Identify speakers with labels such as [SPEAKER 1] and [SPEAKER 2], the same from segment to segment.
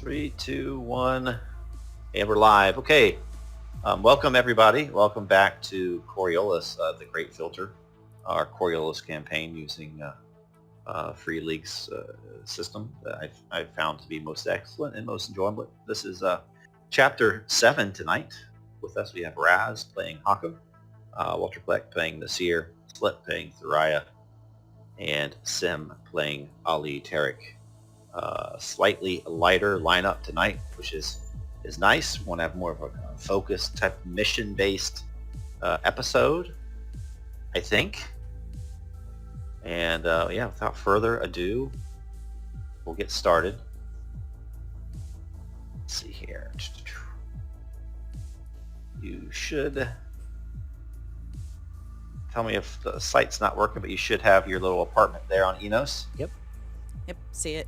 [SPEAKER 1] 3, 2, 1, and we're live. Okay, welcome everybody. Welcome back to Coriolis, the Great Filter, our Coriolis campaign using Free League's system that I've found to be most excellent and most enjoyable. This is Chapter 7 tonight. With us we have Raz playing Hakum, Walter Bleck playing Nasir, Slip playing Thuraya, and Sim playing Ali Tarek. Slightly lighter lineup tonight, which is nice. We want to have more of a focused type mission-based episode, I think. And yeah, without further ado, we'll get started. Let's see here. You should tell me if the site's not working, but you should have your little apartment there on Enos.
[SPEAKER 2] Yep, see it.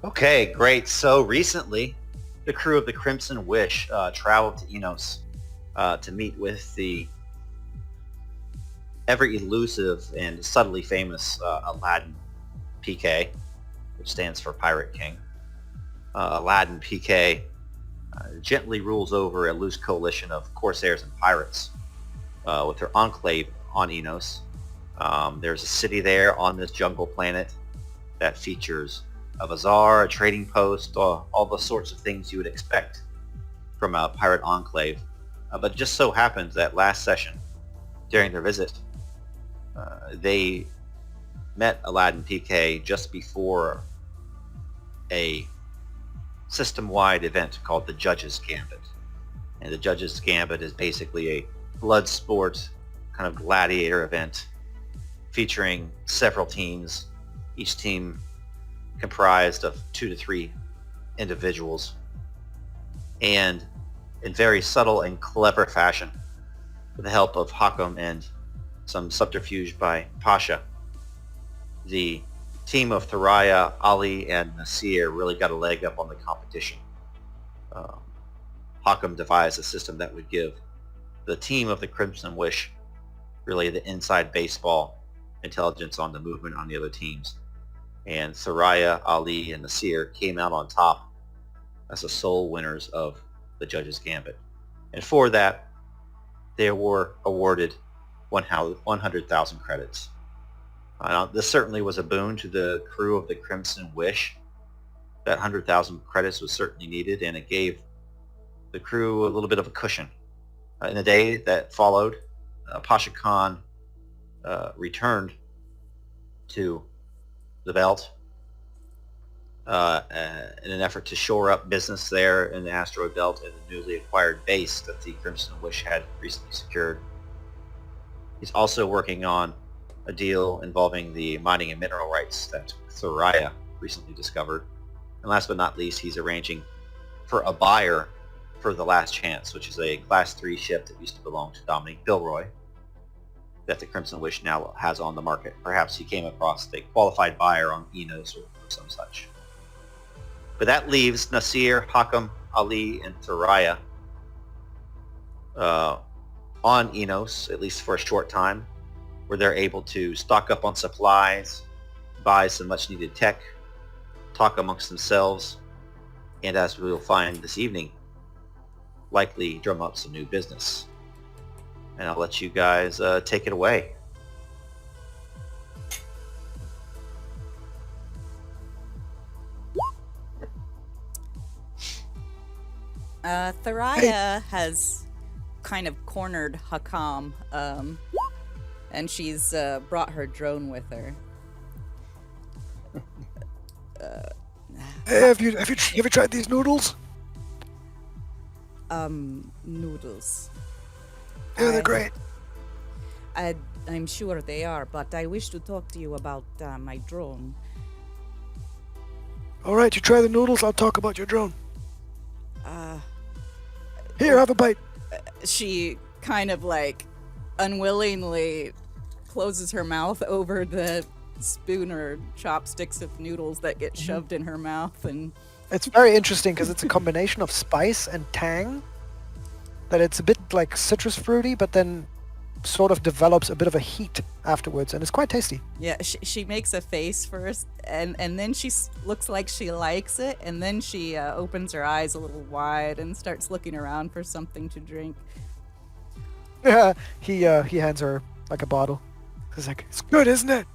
[SPEAKER 1] Okay, great. So recently, the crew of the Crimson Wish traveled to Enos to meet with the ever-elusive and subtly famous Aladdin PK, which stands for Pirate King. Aladdin PK gently rules over a loose coalition of corsairs and pirates with their enclave on Enos. There's a city there on this jungle planet that features a bazaar, a trading post, all the sorts of things you would expect from a pirate enclave. But it just so happens that last session, during their visit, they met Aladdin PK just before a system-wide event called the Judge's Gambit. And the Judge's Gambit is basically a blood sport kind of gladiator event featuring several teams, each team comprised of 2 to 3 individuals, and in very subtle and clever fashion, with the help of Hakum and some subterfuge by Pasha, the team of Thuraya, Ali, and Nasir really got a leg up on the competition. Hakum devised a system that would give the team of the Crimson Wish really the inside baseball intelligence on the movement on the other teams. And Thuraya, Ali, and Nasir came out on top as the sole winners of the Judge's Gambit. And for that, they were awarded 100,000 credits. This certainly was a boon to the crew of the Crimson Wish. That 100,000 credits was certainly needed, and it gave the crew a little bit of a cushion. In the day that followed, Pasha Khan returned to the belt in an effort to shore up business there in the asteroid belt and the newly acquired base that the Crimson Wish had recently secured. He's also working on a deal involving the mining and mineral rights that Thuraya recently discovered. And last but not least, he's arranging for a buyer for the Last Chance, which is a Class 3 ship that used to belong to Dominique Bilroy, that the Crimson Wish now has on the market. Perhaps he came across a qualified buyer on Enos or some such. But that leaves Nasir, Hakum, Ali, and Thuraya on Enos, at least for a short time, where they're able to stock up on supplies, buy some much-needed tech, talk amongst themselves, and as we'll find this evening, likely drum up some new business. And I'll let you guys take it away.
[SPEAKER 2] Thuraya has kind of cornered Hakum, and she's brought her drone with her.
[SPEAKER 3] Hey, have you tried these noodles?
[SPEAKER 2] Noodles.
[SPEAKER 3] Yeah, they're great.
[SPEAKER 2] I'm sure they are, but I wish to talk to you about my drone.
[SPEAKER 3] All right, you try the noodles. I'll talk about your drone. Here, have a bite.
[SPEAKER 2] She kind of like unwillingly closes her mouth over the spoon or chopsticks of noodles that get shoved in her mouth, and
[SPEAKER 3] It's very interesting because it's a combination of spice and tang. That it's a bit like citrus fruity, but then sort of develops a bit of a heat afterwards, and it's quite tasty.
[SPEAKER 2] Yeah, she makes a face first, and then she looks like she likes it, and then she opens her eyes a little wide and starts looking around for something to drink.
[SPEAKER 3] Yeah, he hands her like a bottle. He's like, "It's good, isn't it?"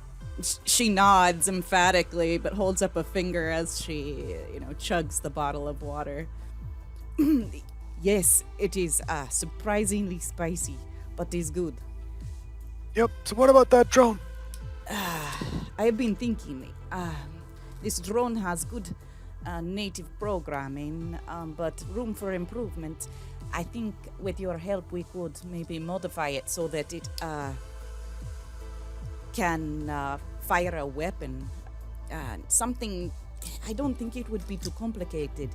[SPEAKER 2] She nods emphatically, but holds up a finger as she, chugs the bottle of water. Yes, it is surprisingly spicy, but is good.
[SPEAKER 3] Yep. So what about that drone?
[SPEAKER 2] I have been thinking, this drone has good native programming, but room for improvement. I think with your help we could maybe modify it so that it can fire a weapon. Something, I don't think it would be too complicated.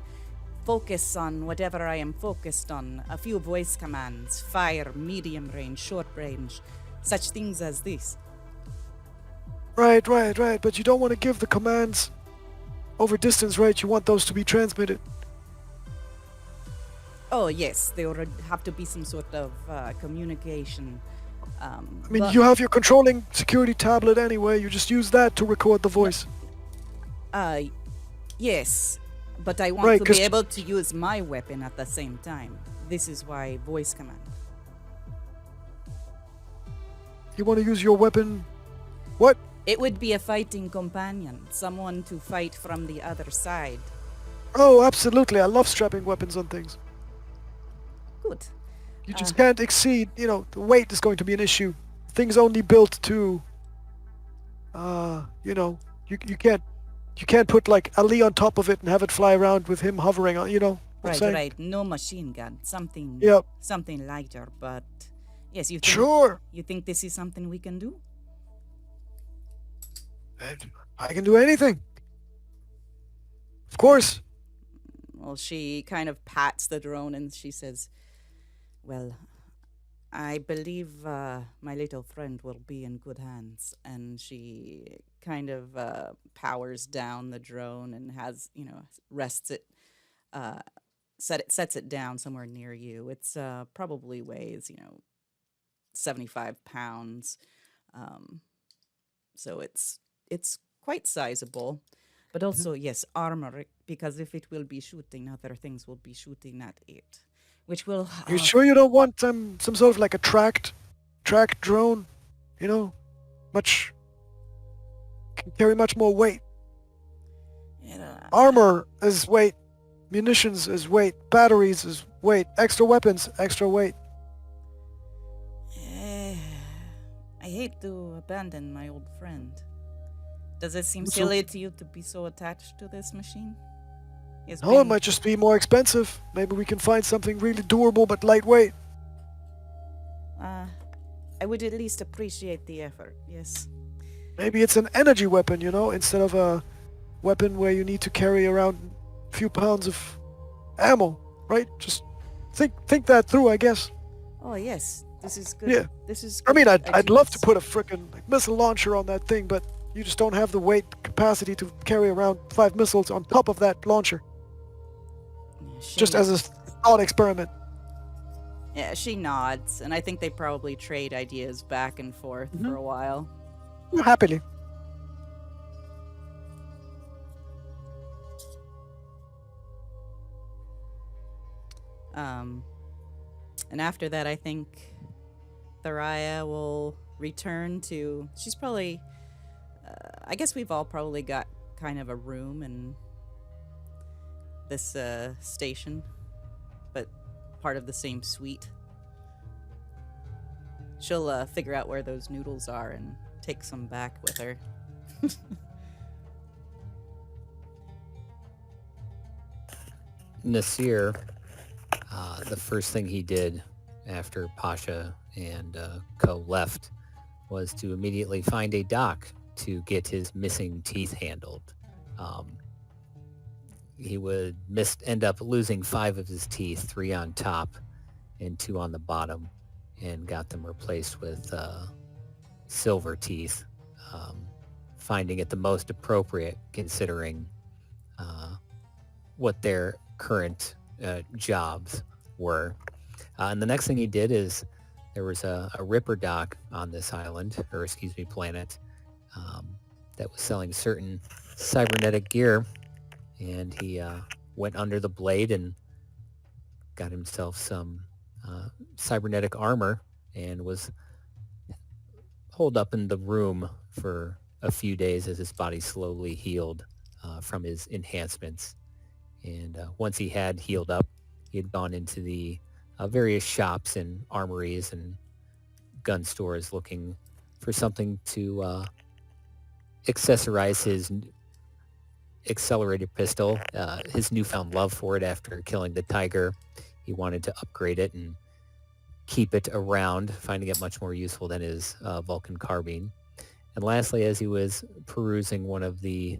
[SPEAKER 2] Focus on whatever I am focused on. A few voice commands, fire, medium range, short range, such things as this.
[SPEAKER 3] Right. But you don't want to give the commands over distance, right? You want those to be transmitted.
[SPEAKER 2] Oh yes, there would have to be some sort of communication.
[SPEAKER 3] I mean, you have your controlling security tablet anyway. You just use that to record the voice.
[SPEAKER 2] Yes, but I want to be able to use my weapon at the same time. This is why voice command.
[SPEAKER 3] You want to use your weapon? What?
[SPEAKER 2] It would be a fighting companion, someone to fight from the other side.
[SPEAKER 3] Oh, absolutely. I love strapping weapons on things.
[SPEAKER 2] Good.
[SPEAKER 3] You just can't exceed, the weight is going to be an issue. Things only built to, you can't put like Ali on top of it and have it fly around with him hovering on,
[SPEAKER 2] Right. No machine gun. Something lighter, but yes, you think,
[SPEAKER 3] Sure.
[SPEAKER 2] You think this is something we can do?
[SPEAKER 3] I can do anything. Of course.
[SPEAKER 2] Well, she kind of pats the drone and she says, well, I believe my little friend will be in good hands. And she kind of powers down the drone and has, rests it, sets it down somewhere near you. It's probably weighs, 75 pounds. So it's quite sizable. But also, yes, armor, because if it will be shooting, other things will be shooting at it. Which will...
[SPEAKER 3] You sure you don't want some sort of like a tracked drone? Can carry much more weight. Armor is weight, munitions is weight, batteries is weight, extra weapons, extra weight.
[SPEAKER 2] I hate to abandon my old friend. Does it seem silly to you to be so attached to this machine?
[SPEAKER 3] It might just be more expensive. Maybe we can find something really durable but lightweight.
[SPEAKER 2] I would at least appreciate the effort, yes.
[SPEAKER 3] Maybe it's an energy weapon, instead of a weapon where you need to carry around a few pounds of ammo, right? Just think that through, I guess.
[SPEAKER 2] Oh, yes. This is good.
[SPEAKER 3] Yeah.
[SPEAKER 2] This is
[SPEAKER 3] I
[SPEAKER 2] good
[SPEAKER 3] mean, I'd love to
[SPEAKER 2] ideas.
[SPEAKER 3] put a frickin' missile launcher on that thing, but you just don't have the weight capacity to carry around 5 missiles on top of that launcher. Just as a thought experiment.
[SPEAKER 2] Yeah, she nods, and I think they probably trade ideas back and forth for a while.
[SPEAKER 3] Happily.
[SPEAKER 2] And after that, I think Thariah will return to... She's probably... I guess we've all probably got kind of a room in this station, but part of the same suite. She'll figure out where those noodles are and take some back with her.
[SPEAKER 4] Nasir, the first thing he did after Pasha and Co left was to immediately find a dock to get his missing teeth handled. He would end up losing 5 of his teeth, 3 on top and 2 on the bottom, and got them replaced with silver teeth, finding it the most appropriate considering what their current jobs were. And the next thing he did is there was a ripper doc on this island, or excuse me, planet, that was selling certain cybernetic gear, and he went under the blade and got himself some cybernetic armor and was holed up in the room for a few days as his body slowly healed from his enhancements. And once he had healed up, he had gone into the various shops and armories and gun stores looking for something to accessorize his accelerated pistol, his newfound love for it after killing the tiger. He wanted to upgrade it and keep it around, finding it much more useful than his Vulcan carbine. And lastly, as he was perusing one of the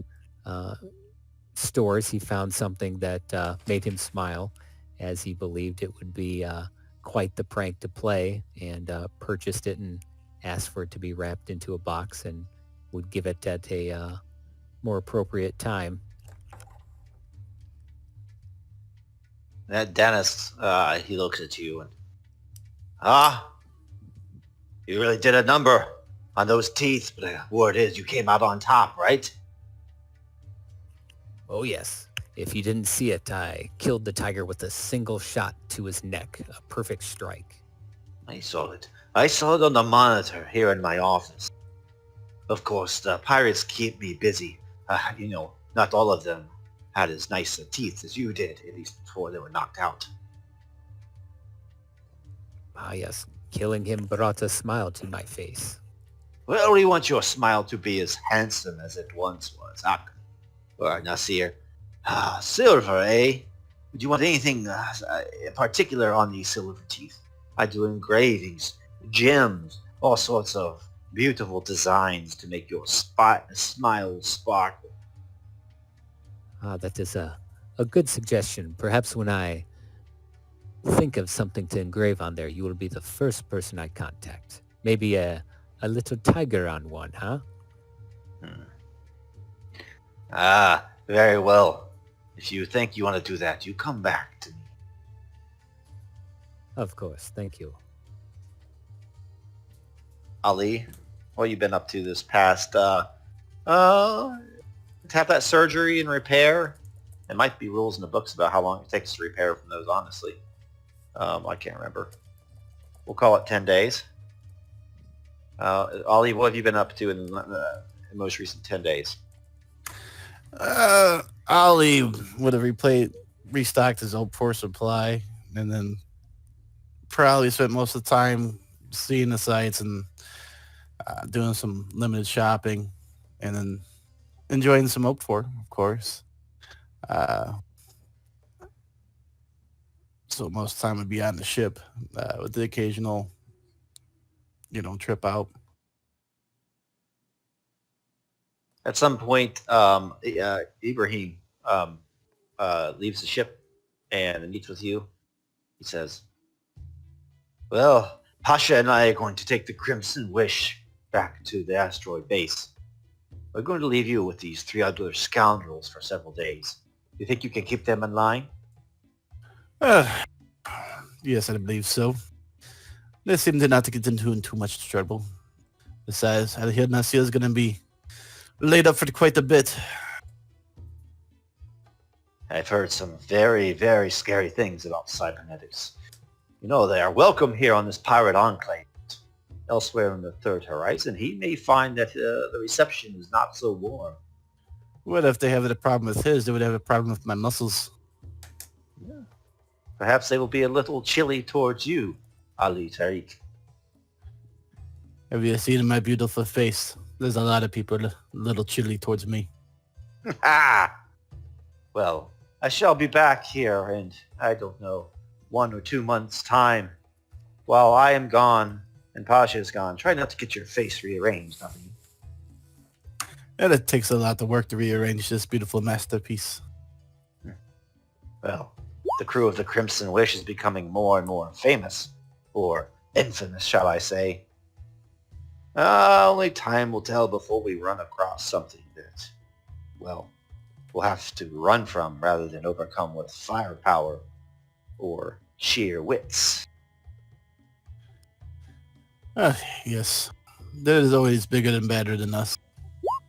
[SPEAKER 4] stores, he found something that made him smile, as he believed it would be quite the prank to play, and purchased it and asked for it to be wrapped into a box and would give it at a more appropriate time.
[SPEAKER 1] That Dennis, he looks at you and, you really did a number on those teeth, but the word is you came out on top, right?
[SPEAKER 4] Oh yes. If you didn't see it, I killed the tiger with a single shot to his neck. A perfect strike.
[SPEAKER 1] I saw it. I saw it on the monitor here in my office. Of course, the pirates keep me busy. Not all of them had as nice teeth as you did, at least before they were knocked out.
[SPEAKER 4] Ah yes. Killing him brought a smile to my face.
[SPEAKER 1] Well, we want your smile to be as handsome as it once was, Ak. Or Nasir. Silver, eh? Would you want anything in particular on these silver teeth? I do engravings, gems, all sorts of beautiful designs to make your smile sparkle.
[SPEAKER 4] That is a good suggestion. Perhaps when I think of something to engrave on there, you will be the first person I contact. Maybe a little tiger on one, huh?
[SPEAKER 1] Very well. If you think you want to do that, you come back to me.
[SPEAKER 4] Of course, thank you.
[SPEAKER 1] Ali, what have you been up to this past, to have that surgery and repair? There might be rules in the books about how long it takes to repair from those, honestly. I can't remember. We'll call it 10 days. Ali, what have you been up to in the most recent 10 days?
[SPEAKER 5] Ollie would have restocked his old poor supply, and then probably spent most of the time seeing the sights and doing some limited shopping, and then enjoying some Oak 4, of course. So most of the time would be on the ship with the occasional, trip out.
[SPEAKER 1] At some point, Ibrahim leaves the ship and meets with you. He says, well, Pasha and I are going to take the Crimson Wish back to the asteroid base. We're going to leave you with these 3 other scoundrels for several days. You think you can keep them in line?
[SPEAKER 5] Yes, I believe so. They seem to not to get into too much trouble. Besides, I hear Nasir is going to be laid up for quite a bit.
[SPEAKER 1] I've heard some very, very scary things about cybernetics. They are welcome here on this pirate enclave. Elsewhere in the Third Horizon, he may find that the reception is not so warm.
[SPEAKER 5] What if they have a problem with his? They would have a problem with my muscles.
[SPEAKER 1] Yeah. Perhaps they will be a little chilly towards you, Ali Tariq.
[SPEAKER 5] Have you seen my beautiful face? There's a lot of people a little chilly towards me.
[SPEAKER 1] Well, I shall be back here in, I don't know, 1 or 2 months' time. While I am gone and Pasha is gone, try not to get your face rearranged, Ali.
[SPEAKER 5] And it takes a lot of work to rearrange this beautiful masterpiece.
[SPEAKER 1] Well, the crew of the Crimson Wish is becoming more and more famous. Or infamous, shall I say. Only time will tell before we run across something that, well, we'll have to run from rather than overcome with firepower or sheer wits.
[SPEAKER 5] Yes. That is always bigger and badder than us.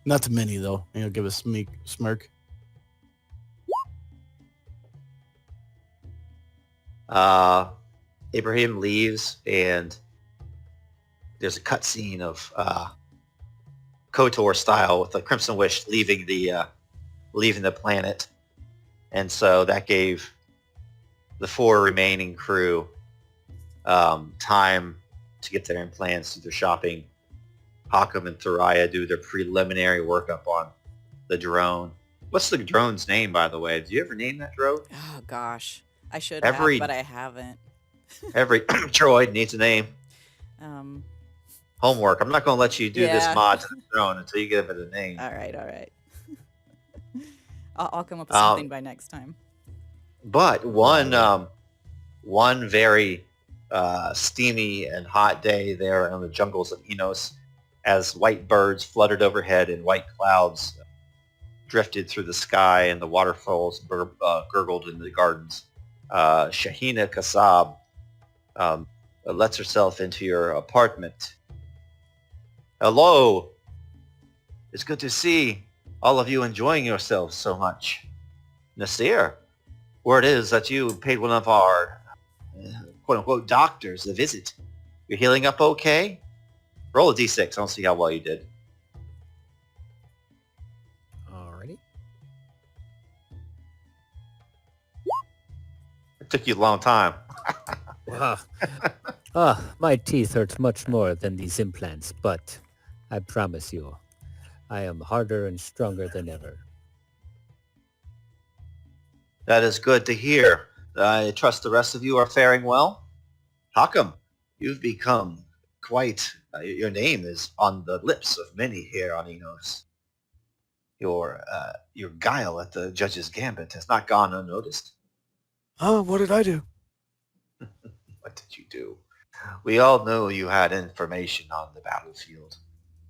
[SPEAKER 5] Not too many, though. Give a smirk.
[SPEAKER 1] Ibrahim leaves, and there's a cutscene of KOTOR style with the Crimson Wish leaving the planet, and so that gave the 4 remaining crew time to get their implants, do their shopping. Hakam and Thuraya do their preliminary workup on the drone. What's the drone's name, by the way? Did you ever name that drone?
[SPEAKER 2] Oh gosh, I should
[SPEAKER 1] Every-
[SPEAKER 2] have, but I haven't.
[SPEAKER 1] Every droid needs a name.
[SPEAKER 2] Um.
[SPEAKER 1] Homework. I'm not going to let you do this
[SPEAKER 2] Yeah.
[SPEAKER 1] mod to the drone until you give it a name.
[SPEAKER 2] All right. I'll come up with something by next time.
[SPEAKER 1] But one very steamy and hot day there in the jungles of Enos, as white birds fluttered overhead and white clouds drifted through the sky and the waterfalls gurgled in the gardens, Shahina Kassab lets herself into your apartment. Hello. It's good to see all of you enjoying yourselves so much. Nasir, word is that you paid one of our quote-unquote doctors a visit. You're healing up okay? Roll a d6. I don't see how well you did.
[SPEAKER 4] Alrighty.
[SPEAKER 1] It took you a long time.
[SPEAKER 4] My teeth hurt much more than these implants, but I promise you, I am harder and stronger than ever.
[SPEAKER 1] That is good to hear. I trust the rest of you are faring well. Hakam, you've become quite... your name is on the lips of many here on Enos. Your guile at the judge's gambit has not gone unnoticed.
[SPEAKER 3] Oh, what did I do?
[SPEAKER 1] What did you do? We all know you had information on the battlefield.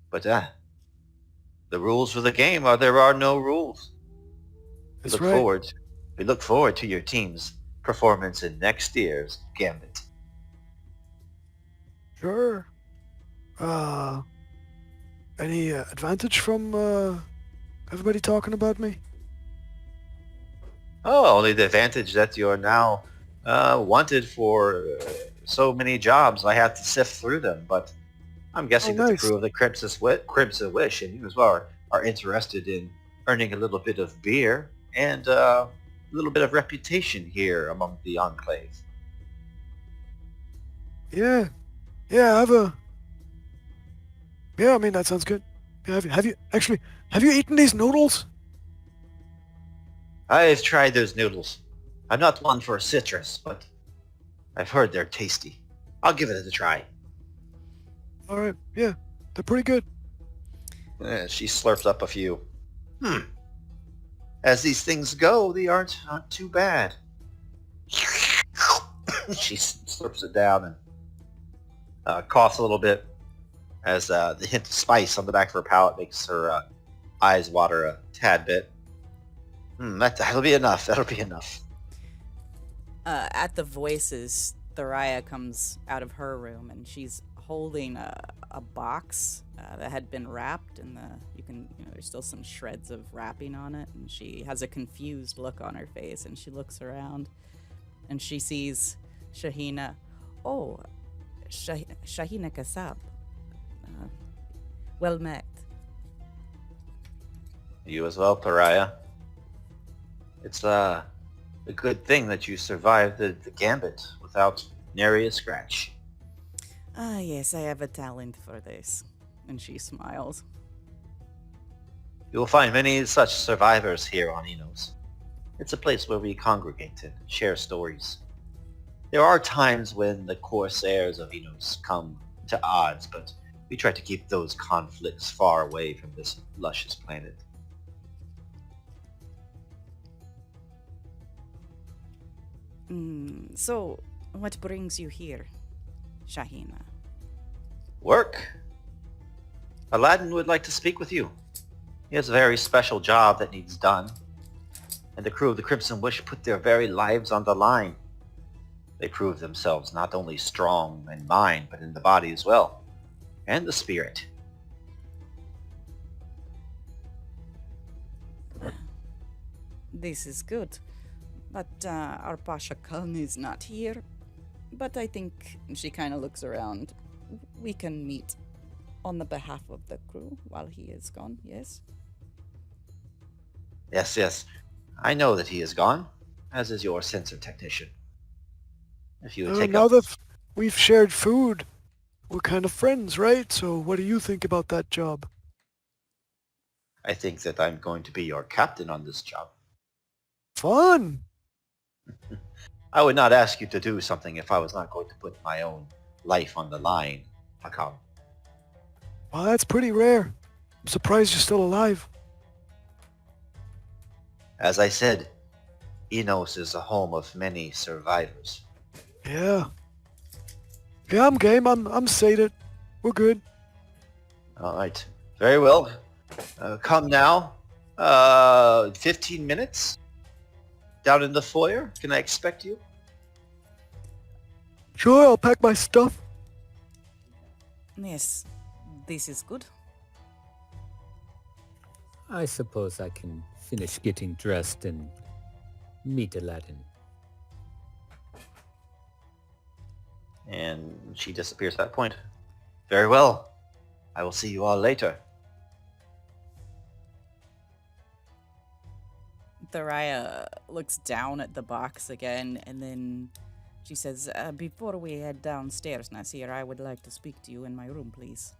[SPEAKER 1] But the rules for the game are there are no rules. We
[SPEAKER 3] That's
[SPEAKER 1] look
[SPEAKER 3] right.
[SPEAKER 1] We look forward to your team's performance in next year's gambit.
[SPEAKER 3] Sure. Any advantage from everybody talking about me?
[SPEAKER 1] Oh, only the advantage that you're now wanted for so many jobs. I have to sift through them, but I'm guessing that the
[SPEAKER 3] nice.
[SPEAKER 1] crew of the Crimson Wish and you as well are interested in earning a little bit of beer and a little bit of reputation here among the Enclave.
[SPEAKER 3] Yeah. Yeah, I have a... Yeah, I mean, that sounds good. Yeah, have you eaten these noodles?
[SPEAKER 1] I've tried those noodles. I'm not one for citrus, but I've heard they're tasty. I'll give it a try.
[SPEAKER 3] All right, yeah, they're pretty good.
[SPEAKER 1] She slurps up a few. As these things go, they aren't too bad. She slurps it down and coughs a little bit as the hint of spice on the back of her palate makes her eyes water a tad bit. That'll be enough. That'll be enough.
[SPEAKER 2] At the voices, Thuraya comes out of her room and she's holding a box that had been wrapped, and there's still some shreds of wrapping on it, and she has a confused look on her face, and she looks around and she sees Shahina. Oh, Shahina Kassab. Well met.
[SPEAKER 1] You as well, Pariah. It's a good thing that you survived the gambit without nary a scratch.
[SPEAKER 2] Ah, yes, I have a talent for this. And she smiles.
[SPEAKER 1] You will find many such survivors here on Enos. It's a place where we congregate and share stories. There are times when the corsairs of Enos come to odds, but we try to keep those conflicts far away from this luscious planet.
[SPEAKER 2] So, what brings you here, Shahina?
[SPEAKER 1] Work. Aladdin would like to speak with you. He has a very special job that needs done, and the crew of the Crimson Wish put their very lives on the line. They prove themselves not only strong in mind, but in the body as well. and the spirit.
[SPEAKER 2] This is good. But our Pasha Khan is not here. But I think she kind of looks around. We can meet on the behalf of the crew while he is gone, yes?
[SPEAKER 1] Yes, yes. I know that he is gone, as is your sensor technician. If you would take
[SPEAKER 3] now
[SPEAKER 1] up...
[SPEAKER 3] that we've shared food, we're kind of friends, right? So what do you think about that job?
[SPEAKER 1] I think that I'm going to be your captain on this job.
[SPEAKER 3] Fun!
[SPEAKER 1] I would not ask you to do something if I was not going to put my own life on the line, Hakam.
[SPEAKER 3] Well, that's pretty rare. I'm surprised you're still alive.
[SPEAKER 1] As I said, Enos is a home of many survivors.
[SPEAKER 3] Yeah. Yeah, I'm game. I'm sated. We're good.
[SPEAKER 1] All right. Very well. Come now. 15 minutes? Down in the foyer? Can I expect you?
[SPEAKER 3] Sure, I'll pack my stuff.
[SPEAKER 2] Yes, this is good.
[SPEAKER 4] I suppose I can finish getting dressed and meet Aladdin.
[SPEAKER 1] And she disappears at that point. Very well. I will see you all later.
[SPEAKER 2] Thoraya looks down at the box again, and then she says, before we head downstairs, Nasir, I would like to speak to you in my room, please.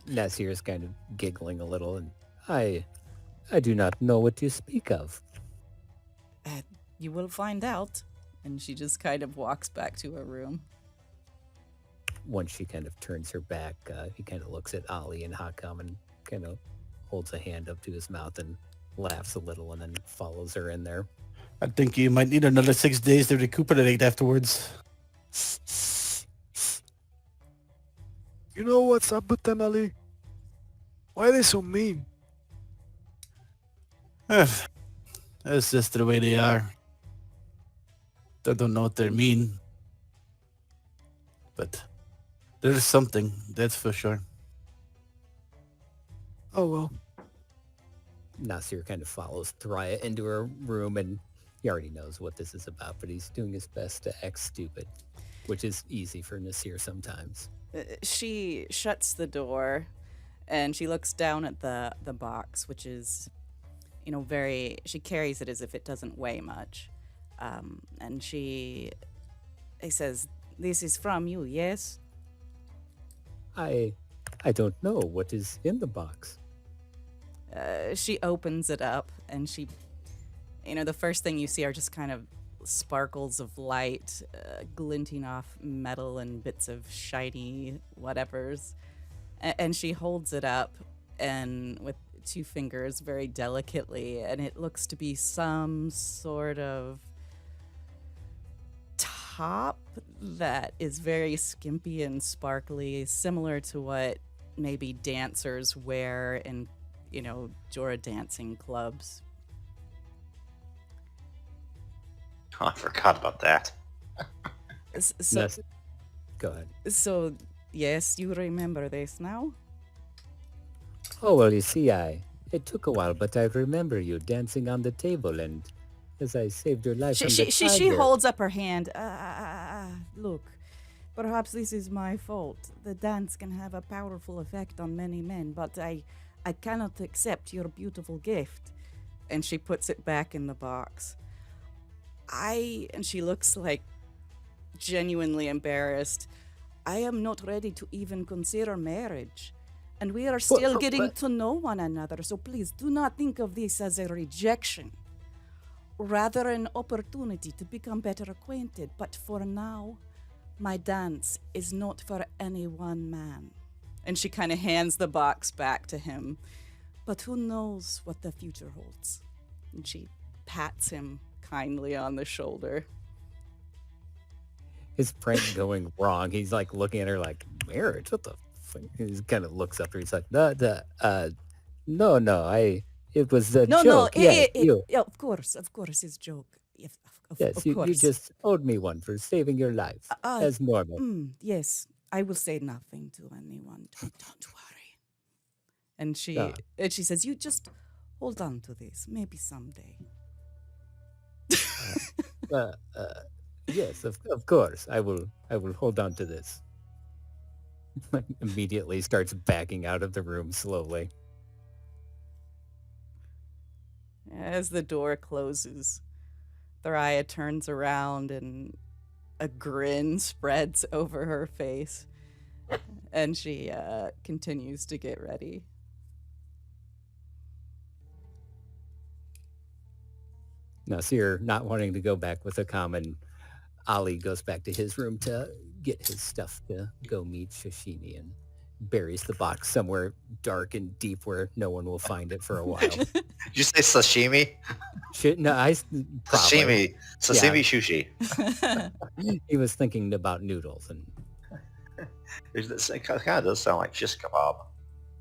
[SPEAKER 4] Nasir is kind of giggling a little, and I do not know what you speak of.
[SPEAKER 2] You will find out. And she just kind of walks back to her room.
[SPEAKER 4] Once she kind of turns her back, he kind of looks at Ali and Hakam and kind of holds a hand up to his mouth and laughs a little and then follows her in there.
[SPEAKER 5] I think you might need another 6 days to recuperate afterwards.
[SPEAKER 3] You know what's up with them, Ali? Why are they so mean?
[SPEAKER 5] That's just the way they are. I don't know what they mean. But there's something, that's for sure.
[SPEAKER 3] Oh well.
[SPEAKER 4] Nasir kind of follows Thoraya into her room, and he already knows what this is about, but he's doing his best to act stupid, which is easy for Nasir sometimes.
[SPEAKER 2] She shuts the door, and she looks down at the box, which is, she carries it as if it doesn't weigh much. And he says, this is from you, yes?
[SPEAKER 4] I don't know what is in the box.
[SPEAKER 2] She opens it up, and she, the first thing you see are just kind of sparkles of light glinting off metal and bits of shiny whatevers. And she holds it up and with 2 fingers very delicately, and it looks to be some sort of top that is very skimpy and sparkly, similar to what maybe dancers wear in, Jora dancing clubs.
[SPEAKER 1] Oh, I forgot about that.
[SPEAKER 2] So,
[SPEAKER 4] Go ahead.
[SPEAKER 2] so yes, you remember this now?
[SPEAKER 4] Oh, well, you see, it took a while, but I remember you dancing on the table, and as I saved your life from the
[SPEAKER 2] She
[SPEAKER 4] tiger.
[SPEAKER 2] holds up her hand. Look, perhaps this is my fault. The dance can have a powerful effect on many men, but I cannot accept your beautiful gift. And she puts it back in the box. And she looks like genuinely embarrassed. I am not ready to even consider marriage. And we are still getting to know one another, so please do not think of this as a rejection. Rather an opportunity to become better acquainted. But for now, my dance is not for any one man. And she kind of hands the box back to him. But who knows what the future holds? And she pats him kindly on the shoulder.
[SPEAKER 4] His prank going wrong. He's like looking at her like, marriage? What the fuck? He kind of looks up at her. He's like, no, it was a
[SPEAKER 2] No,
[SPEAKER 4] joke.
[SPEAKER 2] no,
[SPEAKER 4] Yeah, you.
[SPEAKER 2] of course, it's a joke. Yes,
[SPEAKER 4] Yes,
[SPEAKER 2] of
[SPEAKER 4] you
[SPEAKER 2] course.
[SPEAKER 4] just owed me one for saving your life, as normal.
[SPEAKER 2] Yes, I will say nothing to anyone. Don't worry.
[SPEAKER 4] Ah,
[SPEAKER 2] And she says, "You just hold on to this. Maybe someday."
[SPEAKER 4] uh, uh, uh, yes, of course. I will hold on to this. Immediately starts backing out of the room slowly.
[SPEAKER 2] As the door closes, Thariah turns around and a grin spreads over her face, and she continues to get ready.
[SPEAKER 4] Nasir, not wanting to go back with a common, Ali goes back to his room to get his stuff to go meet Shashini and buries the box somewhere dark and deep where no one will find it for a while.
[SPEAKER 1] Did you say sashimi?
[SPEAKER 4] No, probably.
[SPEAKER 1] Sashimi
[SPEAKER 4] Yeah.
[SPEAKER 1] sushi.
[SPEAKER 4] He was thinking about noodles and
[SPEAKER 1] It kind of does sound like shish kebab.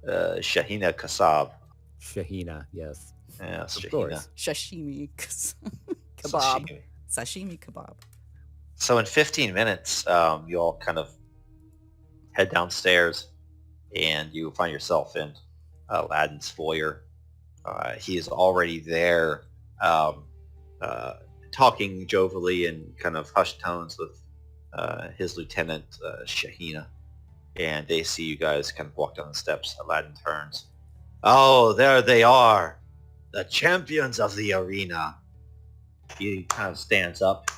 [SPEAKER 1] Shahina kasab.
[SPEAKER 4] Shahina, yes.
[SPEAKER 1] Yeah,
[SPEAKER 4] Of
[SPEAKER 1] Shahina.
[SPEAKER 4] course.
[SPEAKER 2] Sashimi kebab.
[SPEAKER 1] Sashimi.
[SPEAKER 2] Sashimi kebab.
[SPEAKER 1] So in 15 minutes, you all kind of head downstairs and you find yourself in Aladdin's foyer. He is already there um, talking jovially in kind of hushed tones with his lieutenant, Shahina. And they see you guys kind of walk down the steps. Aladdin turns. Oh, there they are. The champions of the arena. He kind of stands up.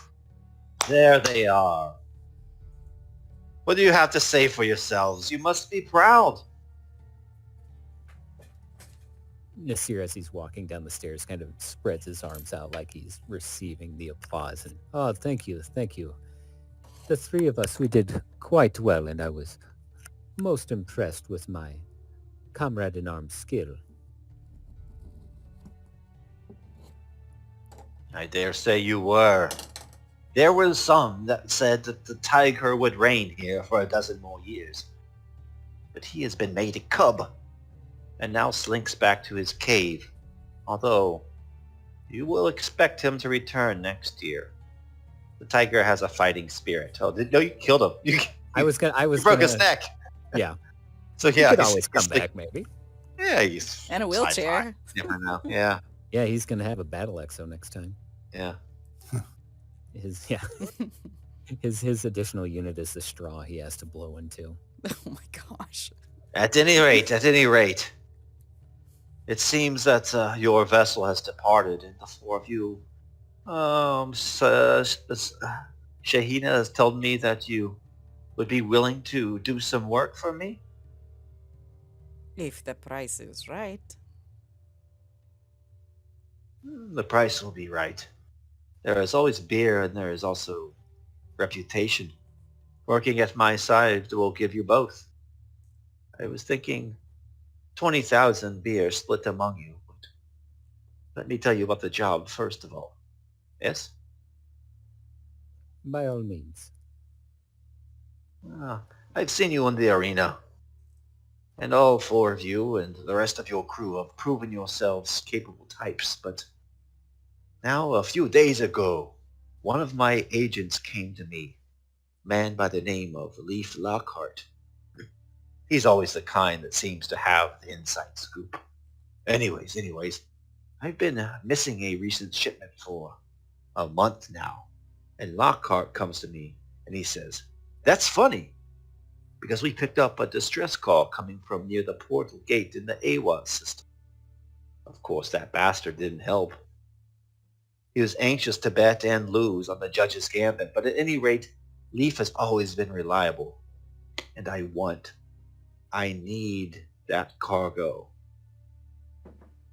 [SPEAKER 1] There they are. What do you have to say for yourselves? You must be proud.
[SPEAKER 4] Nasir, as he's walking down the stairs, kind of spreads his arms out like he's receiving the applause. And, oh, thank you, thank you. The three of us, we did quite well, and I was most impressed with my comrade-in-arms skill.
[SPEAKER 1] I dare say you were. There were some that said that the tiger would reign here for a dozen more years. But he has been made a cub, and now slinks back to his cave. Although, you will expect him to return next year. The tiger has a fighting spirit. Oh, no, you killed him. You broke his neck.
[SPEAKER 4] Yeah.
[SPEAKER 1] So
[SPEAKER 4] He
[SPEAKER 1] yeah,
[SPEAKER 4] could
[SPEAKER 1] he's-
[SPEAKER 4] always come
[SPEAKER 1] he's like-
[SPEAKER 4] back, maybe.
[SPEAKER 1] Yeah, he's
[SPEAKER 2] And a
[SPEAKER 1] sci-fi.
[SPEAKER 2] wheelchair.
[SPEAKER 1] Never know. Yeah,
[SPEAKER 4] Yeah, he's gonna have a battle exo next time.
[SPEAKER 1] yeah.
[SPEAKER 4] His his additional unit is the straw he has to blow into.
[SPEAKER 2] Oh my gosh.
[SPEAKER 1] At any rate, it seems that your vessel has departed, and the four of you, Shahina has told me that you would be willing to do some work for me.
[SPEAKER 2] If the price is right.
[SPEAKER 1] The price will be right. There is always beer, and there is also reputation. Working at my side will give you both. I was thinking 20,000 beer split among you. But let me tell you about the job first of all. Yes?
[SPEAKER 4] By all means.
[SPEAKER 1] I've seen you in the arena. And all four of you and the rest of your crew have proven yourselves capable types, but now a few days ago, one of my agents came to me, a man by the name of Leif Lockhart. He's always the kind that seems to have the inside scoop. Anyways, I've been missing a recent shipment for a month now. And Lockhart comes to me and he says, "That's funny, because we picked up a distress call coming from near the portal gate in the Aiwaz system." Of course, that bastard didn't help. He was anxious to bet and lose on the judge's gambit, but at any rate, Leaf has always been reliable. And I need that cargo.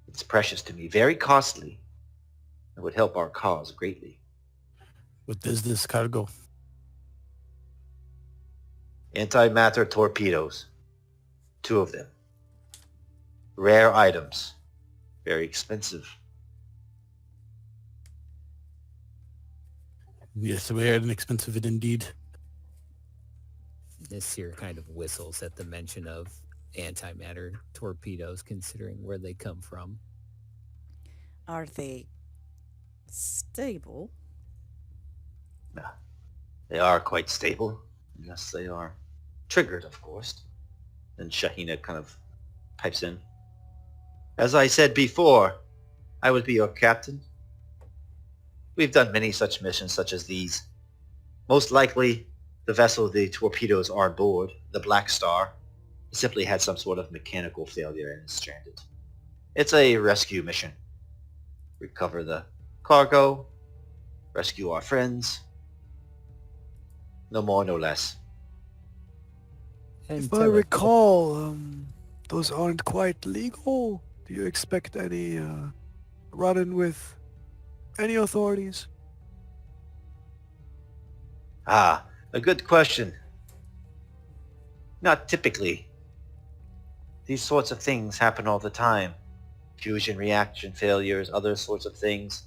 [SPEAKER 1] It's precious to me, very costly. It would help our cause greatly.
[SPEAKER 5] What is this cargo?
[SPEAKER 1] Antimatter torpedoes. 2 of them. Rare items. Very expensive.
[SPEAKER 5] Yes, rare and expensive indeed.
[SPEAKER 4] Nasir kind of whistles at the mention of antimatter torpedoes, considering where they come from.
[SPEAKER 2] Are they Stable?
[SPEAKER 1] Yeah, they are quite stable. Yes, they are. Triggered, of course. And Shahina kind of pipes in. As I said before, I would be your captain. We've done many such missions such as these. Most likely, the vessel the torpedoes are aboard, the Black Star, simply had some sort of mechanical failure and is stranded. It's a rescue mission. Recover the cargo, rescue our friends. No more, no less.
[SPEAKER 4] And
[SPEAKER 3] If I
[SPEAKER 4] tell us,
[SPEAKER 3] recall, those aren't quite legal. Do you expect any run-in with any authorities?
[SPEAKER 1] Ah, a good question. Not typically. These sorts of things happen all the time. Fusion reaction failures, other sorts of things.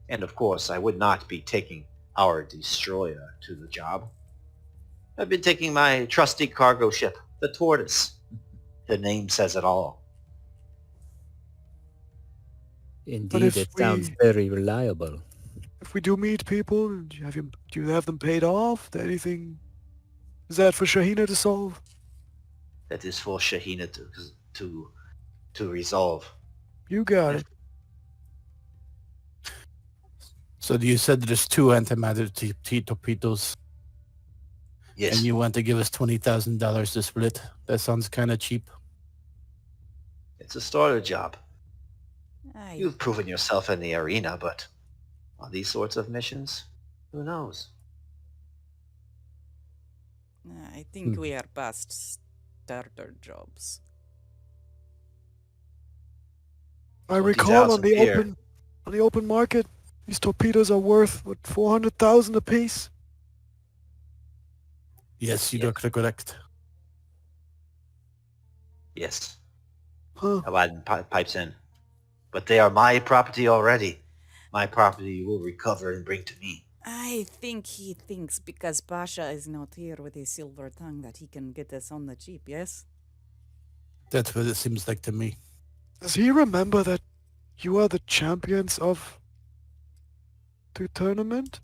[SPEAKER 1] And of course, I would not be taking our destroyer to the job. I've been taking my trusty cargo ship, the Tortoise. The name says it all.
[SPEAKER 3] But
[SPEAKER 4] indeed, it sounds very reliable.
[SPEAKER 3] if we do meet people, do you have them paid off? Is that for Shahina to solve?
[SPEAKER 1] That is for Shahina to resolve.
[SPEAKER 3] You got it.
[SPEAKER 5] So you said there's 2 antimatter torpedoes,
[SPEAKER 1] Yes,
[SPEAKER 5] and you want to give us $20,000 to split? That sounds kind of cheap.
[SPEAKER 1] it's a starter job.
[SPEAKER 2] I
[SPEAKER 1] You've proven yourself in the arena, but on these sorts of missions, who knows?
[SPEAKER 2] I think we are past starter jobs.
[SPEAKER 3] I
[SPEAKER 1] Well,
[SPEAKER 3] recall on
[SPEAKER 1] 20,000 here.
[SPEAKER 3] on the open market, these torpedoes are worth what, 400,000 apiece.
[SPEAKER 5] Yes, you
[SPEAKER 1] Yeah.
[SPEAKER 5] are correct.
[SPEAKER 1] Yes,
[SPEAKER 3] Huh?
[SPEAKER 1] Aladdin pipes in. But they are my property already. My property you will recover and bring to me.
[SPEAKER 2] I think he thinks because Pasha is not here with his silver tongue that he can get us on the cheap, yes?
[SPEAKER 5] That's what it seems like to me.
[SPEAKER 3] Does he remember that you are the champions of the tournament?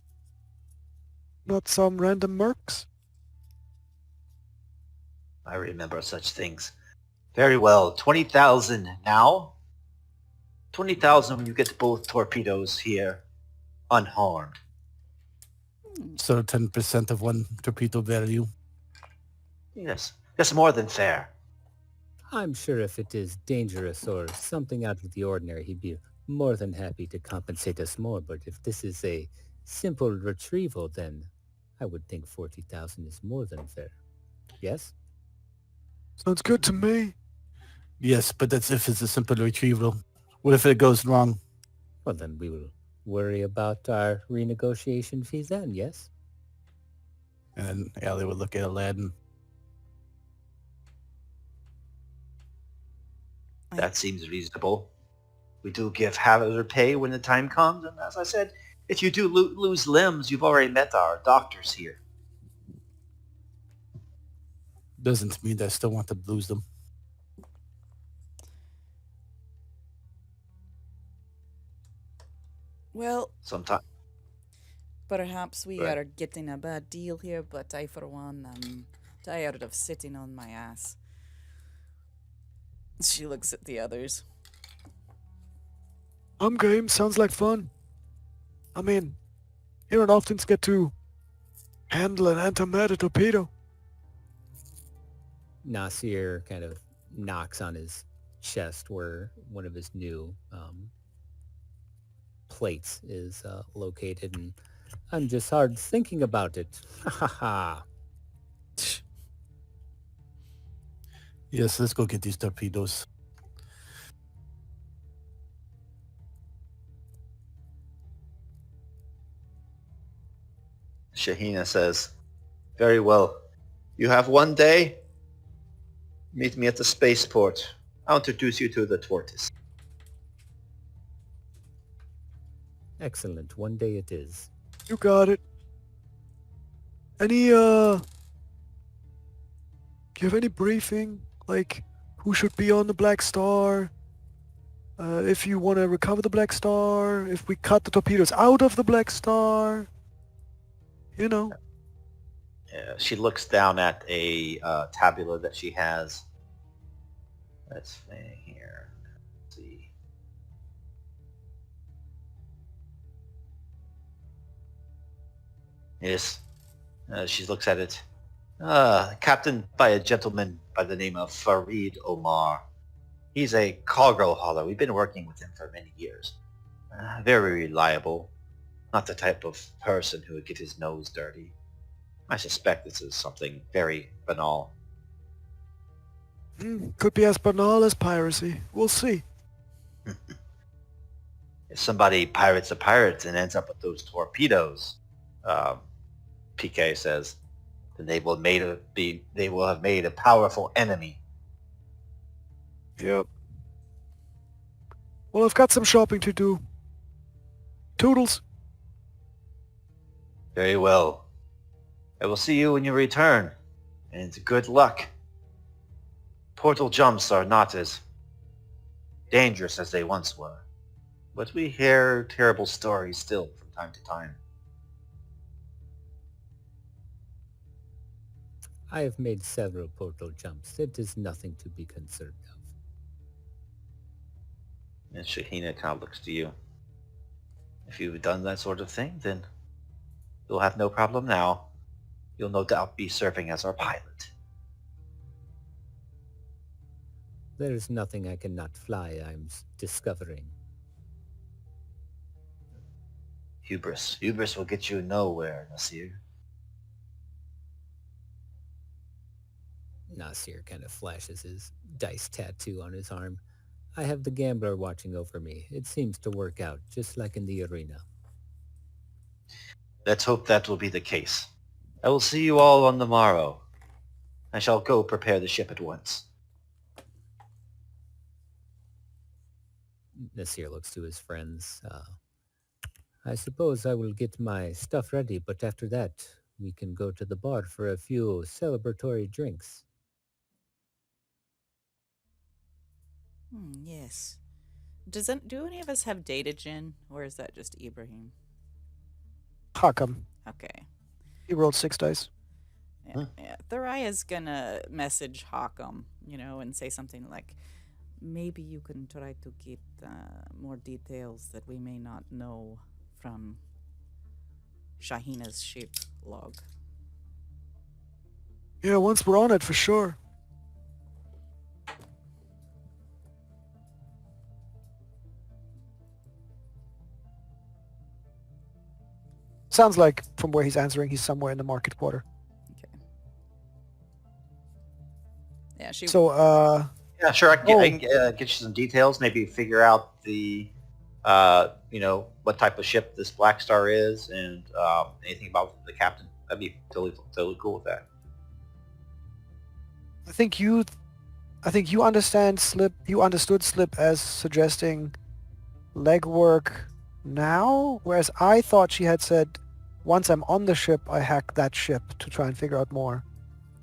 [SPEAKER 3] Not some random mercs?
[SPEAKER 1] I remember such things. Very well. 20,000 now? 20,000 when you get both torpedoes here unharmed.
[SPEAKER 5] So 10% of one torpedo value.
[SPEAKER 1] Yes, that's more than fair.
[SPEAKER 4] I'm sure if it is dangerous or something out of the ordinary, he'd be more than happy to compensate us more. But if this is a simple retrieval, then I would think 40,000 is more than fair. Yes?
[SPEAKER 3] Sounds good to me.
[SPEAKER 5] Yes, but that's if it's a simple retrieval. What if it goes wrong?
[SPEAKER 4] Well, then we will worry about our renegotiation fees then, yes?
[SPEAKER 5] And Allie would look at Aladdin.
[SPEAKER 1] That seems reasonable. We do give hazard pay when the time comes, and as I said, if you do lose limbs, you've already met our doctors here.
[SPEAKER 5] Doesn't mean I still want to lose them.
[SPEAKER 2] Well,
[SPEAKER 1] Sometimes.
[SPEAKER 2] perhaps we
[SPEAKER 1] Right.
[SPEAKER 2] are getting a bad deal here, but I, for one, am tired of sitting on my ass. She looks at the others.
[SPEAKER 3] I'm game. Sounds like fun. I mean, you don't often get to handle an antimatter torpedo.
[SPEAKER 4] Nasir kind of knocks on his chest where one of his new plates is located, and I'm just hard thinking about it. Ha ha ha.
[SPEAKER 5] Yes, let's go get these torpedoes.
[SPEAKER 1] Shahina says, very well. You have one day. Meet me at the spaceport. I'll introduce you to the tortoise.
[SPEAKER 4] Excellent. One day it is.
[SPEAKER 3] You got it. Do you have any briefing? Like, who should be on the Black Star? if you want to recover the Black Star, if we cut the torpedoes out of the Black Star, you know.
[SPEAKER 1] She looks down at a tabula that she has. Let's see here. Let's see. Yes. She looks at it. Captained by a gentleman by the name of Farid Omar. He's a cargo hauler. We've been working with him for many years. Very reliable. Not the type of person who would get his nose dirty. I suspect this is something very banal.
[SPEAKER 3] Could be as banal as piracy. We'll see.
[SPEAKER 1] If somebody pirates a pirate and ends up with those torpedoes, PK says, then they will have made a powerful enemy.
[SPEAKER 3] Yep. Well, I've got some shopping to do. Toodles.
[SPEAKER 1] Very well. I will see you when you return, and good luck. Portal jumps are not as dangerous as they once were, but we hear terrible stories still from time to time.
[SPEAKER 4] I have made several portal jumps. It is nothing to be concerned of.
[SPEAKER 1] And Shahina kind of looks to you. If you've done that sort of thing, then you'll have no problem now. You'll no doubt be serving as our pilot.
[SPEAKER 4] There is nothing I cannot fly, I'm discovering.
[SPEAKER 1] Hubris. Hubris will get you nowhere, Nasir.
[SPEAKER 4] Nasir kind of flashes his dice tattoo on his arm. I have the gambler watching over me. It seems to work out, just like in the arena.
[SPEAKER 1] Let's hope that will be the case. I will see you all on the morrow. I shall go prepare the ship at once.
[SPEAKER 4] Nasir looks to his friends. I suppose I will get my stuff ready, but after that, we can go to the bar for a few celebratory drinks.
[SPEAKER 2] Yes. Do any of us have data gin, or is that just Ibrahim?
[SPEAKER 3] Hakam.
[SPEAKER 2] Okay.
[SPEAKER 3] He rolled 6 dice.
[SPEAKER 2] Yeah. Tharia's gonna message Hakam, and say something like, maybe you can try to get more details that we may not know from Shahina's ship log.
[SPEAKER 3] Yeah, once we're on it, for sure. Sounds like, from where he's answering, he's somewhere in the market quarter.
[SPEAKER 2] Okay. Yeah,
[SPEAKER 3] So,
[SPEAKER 1] Yeah, sure. I can get you some details. Maybe figure out the, what type of ship this Black Star is, and anything about the captain. That'd be totally cool with that.
[SPEAKER 3] I think you understand Slip. You understood Slip as suggesting legwork now, whereas I thought she had said, once I'm on the ship, I hack that ship to try and figure out more.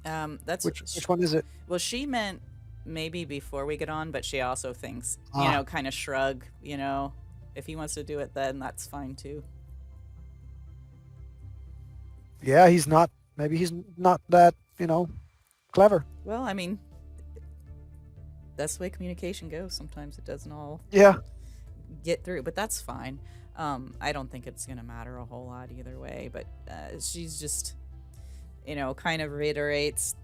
[SPEAKER 2] That's
[SPEAKER 3] Which one is it?
[SPEAKER 2] Well, she meant maybe before we get on, but she also thinks, kind of shrug, if he wants to do it, then that's fine too.
[SPEAKER 3] Yeah, maybe he's not that, clever.
[SPEAKER 2] Well, I mean, that's the way communication goes. Sometimes it doesn't all
[SPEAKER 3] Yeah.
[SPEAKER 2] get through, but that's fine. I don't think it's going to matter a whole lot either way, but she's just, kind of reiterates,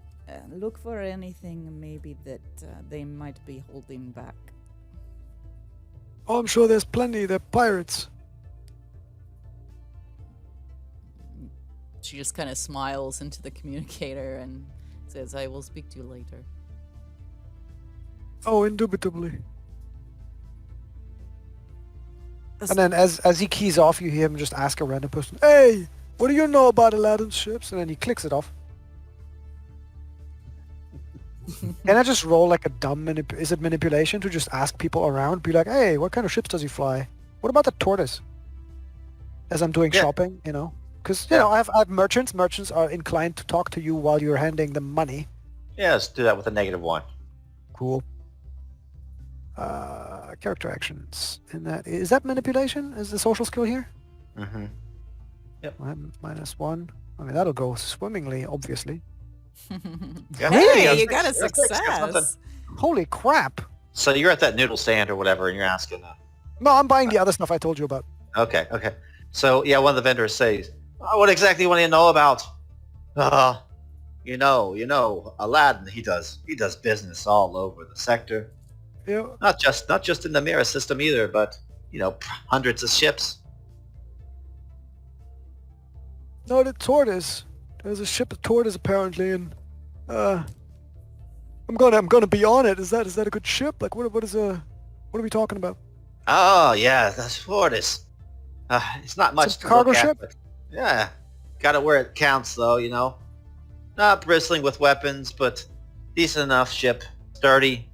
[SPEAKER 2] look for anything maybe that they might be holding back.
[SPEAKER 3] Oh, I'm sure there's plenty. They're pirates.
[SPEAKER 2] She just kind of smiles into the communicator and says, I will speak to you later.
[SPEAKER 3] Oh, indubitably. And then as he keys off, you hear him just ask a random person, hey, what do you know about Aladdin's ships? And then he clicks it off. Can I just roll like a dumb is it manipulation to just ask people around? Be like, hey, what kind of ships does he fly? What about the tortoise? As I'm doing shopping, Because, I have merchants. Merchants are inclined to talk to you while you're handing them money.
[SPEAKER 1] Yeah, let's do that with a -1.
[SPEAKER 3] Cool. Character actions. And that is that manipulation? Is the social skill here?
[SPEAKER 1] Mm-hmm.
[SPEAKER 3] -1. I mean, that'll go swimmingly, obviously.
[SPEAKER 1] Yeah,
[SPEAKER 2] Hey,
[SPEAKER 1] you
[SPEAKER 2] you got a
[SPEAKER 1] got six, got something.
[SPEAKER 2] success.
[SPEAKER 3] Holy crap!
[SPEAKER 1] So you're at that noodle stand or whatever, and you're asking.
[SPEAKER 3] No, I'm buying the other stuff I told you about.
[SPEAKER 1] Okay. So yeah, one of the vendors says, oh, "What exactly want you to know about?" You know, Aladdin. He does business all over the sector.
[SPEAKER 3] Yeah.
[SPEAKER 1] Not just in the mirror system either, but hundreds of ships.
[SPEAKER 3] No, the tortoise. There's a ship of tortoise apparently, and I'm gonna be on it. Is that a good ship? Like, what are we talking about?
[SPEAKER 1] Oh yeah, that's tortoise. It's not much
[SPEAKER 3] a
[SPEAKER 1] to
[SPEAKER 3] cargo
[SPEAKER 1] look at,
[SPEAKER 3] ship?
[SPEAKER 1] but yeah, got it where it counts though. Not bristling with weapons, but decent enough ship, sturdy.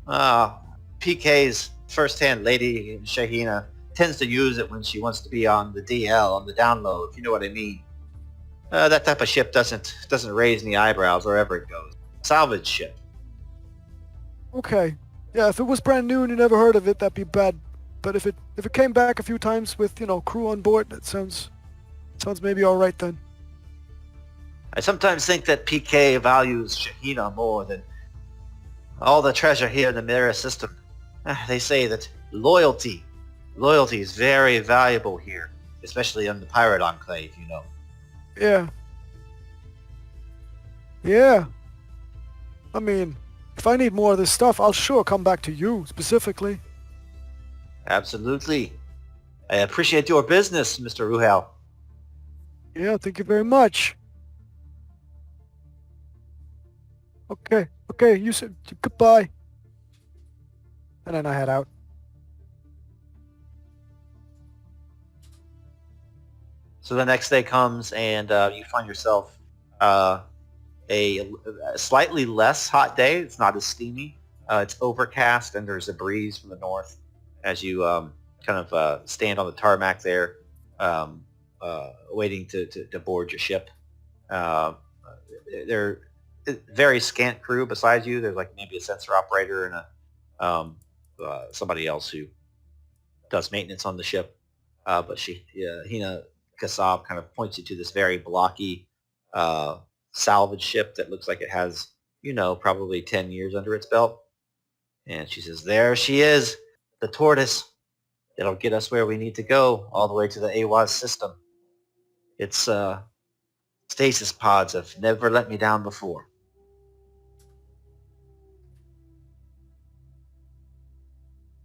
[SPEAKER 1] PK's first-hand lady, Shahina, tends to use it when she wants to be on the DL, on the download, if you know what I mean. That type of ship doesn't raise any eyebrows wherever it goes. Salvage ship.
[SPEAKER 3] Okay. Yeah, if it was brand new and you never heard of it, that'd be bad. But if it came back a few times with crew on board, that sounds maybe all right then.
[SPEAKER 1] I sometimes think that PK values Shahina more than all the treasure here in the mirror system. They say that loyalty is very valuable here, especially in the pirate enclave,
[SPEAKER 3] Yeah. Yeah. I mean, if I need more of this stuff, I'll sure come back to you specifically.
[SPEAKER 1] Absolutely. I appreciate your business, Mr. Ruhal.
[SPEAKER 3] Yeah, thank you very much. Okay, you said goodbye. And then I head out.
[SPEAKER 1] So the next day comes and you find yourself a slightly less hot day. It's not as steamy. It's overcast and there's a breeze from the north as you stand on the tarmac there, waiting to board your ship. There very scant crew besides you. There's like maybe a sensor operator and somebody else who does maintenance on the ship. But Hina Kasab kind of points you to this very blocky salvage ship that looks like it has, probably 10 years under its belt. And she says, there she is, the tortoise. It'll get us where we need to go, all the way to the Aiwaz system. Its stasis pods have never let me down before.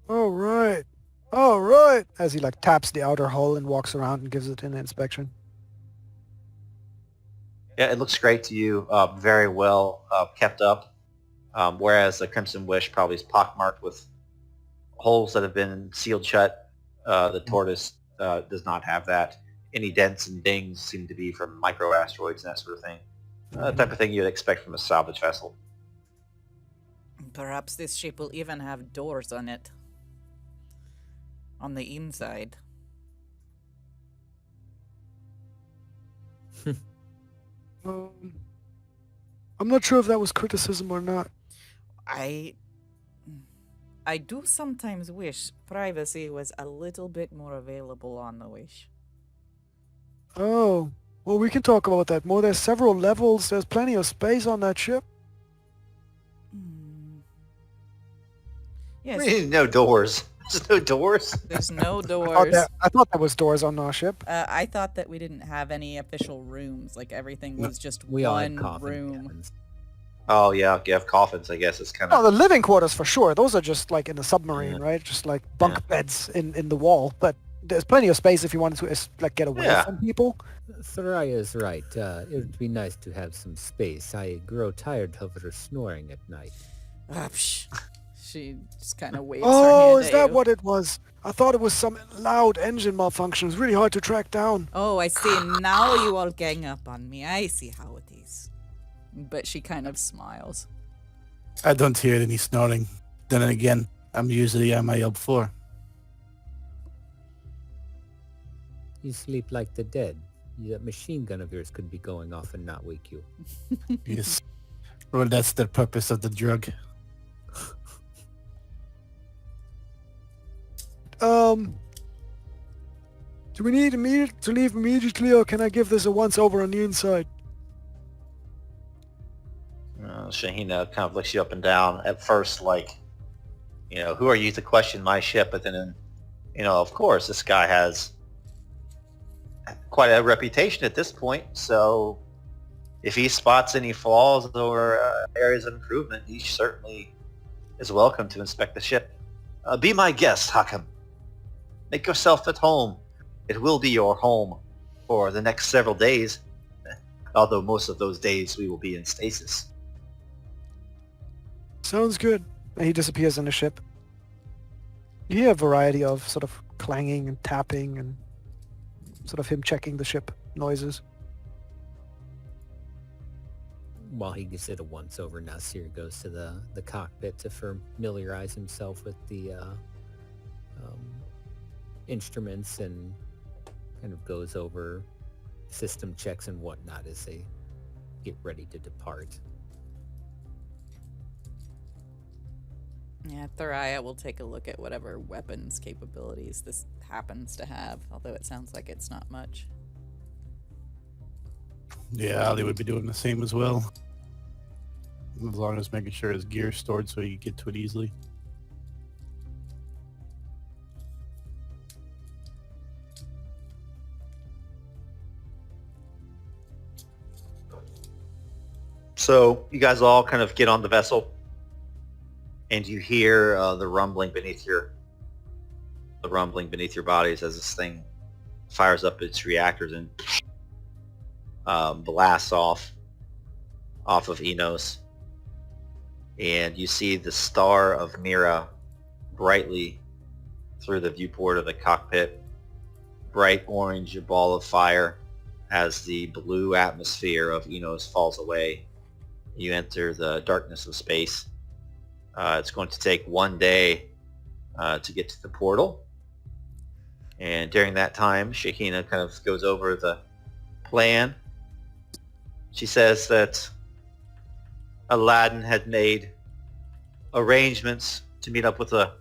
[SPEAKER 3] All right. As he taps the outer hull and walks around and gives it an inspection.
[SPEAKER 1] Yeah, it looks great to you. Very well kept up. Whereas the Crimson Wish probably is pockmarked with holes that have been sealed shut. The Tortoise does not have that. Any dents and dings seem to be from micro-asteroids and that sort of thing. Type of thing you'd expect from a salvage vessel.
[SPEAKER 2] Perhaps this ship will even have doors on it. On the inside.
[SPEAKER 3] I'm not sure if that was criticism or not.
[SPEAKER 2] I do sometimes wish privacy was a little bit more available on the Wish.
[SPEAKER 3] Oh, well, we can talk about that more. There's several levels. There's plenty of space on that ship.
[SPEAKER 2] Yes.
[SPEAKER 1] I mean, no doors. There's no doors.
[SPEAKER 2] There's no doors.
[SPEAKER 3] I thought there was doors on our ship.
[SPEAKER 2] I thought that we didn't have any official rooms. Like everything was just
[SPEAKER 4] We all had
[SPEAKER 2] one
[SPEAKER 4] coffin
[SPEAKER 2] room.
[SPEAKER 4] cabins.
[SPEAKER 1] Oh yeah, you have coffins. I guess it's kind
[SPEAKER 3] Oh,
[SPEAKER 1] of.
[SPEAKER 3] the living quarters for sure. Those are just like in the submarine, right? Just like bunk beds in the wall. But there's plenty of space if you wanted to get away from people.
[SPEAKER 4] Soraya is right. It would be nice to have some space. I grow tired of her snoring at night.
[SPEAKER 2] Psh. She just kind of waves her
[SPEAKER 3] Oh,
[SPEAKER 2] hand
[SPEAKER 3] is
[SPEAKER 2] at
[SPEAKER 3] that
[SPEAKER 2] you.
[SPEAKER 3] what it was? I thought it was some loud engine malfunction. It was really hard to track down.
[SPEAKER 2] Oh, I see. Now you all gang up on me. I see how it is. But she kind of smiles.
[SPEAKER 5] I don't hear any snoring. Then again, I'm usually on my up floor.
[SPEAKER 4] You sleep like the dead. That machine gun of yours could be going off and not wake you.
[SPEAKER 5] Yes. Well, that's the purpose of the drug.
[SPEAKER 3] Do we need to leave immediately, or can I give this a once-over on the inside?
[SPEAKER 1] Shahina kind of looks you up and down at first like, who are you to question my ship? But then, of course, this guy has quite a reputation at this point. So if he spots any flaws or areas of improvement, he certainly is welcome to inspect the ship. Be my guest, Hakam. Make yourself at home. It will be your home for the next several days, although most of those days we will be in stasis.
[SPEAKER 3] Sounds good. And he disappears in the ship. You hear a variety of sort of clanging and tapping and sort of him checking the ship noises.
[SPEAKER 4] While he gives it a once-over, Nasir goes to the cockpit to familiarize himself with the instruments and kind of goes over system checks and whatnot as they get ready to depart.
[SPEAKER 2] Yeah, Thariah will take a look at whatever weapons capabilities this happens to have, although it sounds like it's not much.
[SPEAKER 5] Yeah, Ali would be doing the same as well. As long as making sure his gear's stored so he can get to it easily.
[SPEAKER 1] So you guys all kind of get on the vessel, and you hear the rumbling beneath your bodies as this thing fires up its reactors and blasts off of Enos. And you see the star of Mira brightly through the viewport of the cockpit, bright orange ball of fire as the blue atmosphere of Enos falls away. You enter the darkness of space. It's going to take one day to get to the portal. And during that time, Shahina kind of goes over the plan. She says that Aladdin had made arrangements to meet up with a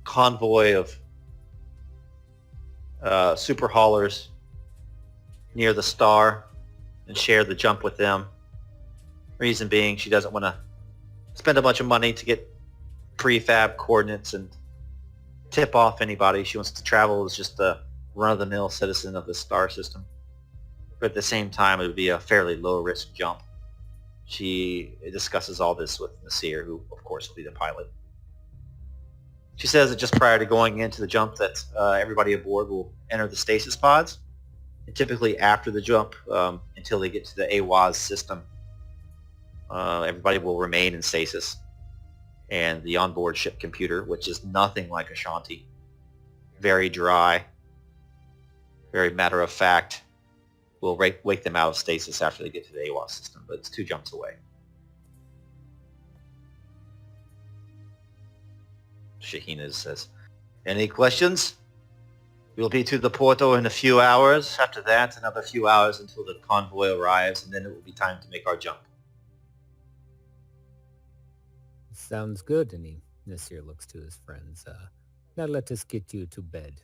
[SPEAKER 1] convoy of super haulers near the star and share the jump with them. Reason being, she doesn't want to spend a bunch of money to get prefab coordinates and tip off anybody. She wants to travel as just a run-of-the-mill citizen of the star system. But at the same time, it would be a fairly low-risk jump. She discusses all this with Nasir, who, of course, will be the pilot. She says that just prior to going into the jump that everybody aboard will enter the stasis pods. And typically after the jump, until they get to the Aiwaz system, everybody will remain in stasis. And the onboard ship computer, which is nothing like Ashanti, very dry, very matter-of-fact, will wake them out of stasis after they get to the Aiwaz system, but it's 2 jumps away. Shahina says, any questions? We'll be to the portal in a few hours. After that, another few hours until the convoy arrives, and then it will be time to make our jump.
[SPEAKER 4] Sounds good, and Nasir looks to his friends. Now let us get you to bed.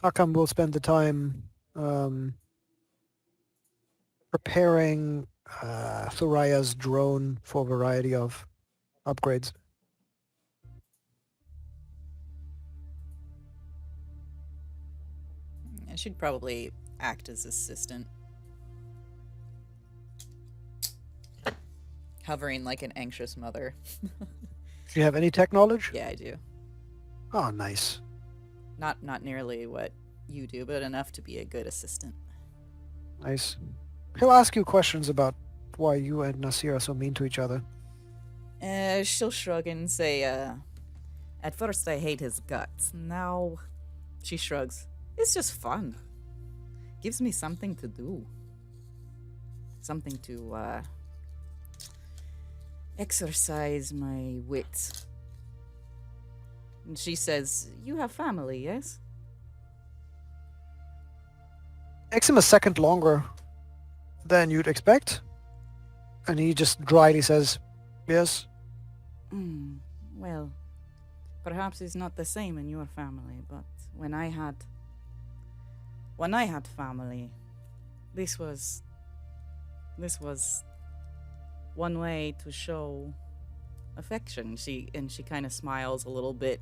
[SPEAKER 3] Hakam will spend the time preparing Thariah's drone for a variety of upgrades.
[SPEAKER 2] I should probably act as assistant. Hovering like an anxious mother.
[SPEAKER 3] Do you have any tech knowledge?
[SPEAKER 2] Yeah, I do.
[SPEAKER 3] Oh, nice.
[SPEAKER 2] Not nearly what you do, but enough to be a good assistant.
[SPEAKER 3] Nice. He'll ask you questions about why you and Nasir are so mean to each other.
[SPEAKER 2] She'll shrug and say, at first I hate his guts. Now, she shrugs. It's just fun. Gives me something to do. Something to, exercise my wits. And she says, you have family, yes?
[SPEAKER 3] Takes him a second longer than you'd expect. And he just dryly says, yes.
[SPEAKER 2] Well, perhaps it's not the same in your family, but when I had family, this was one way to show affection. She kind of smiles a little bit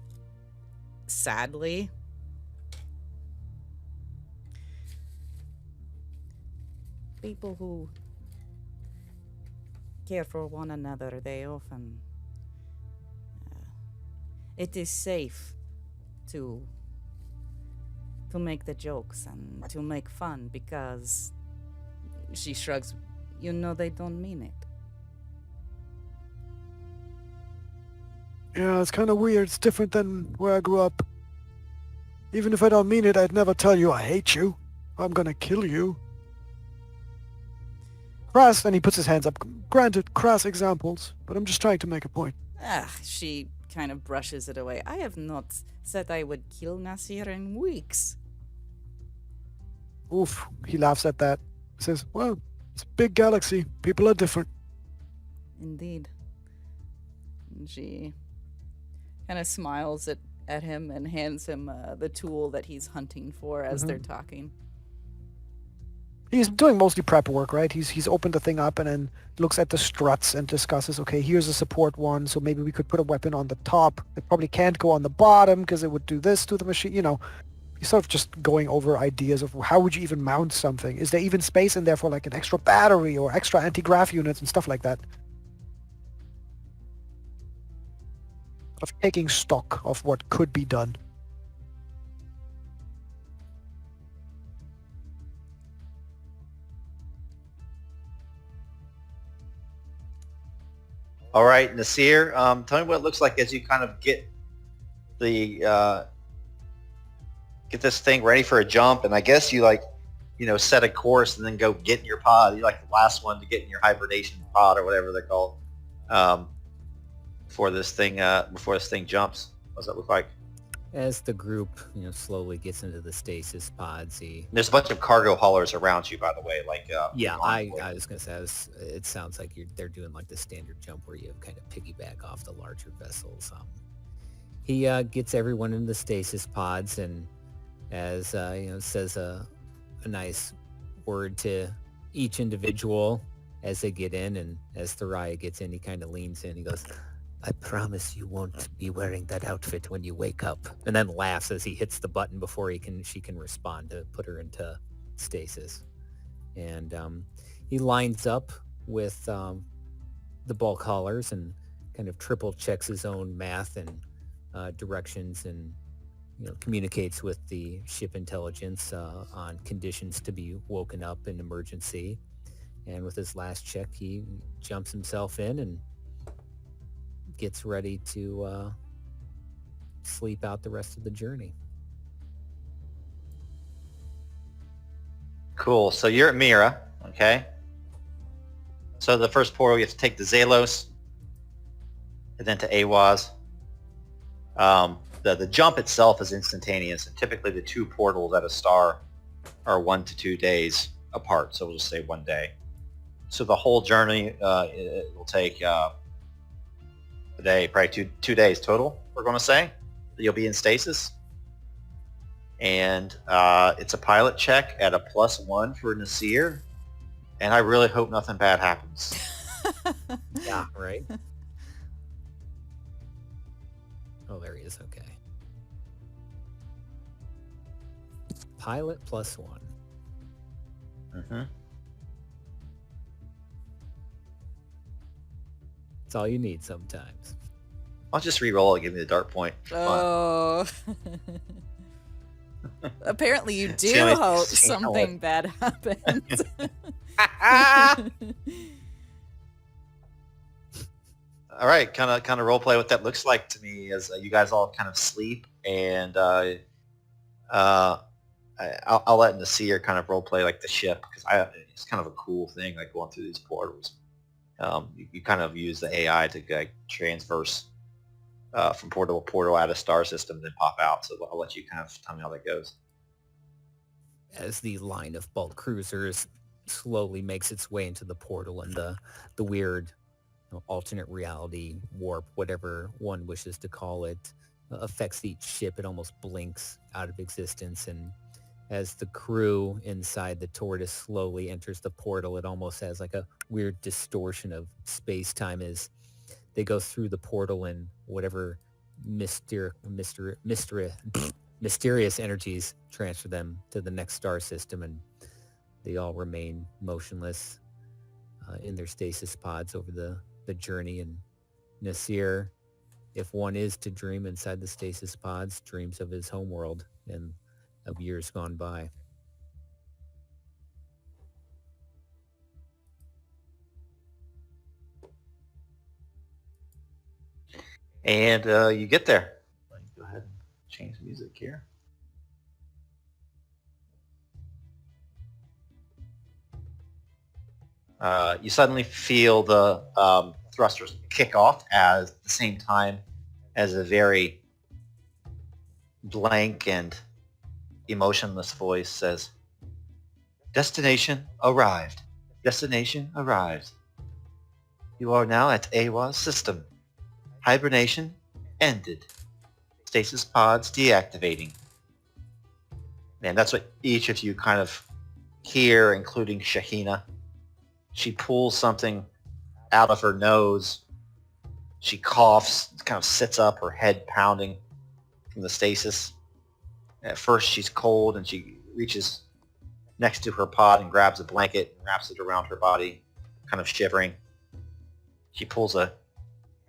[SPEAKER 2] sadly. People who care for one another, they often it is safe to make the jokes and to make fun, because she shrugs, you know, they don't mean it.
[SPEAKER 3] Yeah, it's kind of weird. It's different than where I grew up. Even if I don't mean it, I'd never tell you I hate you. I'm gonna kill you. Crass, and he puts his hands up. Granted, crass examples, but I'm just trying to make a point.
[SPEAKER 2] She kind of brushes it away. I have not said I would kill Nasir in weeks.
[SPEAKER 3] Oof, he laughs at that. Says, well, it's a big galaxy. People are different.
[SPEAKER 2] Indeed. And she kind of smiles at him and hands him the tool that he's hunting for as they're talking.
[SPEAKER 3] He's doing mostly prep work, right? He's opened the thing up and then looks at the struts and discusses, okay, here's a support one, so maybe we could put a weapon on the top. It probably can't go on the bottom because it would do this to the machine, you know. He's sort of just going over ideas of how would you even mount something? Is there even space in there for like an extra battery or extra anti-grav units and stuff like that? Of taking stock of what could be done.
[SPEAKER 1] All right, Nasir, tell me what it looks like as you kind of get the get this thing ready for a jump, and I guess you set a course and then go get in your pod. You're like the last one to get in your hibernation pod or whatever they're called before this thing jumps. What does that look like?
[SPEAKER 4] As the group, slowly gets into the stasis pods,
[SPEAKER 1] There's a bunch of cargo haulers around you, by the way.
[SPEAKER 4] I was gonna say, it sounds like they're doing like the standard jump where you kind of piggyback off the larger vessels. He gets everyone in the stasis pods, and as says a nice word to each individual as they get in, and as Thariah gets in, he kind of leans in. He goes, I promise you won't be wearing that outfit when you wake up. And then laughs as he hits the button before she can respond to put her into stasis. And he lines up with the bulk haulers and kind of triple checks his own math and directions, and communicates with the ship intelligence on conditions to be woken up in emergency. And with his last check, he jumps himself in and gets ready to sleep out the rest of the journey.
[SPEAKER 1] Cool. So you're at Mira, okay? So the first portal, you have to take to Zalos, and then to Aiwaz. The jump itself is instantaneous, and typically the two portals at a star are 1 to 2 days apart, so we'll just say 1 day. So the whole journey, it will take a day, probably two days total, we're going to say. You'll be in stasis. And it's a pilot check at a +1 for Nasir. And I really hope nothing bad happens.
[SPEAKER 4] Yeah, right? Oh, there he is. Okay. Pilot +1.
[SPEAKER 1] Mm-hmm.
[SPEAKER 4] It's all you need sometimes.
[SPEAKER 1] I'll just re-roll it and give me the dart point.
[SPEAKER 2] Oh. Apparently you do
[SPEAKER 1] the only
[SPEAKER 2] hope
[SPEAKER 1] thing I
[SPEAKER 2] something bad happens.
[SPEAKER 1] All right, kind of role play what that looks like to me as you guys all kind of sleep, and I'll let Nasir kind of role play like the ship, because it's kind of a cool thing, like going through these portals. You kind of use the AI to transverse from portal to portal out of star system, then pop out. So I'll let you kind of tell me how that goes.
[SPEAKER 4] As the line of bulk cruisers slowly makes its way into the portal, and the weird alternate reality warp, whatever one wishes to call it, affects each ship. It almost blinks out of existence, and as the crew inside the tortoise slowly enters the portal, it almost has like a weird distortion of space-time as they go through the portal, and whatever mysterious energies transfer them to the next star system, and they all remain motionless in their stasis pods over the journey. And Nasir, if one is to dream inside the stasis pods, dreams of his homeworld and of years gone by.
[SPEAKER 1] And you get there. Let me go ahead and change the music here. You suddenly feel the thrusters kick off at the same time as a very blank and emotionless voice says, "Destination arrived. Destination arrived. You are now at Aiwaz system. Hibernation ended. Stasis pods deactivating." And that's what each of you kind of hear, including Shahina. She pulls something out of her nose. She coughs, kind of sits up, her head pounding from the stasis. At first she's cold and she reaches next to her pod and grabs a blanket and wraps it around her body, kind of shivering. She pulls a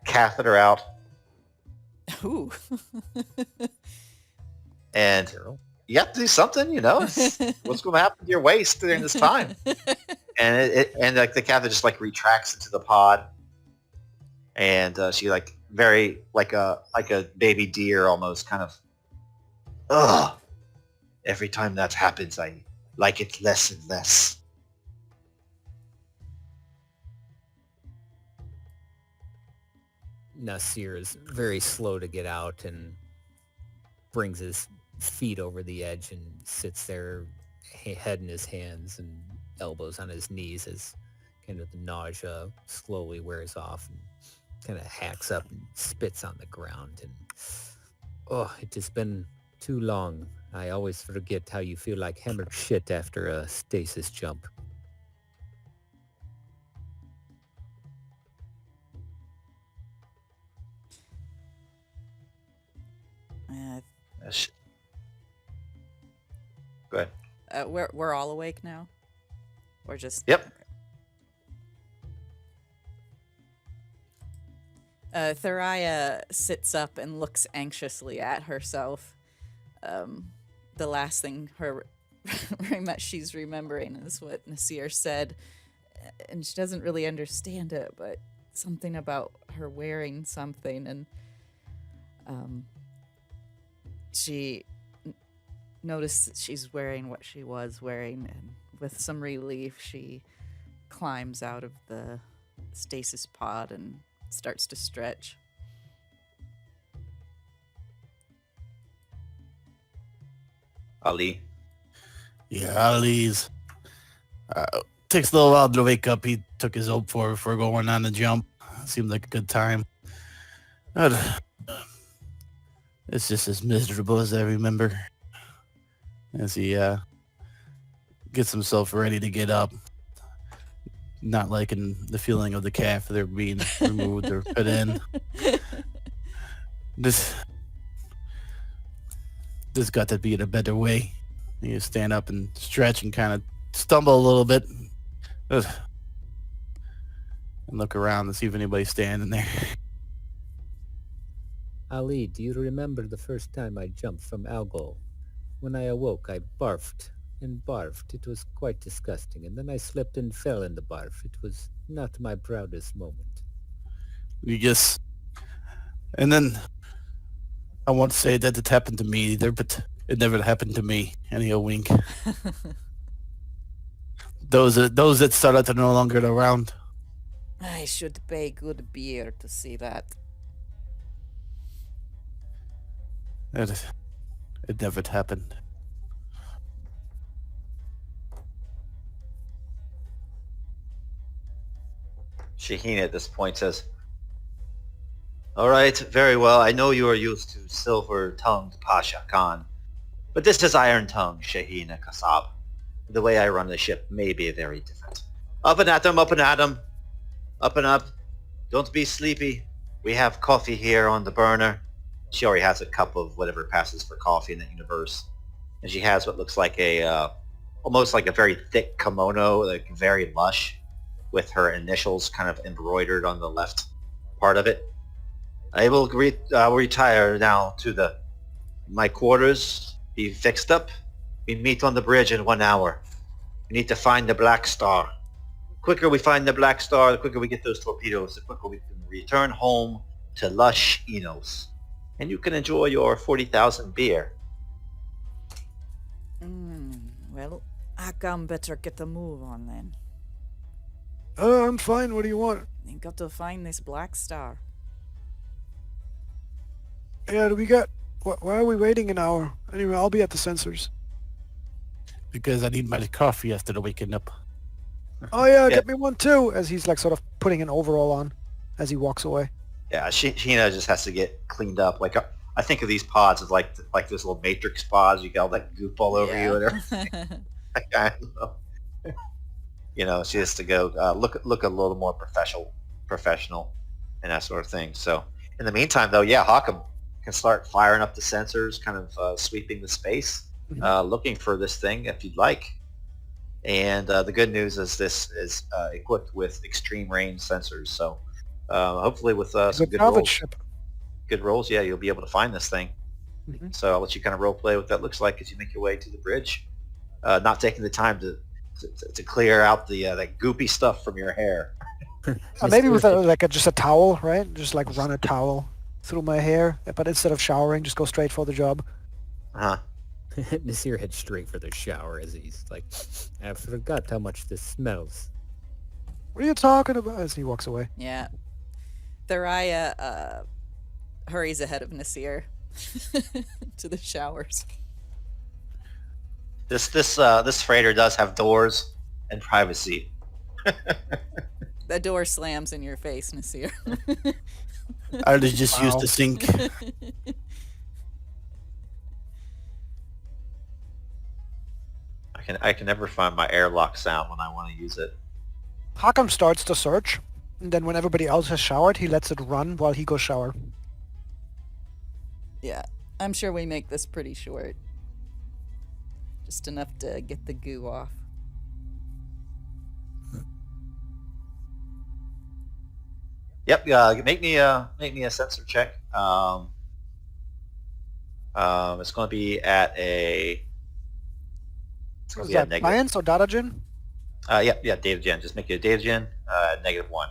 [SPEAKER 1] catheter out
[SPEAKER 2] Ooh.
[SPEAKER 1] and you have to do something, what's going to happen to your waist during this time. And like the catheter just like retracts into the pod, and she like very like a baby deer almost kind of. Ugh! Every time that happens, I like it less and less.
[SPEAKER 4] Nasir is very slow to get out and brings his feet over the edge and sits there, head in his hands and elbows on his knees as kind of the nausea slowly wears off, and kind of hacks up and spits on the ground. And it has been too long. I always forget how you feel like hammered shit after a stasis jump.
[SPEAKER 1] Go ahead.
[SPEAKER 2] We're all awake now, or just
[SPEAKER 1] Yep.
[SPEAKER 2] Thariah sits up and looks anxiously at herself. The last thing very much she's remembering is what Nasir said, and she doesn't really understand it, but something about her wearing something, and she noticed that she's wearing what she was wearing, and with some relief she climbs out of the stasis pod and starts to stretch.
[SPEAKER 1] Ali.
[SPEAKER 5] Yeah, Ali's. Takes a little while to wake up. He took his oat before going on the jump. Seemed like a good time. But it's just as miserable as I remember. As he gets himself ready to get up. Not liking the feeling of the catheter being removed or put in. This got to be in a better way. You stand up and stretch and kind of stumble a little bit. Ugh. And look around to see if anybody's standing there.
[SPEAKER 4] Ali, do you remember the first time I jumped from Algol? When I awoke, I barfed and barfed. It was quite disgusting. And then I slipped and fell in the barf. It was not my proudest moment.
[SPEAKER 5] And then I won't say that it happened to me either, but it never happened to me. And he'll wink. Those that started are no longer around.
[SPEAKER 2] I should pay good beer to see that.
[SPEAKER 5] It never happened.
[SPEAKER 1] Shaheen at this point says, "All right, very well. I know you are used to silver-tongued Pasha Khan, but this is Iron-tongued Shaheen Kasab. The way I run the ship may be very different. Up and at 'em, up and at 'em. Up and up. Don't be sleepy. We have coffee here on the burner." She already has a cup of whatever passes for coffee in the universe. And she has what looks like a, almost like a very thick kimono, like very lush, with her initials kind of embroidered on the left part of it. "I will retire now to my quarters, be fixed up. We meet on the bridge in 1 hour. We need to find the Black Star. The quicker we find the Black Star, the quicker we get those torpedoes, the quicker we can return home to lush Enos. And you can enjoy your 40,000 beer."
[SPEAKER 2] Well, I can better get a move on then.
[SPEAKER 3] I'm fine. What do you want?
[SPEAKER 2] You got to find this Black Star.
[SPEAKER 3] Yeah, do we got... Why are we waiting an hour? Anyway, I'll be at the sensors.
[SPEAKER 5] Because I need my coffee after the waking up.
[SPEAKER 3] Oh yeah,
[SPEAKER 1] Yeah.
[SPEAKER 3] get me one too. As he's like sort of putting an overall on as he walks away.
[SPEAKER 1] Yeah, Sheena just has to get cleaned up. Like I think of these pods as like those little Matrix pods. You got all that goop all over you and everything. I don't know. You know, she has to go look a little more professional, and that sort of thing. So in the meantime, though, yeah, Hawkham can start firing up the sensors, kind of sweeping the space, looking for this thing if you'd like. And the good news is this is equipped with extreme range sensors. So hopefully with some
[SPEAKER 3] Good
[SPEAKER 1] good
[SPEAKER 3] salvage
[SPEAKER 1] rolls,
[SPEAKER 3] ship.
[SPEAKER 1] yeah, you'll be able to find this thing.
[SPEAKER 3] Mhm.
[SPEAKER 1] So I'll let you kind of role play what that looks like as you make your way to the bridge, not taking the time to clear out the that goopy stuff from your hair.
[SPEAKER 3] Maybe with just a towel, right? Just like run a towel through my hair, but instead of showering, just go straight for the job.
[SPEAKER 1] Uh-huh.
[SPEAKER 4] Nasir heads straight for the shower as he's like, "I forgot how much this smells."
[SPEAKER 3] What are you talking about? As he walks away.
[SPEAKER 2] Yeah. Thariah hurries ahead of Nasir to the showers.
[SPEAKER 1] This freighter does have doors and privacy.
[SPEAKER 2] The door slams in your face, Nasir.
[SPEAKER 5] I just use
[SPEAKER 3] Wow.
[SPEAKER 5] the sink.
[SPEAKER 1] I can never find my airlock sound when I want to use it.
[SPEAKER 3] Hakam starts the search, and then when everybody else has showered, he lets it run while he goes shower.
[SPEAKER 2] Yeah, I'm sure we make this pretty short. Just enough to get the goo off.
[SPEAKER 1] Yep. Make me a sensor check. It's going to be at a. It's going
[SPEAKER 3] Is
[SPEAKER 1] to be a
[SPEAKER 3] that
[SPEAKER 1] negative.
[SPEAKER 3] science or data gen?
[SPEAKER 1] Yeah, data gen. Just make it a data gen. -1.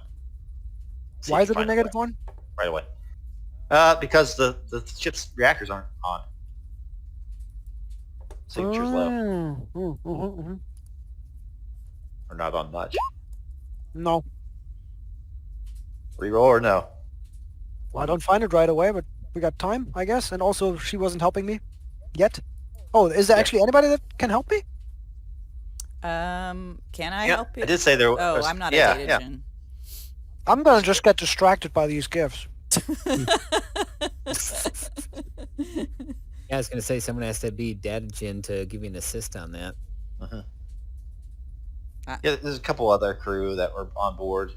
[SPEAKER 1] See
[SPEAKER 3] Why
[SPEAKER 1] if
[SPEAKER 3] is
[SPEAKER 1] you
[SPEAKER 3] it a
[SPEAKER 1] find
[SPEAKER 3] negative one?
[SPEAKER 1] right away? Because the ship's reactors aren't on. Signature's low, or not on much.
[SPEAKER 3] No.
[SPEAKER 1] Reroll or no?
[SPEAKER 3] Well, I don't find it right away, but we got time, I guess. And also, she wasn't helping me yet. Oh, is there
[SPEAKER 1] Yeah.
[SPEAKER 3] actually anybody that can help me?
[SPEAKER 2] Can I
[SPEAKER 1] Yeah,
[SPEAKER 2] help you?
[SPEAKER 1] I did say there.
[SPEAKER 2] Oh,
[SPEAKER 1] was-
[SPEAKER 2] I'm not
[SPEAKER 1] yeah,
[SPEAKER 2] a data
[SPEAKER 1] yeah.
[SPEAKER 2] gen.
[SPEAKER 3] I'm gonna just get distracted by these gifts.
[SPEAKER 4] Yeah, I was gonna say someone has to be Dadagen to give you an assist on that.
[SPEAKER 1] Mhm.
[SPEAKER 2] Ah.
[SPEAKER 1] Yeah, there's a couple other crew that were on board.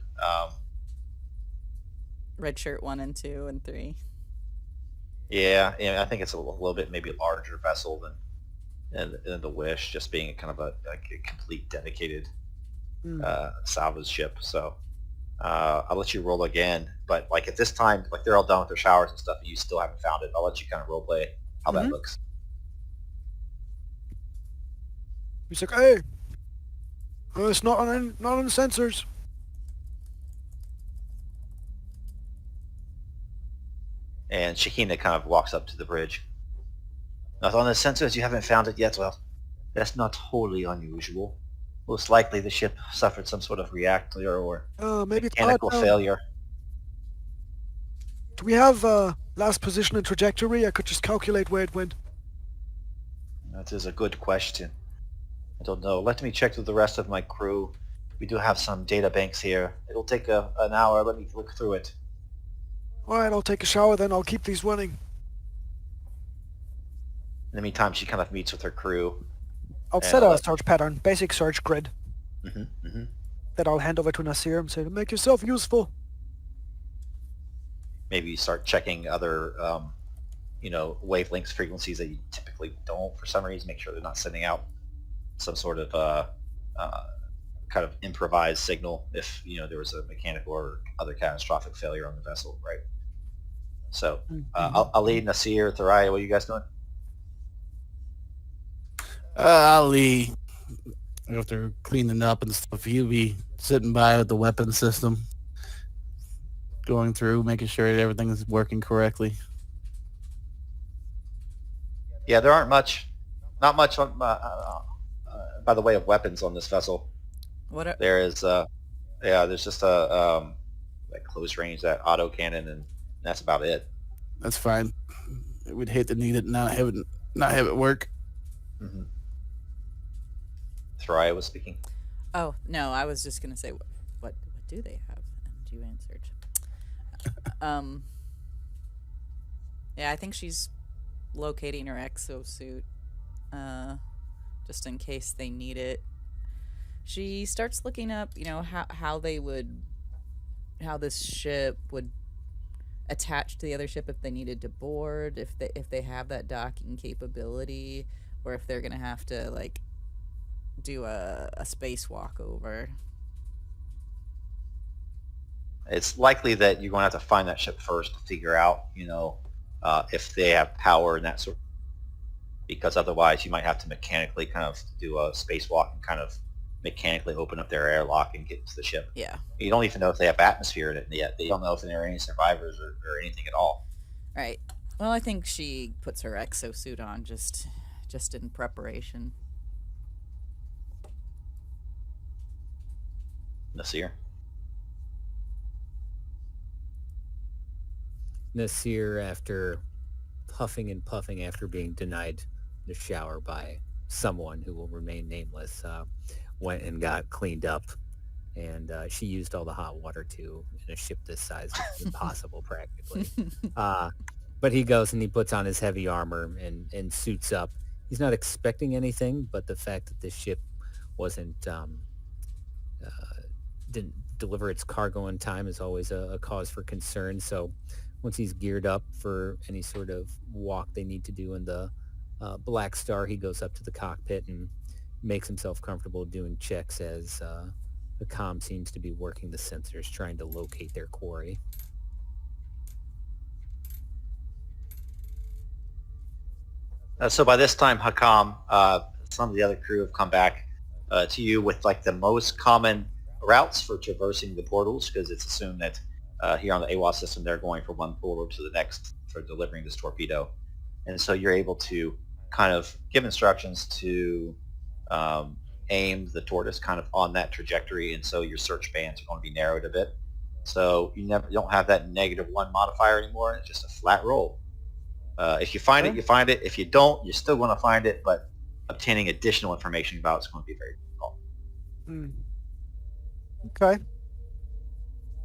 [SPEAKER 2] Red shirt 1 and 2 and 3.
[SPEAKER 1] Yeah, I think it's a little bit maybe larger vessel than the Wish, just being kind of a complete dedicated salvage ship. So I'll let you roll again, but like at this time, like they're all done with their showers and stuff, and you still haven't found it. I'll let you kind of role play how that looks.
[SPEAKER 3] He's like, hey, it's not on the sensors.
[SPEAKER 1] And Shahina kind of walks up to the bridge. Not on the sensors, you haven't found it yet. Well, that's not wholly unusual. Most likely the ship suffered some sort of reactor or
[SPEAKER 3] Maybe it's
[SPEAKER 1] mechanical
[SPEAKER 3] hard now.
[SPEAKER 1] failure.
[SPEAKER 3] Do we have last position and trajectory? I could just calculate where it went.
[SPEAKER 1] That is a good question. I don't know. Let me check with the rest of my crew. we do have some data banks here. It'll take an hour. Let me look through it.
[SPEAKER 3] All right, I'll take a shower then. I'll keep these running.
[SPEAKER 1] In the meantime, she kind of meets with her crew.
[SPEAKER 3] I'll
[SPEAKER 1] And
[SPEAKER 3] set
[SPEAKER 1] I'll
[SPEAKER 3] a
[SPEAKER 1] let-
[SPEAKER 3] search pattern, basic search grid that I'll hand over to Nasir and say, make yourself useful.
[SPEAKER 1] Maybe start checking other, wavelengths, frequencies that you typically don't for some reason. Make sure they're not sending out some sort of kind of improvised signal if there was a mechanical or other catastrophic failure on the vessel, right? So I'll lead Nasir, Thariah. What are you guys doing?
[SPEAKER 5] Ali, after cleaning up and stuff, you be sitting by with the weapon system, going through, making sure that everything is working correctly.
[SPEAKER 1] Yeah, there aren't not much on, by the way of weapons on this vessel.
[SPEAKER 2] What? Are,
[SPEAKER 1] There is, there's just a like close range, that auto cannon, and that's about it.
[SPEAKER 5] That's fine. We'd hate to need it and not have it work.
[SPEAKER 1] Mm-hmm. Thariah was speaking.
[SPEAKER 2] oh no, I was just gonna say what do they have? And you answered. Yeah, I think she's locating her exosuit, just in case they need it. She starts looking up, how this ship would attach to the other ship if they needed to board, if they have that docking capability, or if they're gonna have to like do a spacewalk over.
[SPEAKER 1] It's likely that you're going to have to find that ship first to figure out, if they have power and that sort. Because otherwise, you might have to mechanically kind of do a spacewalk and kind of mechanically open up their airlock and get into the ship.
[SPEAKER 2] Yeah.
[SPEAKER 1] You don't even know if they have atmosphere in it yet. They don't know if there are any survivors or anything at all.
[SPEAKER 2] Right. Well, I think she puts her exosuit on just in preparation.
[SPEAKER 1] Nasir?
[SPEAKER 4] Nasir, after puffing and puffing after being denied the shower by someone who will remain nameless, went and got cleaned up. And she used all the hot water too. In a ship this size, it's impossible practically. But he goes and he puts on his heavy armor and suits up. He's not expecting anything, but the fact that this ship wasn't didn't deliver its cargo in time is always a cause for concern. So once he's geared up for any sort of walk they need to do in the Black Star, he goes up to the cockpit and makes himself comfortable doing checks as the comm seems to be working the sensors, trying to locate their quarry.
[SPEAKER 1] So by this time, Hakam, some of the other crew have come back to you with like the most common routes for traversing the portals, because it's assumed that here on the Aiwaz system, they're going from one portal to the next for delivering this torpedo. And so you're able to kind of give instructions to aim the tortoise kind of on that trajectory, and so your search bands are going to be narrowed a bit. So you don't have that -1 modifier anymore. It's just a flat roll. If you find it, you find it. If you don't, you're still going to find it, but obtaining additional information about it's going to be very difficult.
[SPEAKER 3] Okay.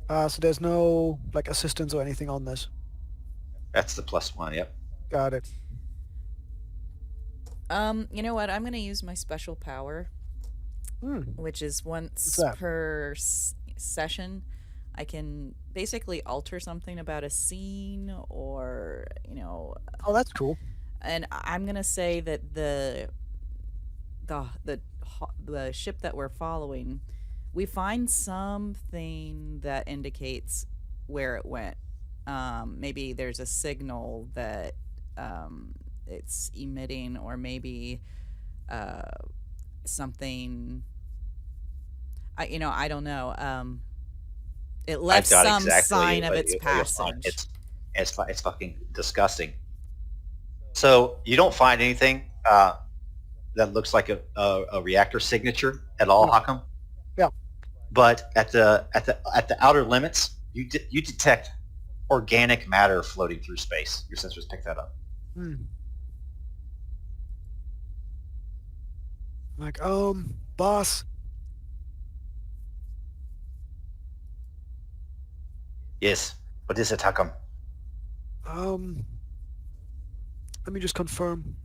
[SPEAKER 3] So there's no like assistance or anything on this.
[SPEAKER 1] That's the +1, yep.
[SPEAKER 3] Got it.
[SPEAKER 2] You know what? I'm gonna use my special power, which is once
[SPEAKER 3] that?
[SPEAKER 2] per session. I can basically alter something about a scene, or
[SPEAKER 3] Oh, that's cool.
[SPEAKER 2] and I'm gonna say that the ship that we're following, we find something that indicates where it went. Maybe there's a signal that it's emitting, or maybe something. I don't know. It left
[SPEAKER 1] I've got
[SPEAKER 2] some
[SPEAKER 1] exactly
[SPEAKER 2] sign of
[SPEAKER 1] what
[SPEAKER 2] its
[SPEAKER 1] you'll find.
[SPEAKER 2] passage.
[SPEAKER 1] It's fucking disgusting. So you don't find anything that looks like a reactor signature at all,
[SPEAKER 3] No.
[SPEAKER 1] Hakam?
[SPEAKER 3] Yeah.
[SPEAKER 1] But at the outer limits, you detect organic matter floating through space. Your sensors pick that up.
[SPEAKER 3] Like, boss,
[SPEAKER 1] Yes. What is it, Hakam?
[SPEAKER 3] Let me just confirm.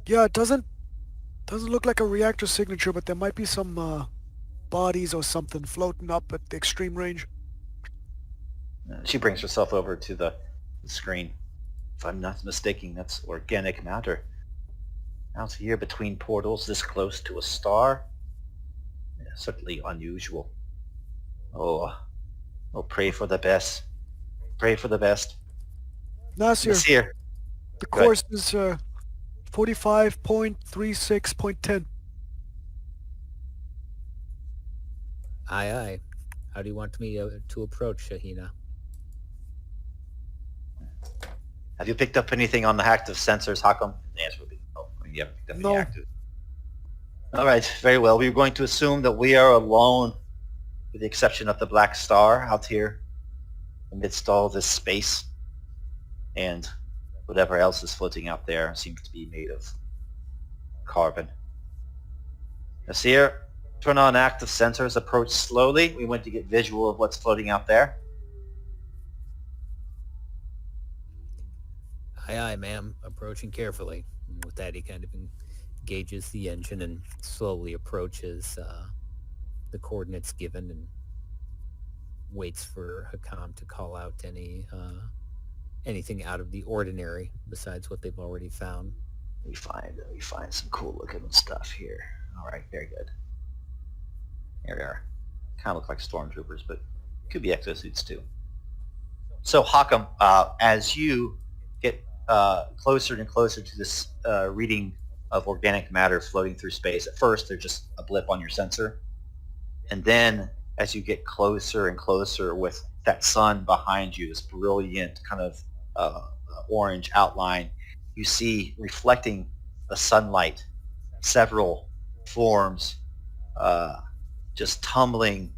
[SPEAKER 3] Yeah, it doesn't look like a reactor signature, but there might be some bodies or something floating up at the extreme range.
[SPEAKER 1] She brings herself over to the screen. If I'm not mistaken, that's organic matter. Out here between portals this close to a star? Yeah, certainly unusual. Oh, pray for the best. Pray for the best.
[SPEAKER 3] Nasir,
[SPEAKER 1] Nasir.
[SPEAKER 3] the
[SPEAKER 1] Go ahead.
[SPEAKER 3] course is 45.36.10.
[SPEAKER 4] Aye, aye. How do you want me to approach, Shahina?
[SPEAKER 1] Have you picked up anything on the active sensors, Hakam? The answer would be no. I mean, you haven't picked up any
[SPEAKER 3] No.
[SPEAKER 1] active. All right, very well. We're going to assume that we are alone, with the exception of the black star out here, amidst all this space, and whatever else is floating out there seems to be made of carbon. Nasir, turn on active sensors. Approach slowly. We want to get visual of what's floating out there.
[SPEAKER 4] Aye, aye, ma'am. Approaching carefully. And with that, he kind of engages the engine and slowly approaches the coordinates given and waits for Hakam to call out anything out of the ordinary besides what they've already found.
[SPEAKER 1] We find some cool looking stuff here. All right, very good. Here we are. Kind of look like stormtroopers, but could be exosuits too. So Hakam, as you get closer and closer to this reading of organic matter floating through space, at first they're just a blip on your sensor, and then as you get closer and closer with that sun behind you, this brilliant kind of orange outline, you see reflecting the sunlight several forms just tumbling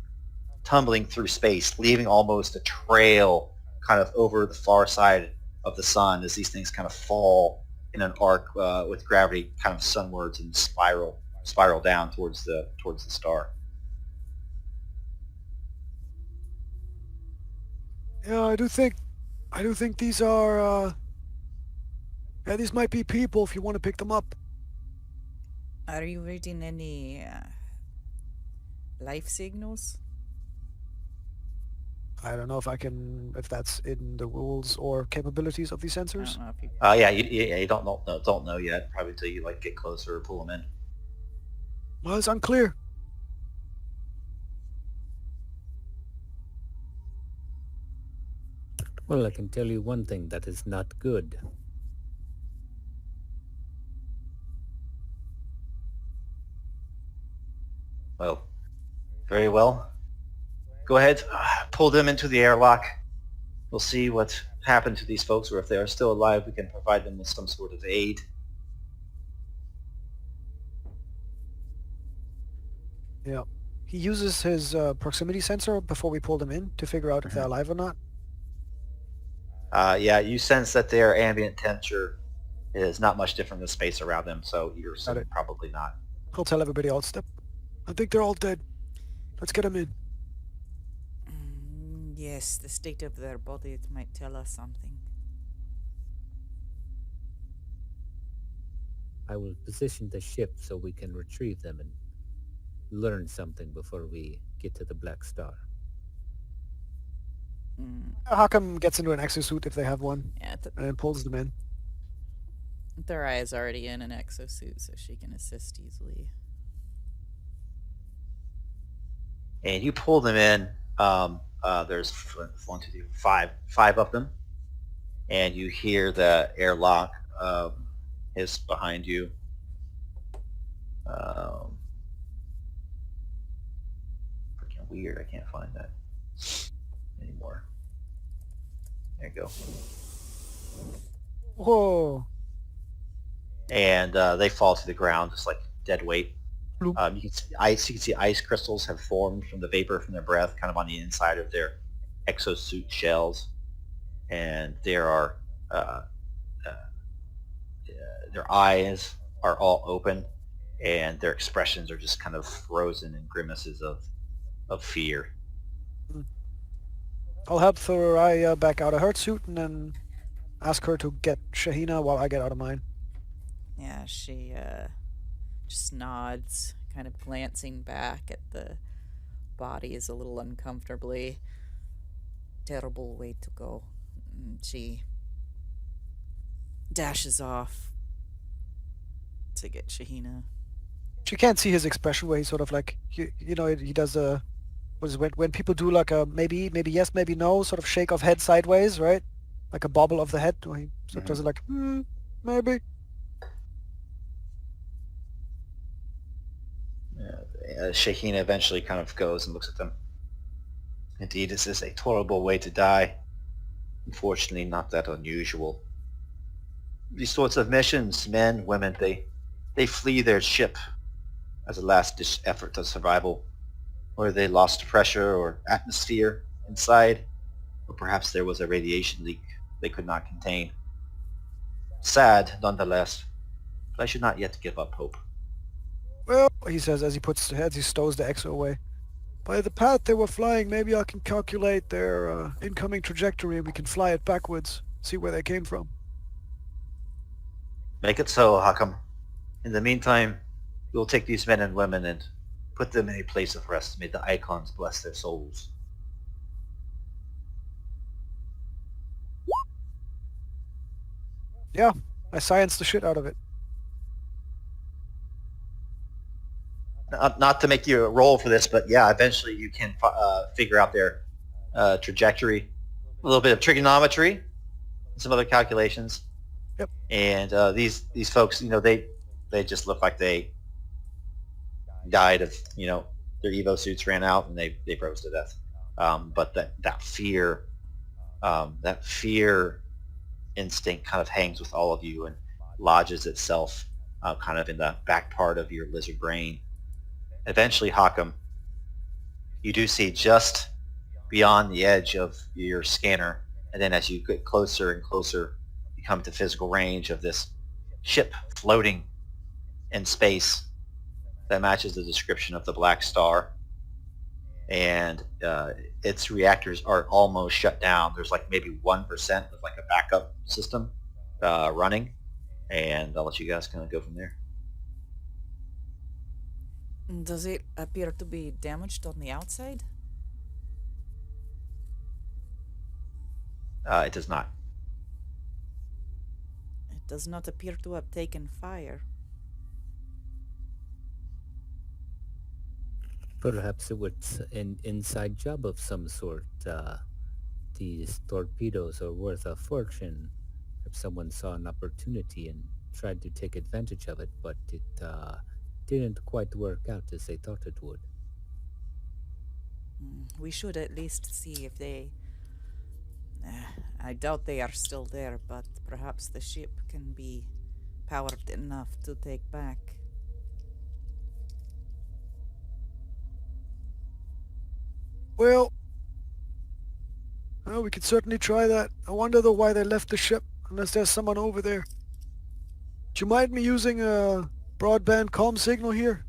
[SPEAKER 1] through space, leaving almost a trail kind of over the far side of the sun as these things kind of fall in an arc with gravity kind of sunwards and spiral down towards the star.
[SPEAKER 3] Yeah, I do think these are these might be people if you want to pick them up.
[SPEAKER 2] Are you reading any life signals?
[SPEAKER 3] I don't know if that's in the rules or capabilities of these
[SPEAKER 2] I
[SPEAKER 3] sensors.
[SPEAKER 2] don't know if you...
[SPEAKER 1] Yeah, you don't know yet. Probably until you like get closer or pull them in.
[SPEAKER 3] Well, it's unclear.
[SPEAKER 4] Well, I can tell you one thing, that is not good.
[SPEAKER 1] Well, very well. Go ahead, pull them into the airlock. We'll see what happened to these folks, or if they are still alive, we can provide them with some sort of aid.
[SPEAKER 3] Yeah. He uses his proximity sensor before we pull them in to figure out if they're alive or not.
[SPEAKER 1] Yeah, you sense that their ambient temperature is not much different than space around them, so you're assuming probably not.
[SPEAKER 3] He'll tell everybody else. I think they're all dead. Let's get them in.
[SPEAKER 2] Yes, the state of their bodies might tell us something.
[SPEAKER 4] I will position the ship so we can retrieve them and learn something before we get to the Black Star.
[SPEAKER 3] Hakam gets into an exosuit if they have one,
[SPEAKER 2] Yeah,
[SPEAKER 3] and then pulls them in.
[SPEAKER 2] Thurai is already in an exosuit, so she can assist easily.
[SPEAKER 1] And you pull them in. There's 1, 2, 3, 5 of them, and you hear the airlock hiss behind you. Freaking weird. I can't find that anymore. There you go.
[SPEAKER 3] Whoa.
[SPEAKER 1] And they fall to the ground just like dead weight. You can see ice crystals have formed from the vapor from their breath, kind of on the inside of their exosuit shells, and there are their eyes are all open, and their expressions are just kind of frozen in grimaces of fear.
[SPEAKER 3] I'll help Thoraya back out of her suit and then ask her to get Shahina while I get out of mine.
[SPEAKER 2] Yeah, she just nods, kind of glancing back at the bodies a little uncomfortably. Terrible way to go. She dashes off to get Shahina.
[SPEAKER 3] She can't see his expression where he's sort of like, you know, he does a, what is it, when people do like a maybe yes, maybe no, sort of shake of head sideways, right? Like a bobble of the head, where he sort of does it like, maybe.
[SPEAKER 1] Shahina eventually kind of goes and looks at them. Indeed, this is a horrible way to die. Unfortunately, not that unusual. These sorts of missions, men, women, they flee their ship as a last-ditch effort of survival, or they lost pressure or atmosphere inside, or perhaps there was a radiation leak they could not contain. Sad, nonetheless, but I should not yet give up hope.
[SPEAKER 3] Well, he says as he stows the exo away. By the path they were flying, maybe I can calculate their incoming trajectory and we can fly it backwards, see where they came from.
[SPEAKER 1] Make it so, Hakam. In the meantime, we will take these men and women and put them in a place of rest. May the icons bless their souls.
[SPEAKER 3] Yeah, I scienced the shit out of it.
[SPEAKER 1] Not to make you a roll for this, but yeah, eventually you can figure out their trajectory, a little bit of trigonometry, and some other calculations.
[SPEAKER 3] Yep.
[SPEAKER 1] And these folks, you know, they just look like they died of, you know, their Evo suits ran out and they froze to death. But that fear instinct kind of hangs with all of you and lodges itself kind of in the back part of your lizard brain. Eventually, Hakam, you do see just beyond the edge of your scanner, and then as you get closer and closer, you come to physical range of this ship floating in space that matches the description of the Black Star. And its reactors are almost shut down. There's like maybe 1% of like a backup system running, and I'll let you guys kind of go from there.
[SPEAKER 2] Does it appear to be damaged on the outside?
[SPEAKER 1] It does not.
[SPEAKER 2] It does not appear to have taken fire.
[SPEAKER 4] Perhaps it was an inside job of some sort. These torpedoes are worth a fortune. If someone saw an opportunity and tried to take advantage of it, but it didn't quite work out as they thought it would.
[SPEAKER 2] We should at least see if they... I doubt they are still there, but perhaps the ship can be powered enough to take back.
[SPEAKER 3] Well, we could certainly try that. I wonder though why they left the ship, unless there's someone over there. Do you mind me using a broadband comm signal here?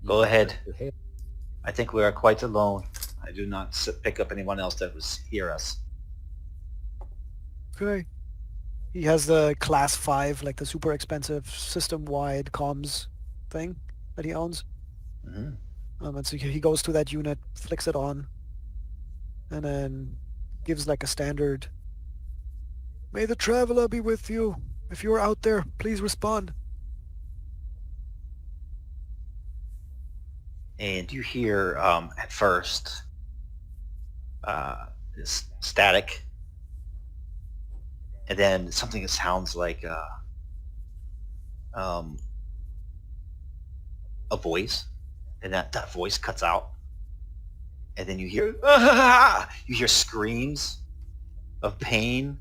[SPEAKER 1] Go ahead. I think we are quite alone. I do not pick up anyone else that was hear us.
[SPEAKER 3] Okay. He has the Class 5, like the super expensive system-wide comms thing that he owns.
[SPEAKER 1] Mm-hmm.
[SPEAKER 3] And so he goes to that unit, flicks it on, and then gives like a standard, "May the Traveler be with you. If you're out there, please respond."
[SPEAKER 1] And you hear at first this static, and then something that sounds like a voice, and that voice cuts out, and then you hear you hear screams of pain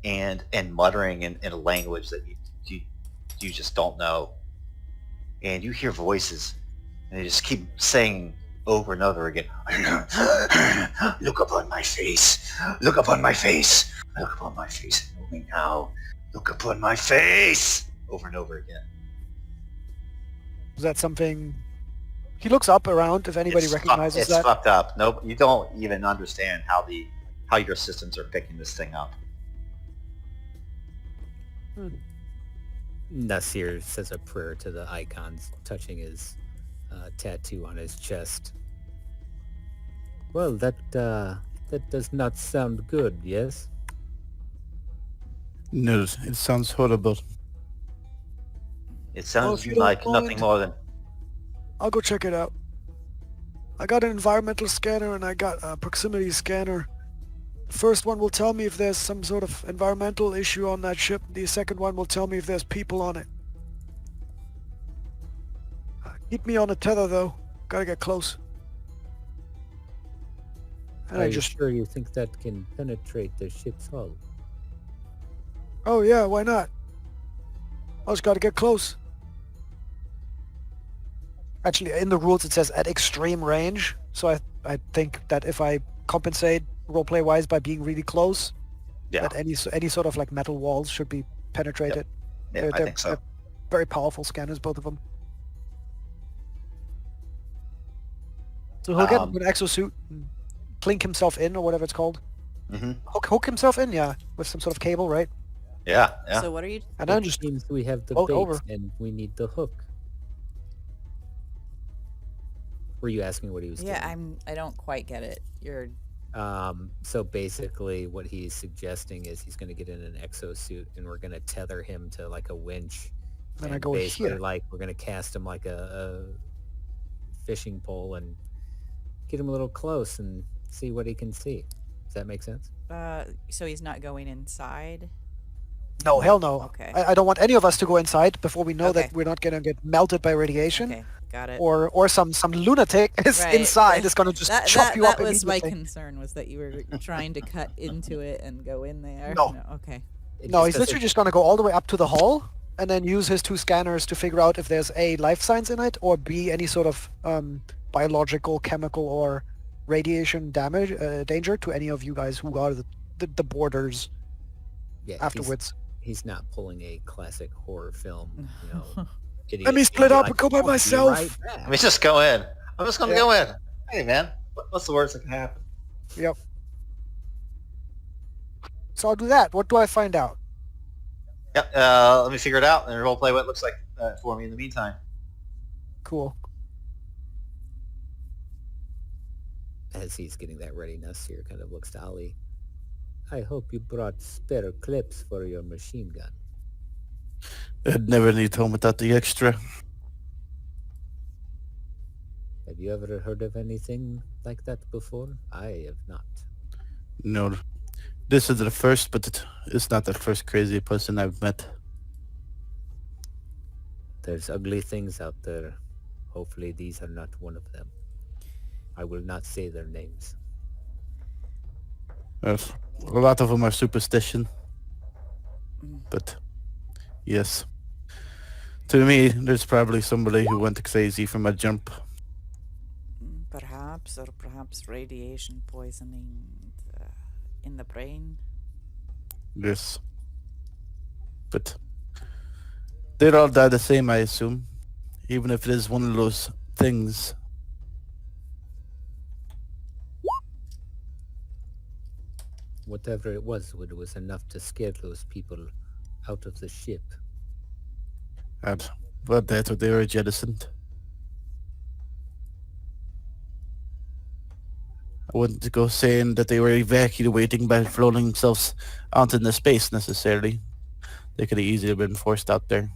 [SPEAKER 1] and muttering in a language that you just don't know, and you hear voices, and they just keep saying over and over again, "Look upon my face, look upon my face, look upon my face, and know me now, look upon my face," over and over again.
[SPEAKER 3] Is that something He looks up around if anybody
[SPEAKER 1] It's
[SPEAKER 3] recognizes
[SPEAKER 1] it's
[SPEAKER 3] that.
[SPEAKER 1] fucked up. Nope, you don't even understand how your systems are picking this thing up.
[SPEAKER 4] Nasir says a prayer to the icons, touching his tattoo on his chest. Well, that does not sound good, yes?
[SPEAKER 5] No, it sounds horrible.
[SPEAKER 1] It sounds
[SPEAKER 3] if you don't
[SPEAKER 1] like nothing
[SPEAKER 3] mind.
[SPEAKER 1] more than
[SPEAKER 3] I'll go check it out. I got an environmental scanner and I got a proximity scanner. The first one will tell me if there's some sort of environmental issue on that ship. The second one will tell me if there's people on it. Keep me on a tether though. Gotta get close. And
[SPEAKER 4] Are
[SPEAKER 3] I
[SPEAKER 4] you
[SPEAKER 3] just...
[SPEAKER 4] sure you think that can penetrate the ship's hull?
[SPEAKER 3] Oh yeah, why not? I just gotta get close. Actually, in the rules it says at extreme range, so I think that if I compensate roleplay wise by being really close,
[SPEAKER 1] yeah.
[SPEAKER 3] that any sort of like metal walls should be penetrated.
[SPEAKER 1] Yeah, I think so.
[SPEAKER 3] They're very powerful scanners, both of them. So he'll get into an exosuit, and clink himself in, or whatever it's called.
[SPEAKER 1] Mm-hmm.
[SPEAKER 3] Hook himself in, yeah, with some sort of cable, right?
[SPEAKER 1] Yeah, yeah.
[SPEAKER 2] So what are you?
[SPEAKER 3] And then
[SPEAKER 4] It
[SPEAKER 3] just
[SPEAKER 4] seems we have the
[SPEAKER 3] float
[SPEAKER 4] bait
[SPEAKER 3] over.
[SPEAKER 4] and we need the hook. Were you asking what he was
[SPEAKER 2] Yeah,
[SPEAKER 4] doing?
[SPEAKER 2] I don't quite get it. You're
[SPEAKER 4] So basically what he's suggesting is he's going to get in an exosuit and we're going to tether him to like a winch.
[SPEAKER 3] Then I
[SPEAKER 4] and
[SPEAKER 3] go
[SPEAKER 4] basically
[SPEAKER 3] here.
[SPEAKER 4] like we're going to cast him like a fishing pole and get him a little close and see what he can see. Does that make sense?
[SPEAKER 2] so he's not going inside.
[SPEAKER 3] No, hell no.
[SPEAKER 2] Okay.
[SPEAKER 3] I don't want any of us to go inside before we know
[SPEAKER 2] Okay.
[SPEAKER 3] that we're not gonna get melted by radiation.
[SPEAKER 2] Okay, got it.
[SPEAKER 3] Or some lunatic is
[SPEAKER 2] Right,
[SPEAKER 3] inside
[SPEAKER 2] that-
[SPEAKER 3] is gonna just
[SPEAKER 2] that
[SPEAKER 3] chop you up
[SPEAKER 2] was my
[SPEAKER 3] immediately.
[SPEAKER 2] concern, was that you were trying to cut into it and go in there.
[SPEAKER 3] No.
[SPEAKER 2] Okay.
[SPEAKER 4] It
[SPEAKER 3] No,
[SPEAKER 4] just
[SPEAKER 3] he's
[SPEAKER 4] doesn't-
[SPEAKER 3] literally just gonna go all the way up to the hull and then use his 2 scanners to figure out if there's A, life signs in it, or B, any sort of biological, chemical, or radiation damage danger to any of you guys who are the borders
[SPEAKER 4] yeah,
[SPEAKER 3] afterwards.
[SPEAKER 4] He's not pulling a classic horror film, you know.
[SPEAKER 3] Let me split up and go by
[SPEAKER 4] "I'll be
[SPEAKER 3] myself."
[SPEAKER 4] right back."
[SPEAKER 1] Let me just go in. I'm just gonna
[SPEAKER 3] Yeah.
[SPEAKER 1] go in. Hey man, what's the worst that can happen?
[SPEAKER 3] Yep. So I'll do that. What do I find out?
[SPEAKER 1] Yep. Let me figure it out and roleplay what it looks like for me in the meantime.
[SPEAKER 3] Cool.
[SPEAKER 4] As he's getting that ready, Nasir kind of looks to Ali. I hope you brought spare clips for your machine gun.
[SPEAKER 5] I'd never leave home without the extra.
[SPEAKER 4] Have you ever heard of anything like that before? I have not.
[SPEAKER 5] No, this is the first, but it's not the first crazy person I've met.
[SPEAKER 4] There's ugly things out there. Hopefully these are not one of them. I will not say their names.
[SPEAKER 5] A lot of them are superstition,
[SPEAKER 2] Mm.
[SPEAKER 5] but yes. To me, there's probably somebody who went crazy from a jump.
[SPEAKER 2] Perhaps, or perhaps radiation poisoning in the brain.
[SPEAKER 5] Yes. But they'd all die the same, I assume. Even if it is one of those things.
[SPEAKER 4] Whatever it was enough to scare those people out of the ship.
[SPEAKER 5] And but that's what they were jettisoned. I wouldn't go saying that they were evacuating by floating themselves onto the space necessarily. They could have easily been forced out there.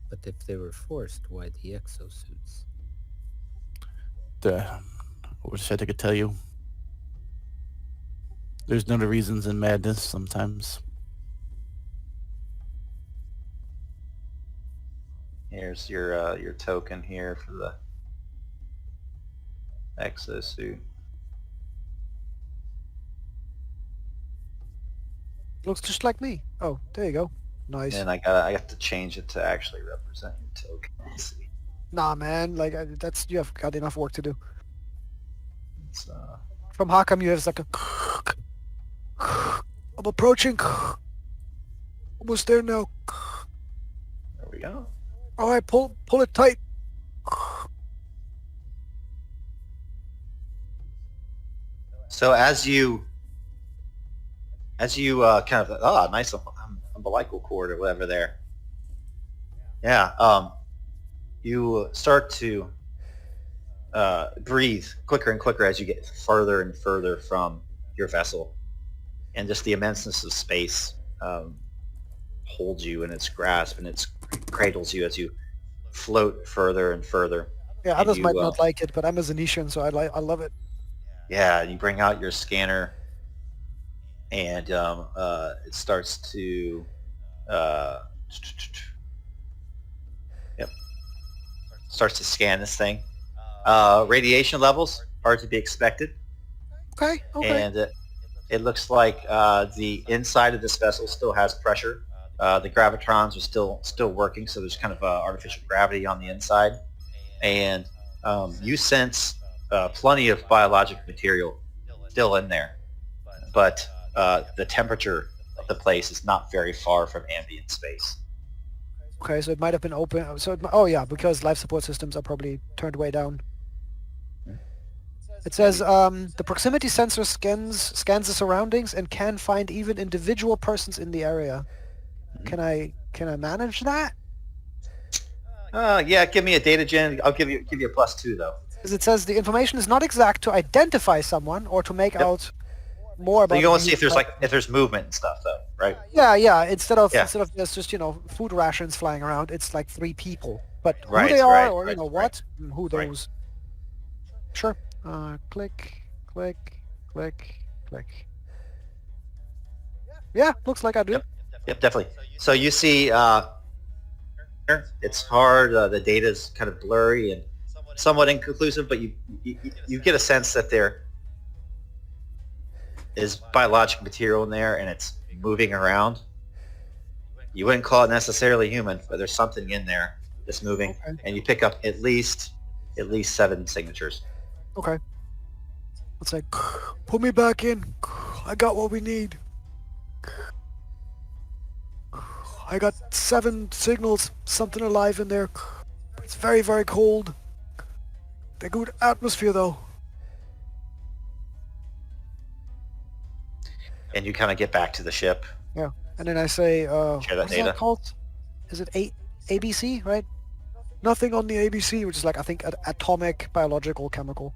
[SPEAKER 4] But if they were forced, why the exosuits?
[SPEAKER 5] I wish I could tell you. There's no reasons in madness sometimes.
[SPEAKER 1] Here's your token here for the exosuit.
[SPEAKER 3] Looks just like me. Oh, there you go. Nice.
[SPEAKER 1] And I got to change it to actually represent your token. Let's see.
[SPEAKER 3] Nah, man. Like that's, you have got enough work to do.
[SPEAKER 1] It's,
[SPEAKER 3] From Hakam, you have like a. I'm approaching. Almost there now.
[SPEAKER 1] there we go.
[SPEAKER 3] All right, pull it tight.
[SPEAKER 1] So as you kind of nice umbilical cord or whatever there. Yeah. You start to breathe quicker and quicker as you get further and further from your vessel, and just the immenseness of space holds you in its grasp, and it cradles you as you float further and further.
[SPEAKER 3] Yeah,
[SPEAKER 1] And
[SPEAKER 3] others
[SPEAKER 1] you,
[SPEAKER 3] might not like it, but I'm a Zenitian, so I love it.
[SPEAKER 1] Yeah, you bring out your scanner, and it starts to yep, starts to scan this thing. Radiation levels are to be expected,
[SPEAKER 3] Okay.
[SPEAKER 1] and it looks like the inside of this vessel still has pressure. The gravitrons are still working, so there's kind of artificial gravity on the inside, and you sense plenty of biologic material still in there, but the temperature of the place is not very far from ambient space.
[SPEAKER 3] Okay, so it might have been open. Oh yeah, because life support systems are probably turned way down. It says the proximity sensor scans the surroundings and can find even individual persons in the area. Can I manage that?
[SPEAKER 1] Yeah, give me a data gen. I'll give you a +2 though.
[SPEAKER 3] Because it says the information is not exact to identify someone or to make out more
[SPEAKER 1] So
[SPEAKER 3] about.
[SPEAKER 1] you want to see if there's movement and stuff though, right?
[SPEAKER 3] Yeah. Instead of
[SPEAKER 1] Yeah.
[SPEAKER 3] there's just food rations flying around, it's like 3 people. But who
[SPEAKER 1] Right,
[SPEAKER 3] they are
[SPEAKER 1] right,
[SPEAKER 3] or
[SPEAKER 1] right,
[SPEAKER 3] what, who
[SPEAKER 1] Right.
[SPEAKER 3] those? Sure. Click. Yeah, looks like I do.
[SPEAKER 1] Yep, definitely. So you see, it's hard. The data's kind of blurry and somewhat inconclusive, but you get a sense that there is biological material in there and it's moving around. You wouldn't call it necessarily human, but there's something in there that's moving,
[SPEAKER 3] Okay.
[SPEAKER 1] and you pick up at least 7 signatures.
[SPEAKER 3] Okay. It's like, put me back in. I got what we need. I got 7 signals, something alive in there. It's very, very cold. The good atmosphere though.
[SPEAKER 1] And you kind of get back to the ship.
[SPEAKER 3] Yeah. And then I say,
[SPEAKER 1] Share that
[SPEAKER 3] what's
[SPEAKER 1] data.
[SPEAKER 3] that called? Is it ABC, right? Nothing on the ABC, which is like, I think, atomic, biological, chemical.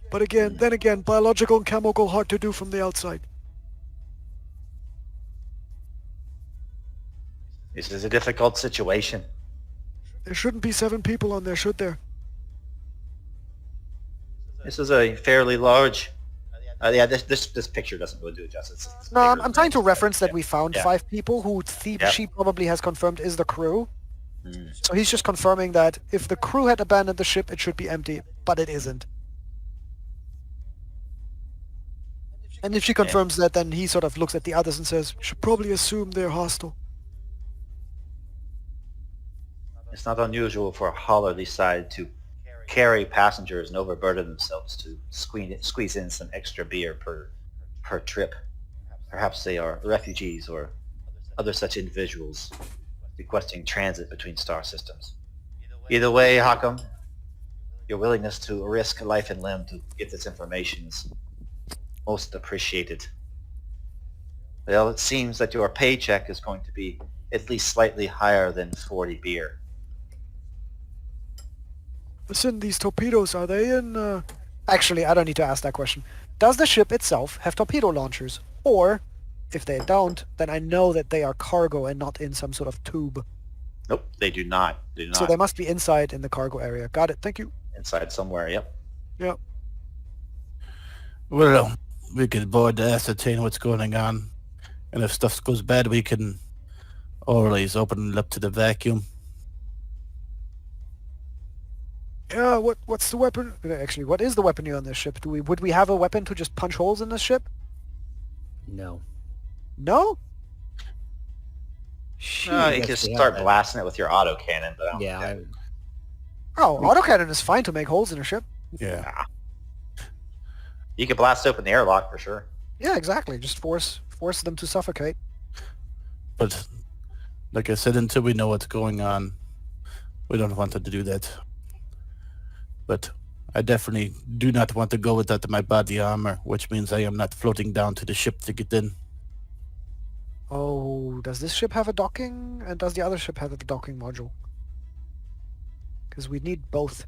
[SPEAKER 3] But then again, biological and chemical hard to do from the outside.
[SPEAKER 1] This is a difficult situation.
[SPEAKER 3] There shouldn't be 7 people on there, should there?
[SPEAKER 1] This is a fairly large. Yeah, this picture doesn't really do it justice. It's
[SPEAKER 3] No,
[SPEAKER 1] bigger
[SPEAKER 3] I'm trying to
[SPEAKER 1] than-
[SPEAKER 3] reference that we found
[SPEAKER 1] Yeah.
[SPEAKER 3] 5 people who
[SPEAKER 1] Yep.
[SPEAKER 3] she probably has confirmed is the crew.
[SPEAKER 1] Mm.
[SPEAKER 3] So he's just confirming that if the crew had abandoned the ship, it should be empty, but it isn't. And if she confirms that, then he sort of looks at the others and says, should probably assume they're hostile.
[SPEAKER 1] It's not unusual for a hauler decide to carry passengers and overburden themselves to squeeze in some extra beer per trip. Perhaps they are refugees or other such individuals requesting transit between star systems. Either way, Hakam, your willingness to risk life and limb to get this information is most appreciated. Well, it seems that your paycheck is going to be at least slightly higher than 40 beer.
[SPEAKER 3] Listen, these torpedoes, are they in... Actually, I don't need to ask that question. Does the ship itself have torpedo launchers? Or, if they don't, then I know that they are cargo and not in some sort of tube.
[SPEAKER 1] Nope, they do not.
[SPEAKER 3] So they must be inside in the cargo area. Got it, thank you.
[SPEAKER 1] Inside somewhere, yep.
[SPEAKER 3] Yep.
[SPEAKER 5] Well, we could board to ascertain what's going on. And if stuff goes bad, we can always open it up to the vacuum.
[SPEAKER 3] Yeah, what's the weapon? Actually, what is the weaponry on this ship? Would we have a weapon to just punch holes in this ship?
[SPEAKER 4] No.
[SPEAKER 3] No?
[SPEAKER 1] You
[SPEAKER 4] Yes,
[SPEAKER 1] can
[SPEAKER 4] we
[SPEAKER 1] start
[SPEAKER 4] have it.
[SPEAKER 1] blasting it with your autocannon, but I don't
[SPEAKER 4] Yeah,
[SPEAKER 1] think
[SPEAKER 3] Oh, autocannon is fine to make holes in a ship.
[SPEAKER 5] Yeah.
[SPEAKER 1] you can blast open the airlock for sure.
[SPEAKER 3] Yeah, exactly. Just force them to suffocate.
[SPEAKER 5] But like I said, until we know what's going on, we don't want to do that. but I definitely do not want to go without my body armor, which means I am not floating down to the ship to get in.
[SPEAKER 3] Oh, does this ship have a docking? And does the other ship have a docking module? Because we need both.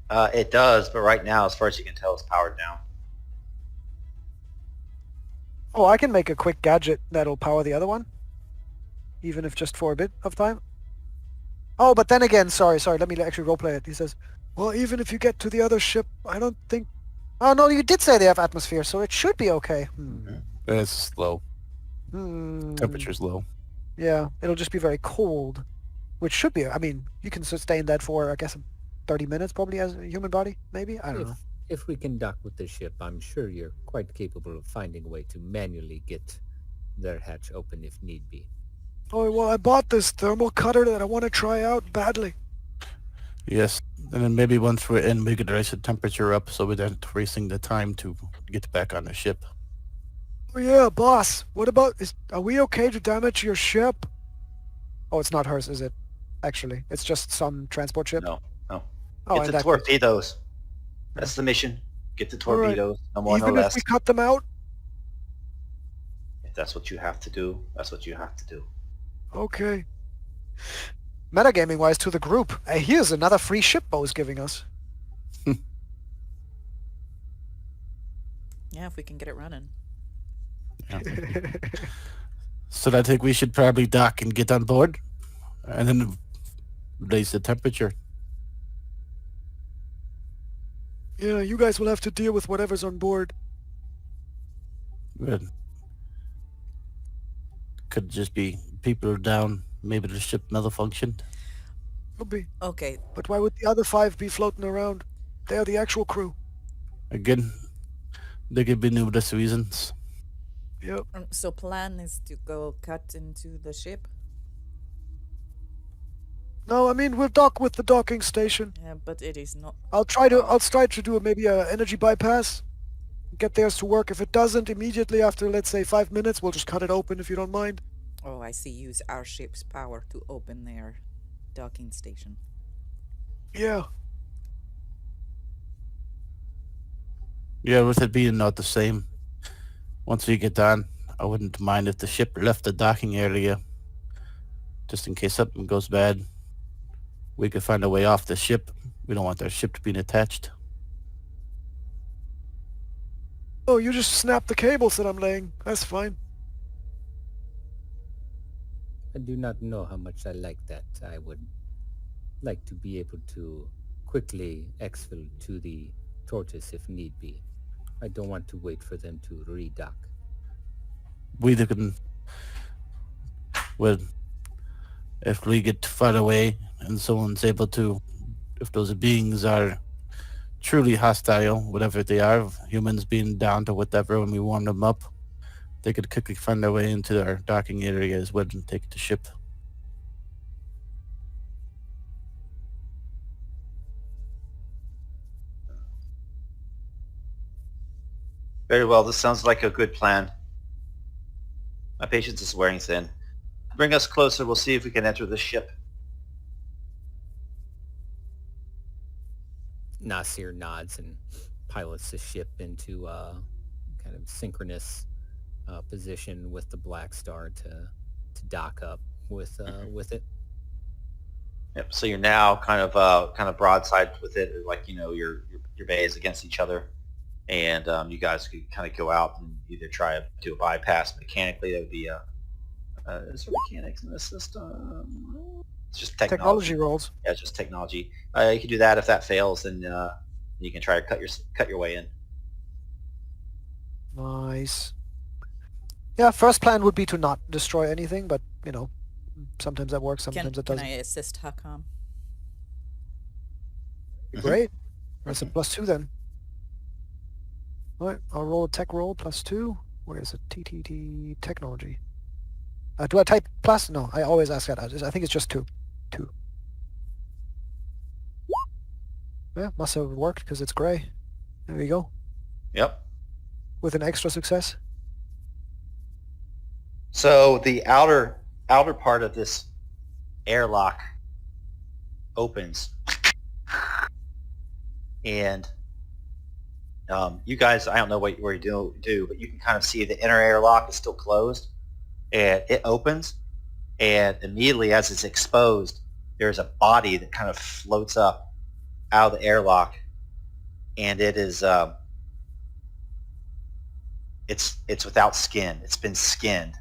[SPEAKER 1] It does, but right now, as far as you can tell, it's powered down.
[SPEAKER 3] Oh, I can make a quick gadget that'll power the other one. Even if just for a bit of time. Oh, but then again, sorry, let me actually roleplay it. He says, well, even if you get to the other ship, I don't think... Oh, no, you did say they have atmosphere, so it should be okay.
[SPEAKER 5] It's low.
[SPEAKER 3] Hmm.
[SPEAKER 5] Temperature's low.
[SPEAKER 3] Yeah, it'll just be very cold. Which should be... I mean, you can sustain that for, I guess, 30 minutes probably as a human body, maybe? I don't know.
[SPEAKER 4] If we can dock with the ship, I'm sure you're quite capable of finding a way to manually get their hatch open if need be.
[SPEAKER 3] Oh, well, I bought this thermal cutter that I want to try out badly.
[SPEAKER 5] Yes, and then maybe once we're in, we could raise the temperature up so we don't wasting the time to get back on the ship.
[SPEAKER 3] Oh yeah, boss. What about... Are we okay to damage your ship? Oh, it's not hers, is it? Actually, it's just some transport ship?
[SPEAKER 1] No.
[SPEAKER 3] Oh,
[SPEAKER 1] Get
[SPEAKER 3] in
[SPEAKER 1] the
[SPEAKER 3] that case-
[SPEAKER 1] torpedoes. That's the mission. Get the
[SPEAKER 3] All right.
[SPEAKER 1] torpedoes. No more, no
[SPEAKER 3] Even if
[SPEAKER 1] less.
[SPEAKER 3] we cut them out?
[SPEAKER 1] If that's what you have to do, that's what you have to do.
[SPEAKER 3] Okay. Metagaming-wise to the group, here's another free ship Bo's giving us.
[SPEAKER 2] Yeah, if we can get it running.
[SPEAKER 5] So I think we should probably dock and get on board, and then raise the temperature.
[SPEAKER 3] Yeah, you guys will have to deal with whatever's on board.
[SPEAKER 5] Good. Could just be people are down. Maybe the ship malfunctioned.
[SPEAKER 3] Could be.
[SPEAKER 2] Okay,
[SPEAKER 3] But why would the other 5 be floating around? They're the actual crew.
[SPEAKER 5] Again, there could be numerous reasons.
[SPEAKER 3] Yep.
[SPEAKER 2] so plan is to go cut into the ship?
[SPEAKER 3] No, I mean, we'll dock with the docking station.
[SPEAKER 2] Yeah, but it is not...
[SPEAKER 3] I'll try to do maybe a energy bypass. Get theirs to work. If it doesn't, immediately after, let's say, 5 minutes, we'll just cut it open if you don't mind.
[SPEAKER 2] Oh, I see. Use our ship's power to open their docking station.
[SPEAKER 3] Yeah.
[SPEAKER 5] Yeah, with it being not the same. Once we get on, I wouldn't mind if the ship left the docking area. Just in case something goes bad. We could find a way off the ship. We don't want our ship being attached.
[SPEAKER 3] Oh, you just snap the cables that I'm laying. That's fine.
[SPEAKER 4] I do not know how much I like that. I would like to be able to quickly exfil to the tortoise if need be. I don't want to wait for them to redock.
[SPEAKER 5] We can... Well, if we get far away and someone's able to... If those beings are truly hostile, whatever they are, humans being down to whatever, when we warm them up, they could quickly find their way into our docking area as well and take the ship.
[SPEAKER 1] Very well. This sounds like a good plan. My patience is wearing thin. Bring us closer. We'll see if we can enter the ship.
[SPEAKER 4] Nasir nods and pilots the ship into a kind of synchronous position with the Black Star to dock up with it.
[SPEAKER 1] Yep. So you're now kind of broadside with it, like your bays against each other, and you guys could kind of go out and either try to do a bypass mechanically. That would be is there mechanics in this system? It's just technology
[SPEAKER 3] rolls.
[SPEAKER 1] Yeah, it's just technology. You can do that. If that fails, then you can try to cut your way in.
[SPEAKER 3] Nice. Yeah, first plan would be to not destroy anything, but, sometimes that works, sometimes it
[SPEAKER 2] Can
[SPEAKER 3] doesn't.
[SPEAKER 2] I assist Hakam?
[SPEAKER 3] Great. That's a +2 then. Alright, I'll roll a tech roll +2. Where is it? TTT technology. Do I type plus? No, I always ask that. I think it's just 2. 2. Yeah, must have worked because it's gray. There we go.
[SPEAKER 1] Yep.
[SPEAKER 3] With an extra success.
[SPEAKER 1] So the outer part of this airlock opens, and you guys, I don't know what you do, but you can kind of see the inner airlock is still closed, and it opens, and immediately as it's exposed, there's a body that kind of floats up out of the airlock, and it is it's without skin. It's been skinned.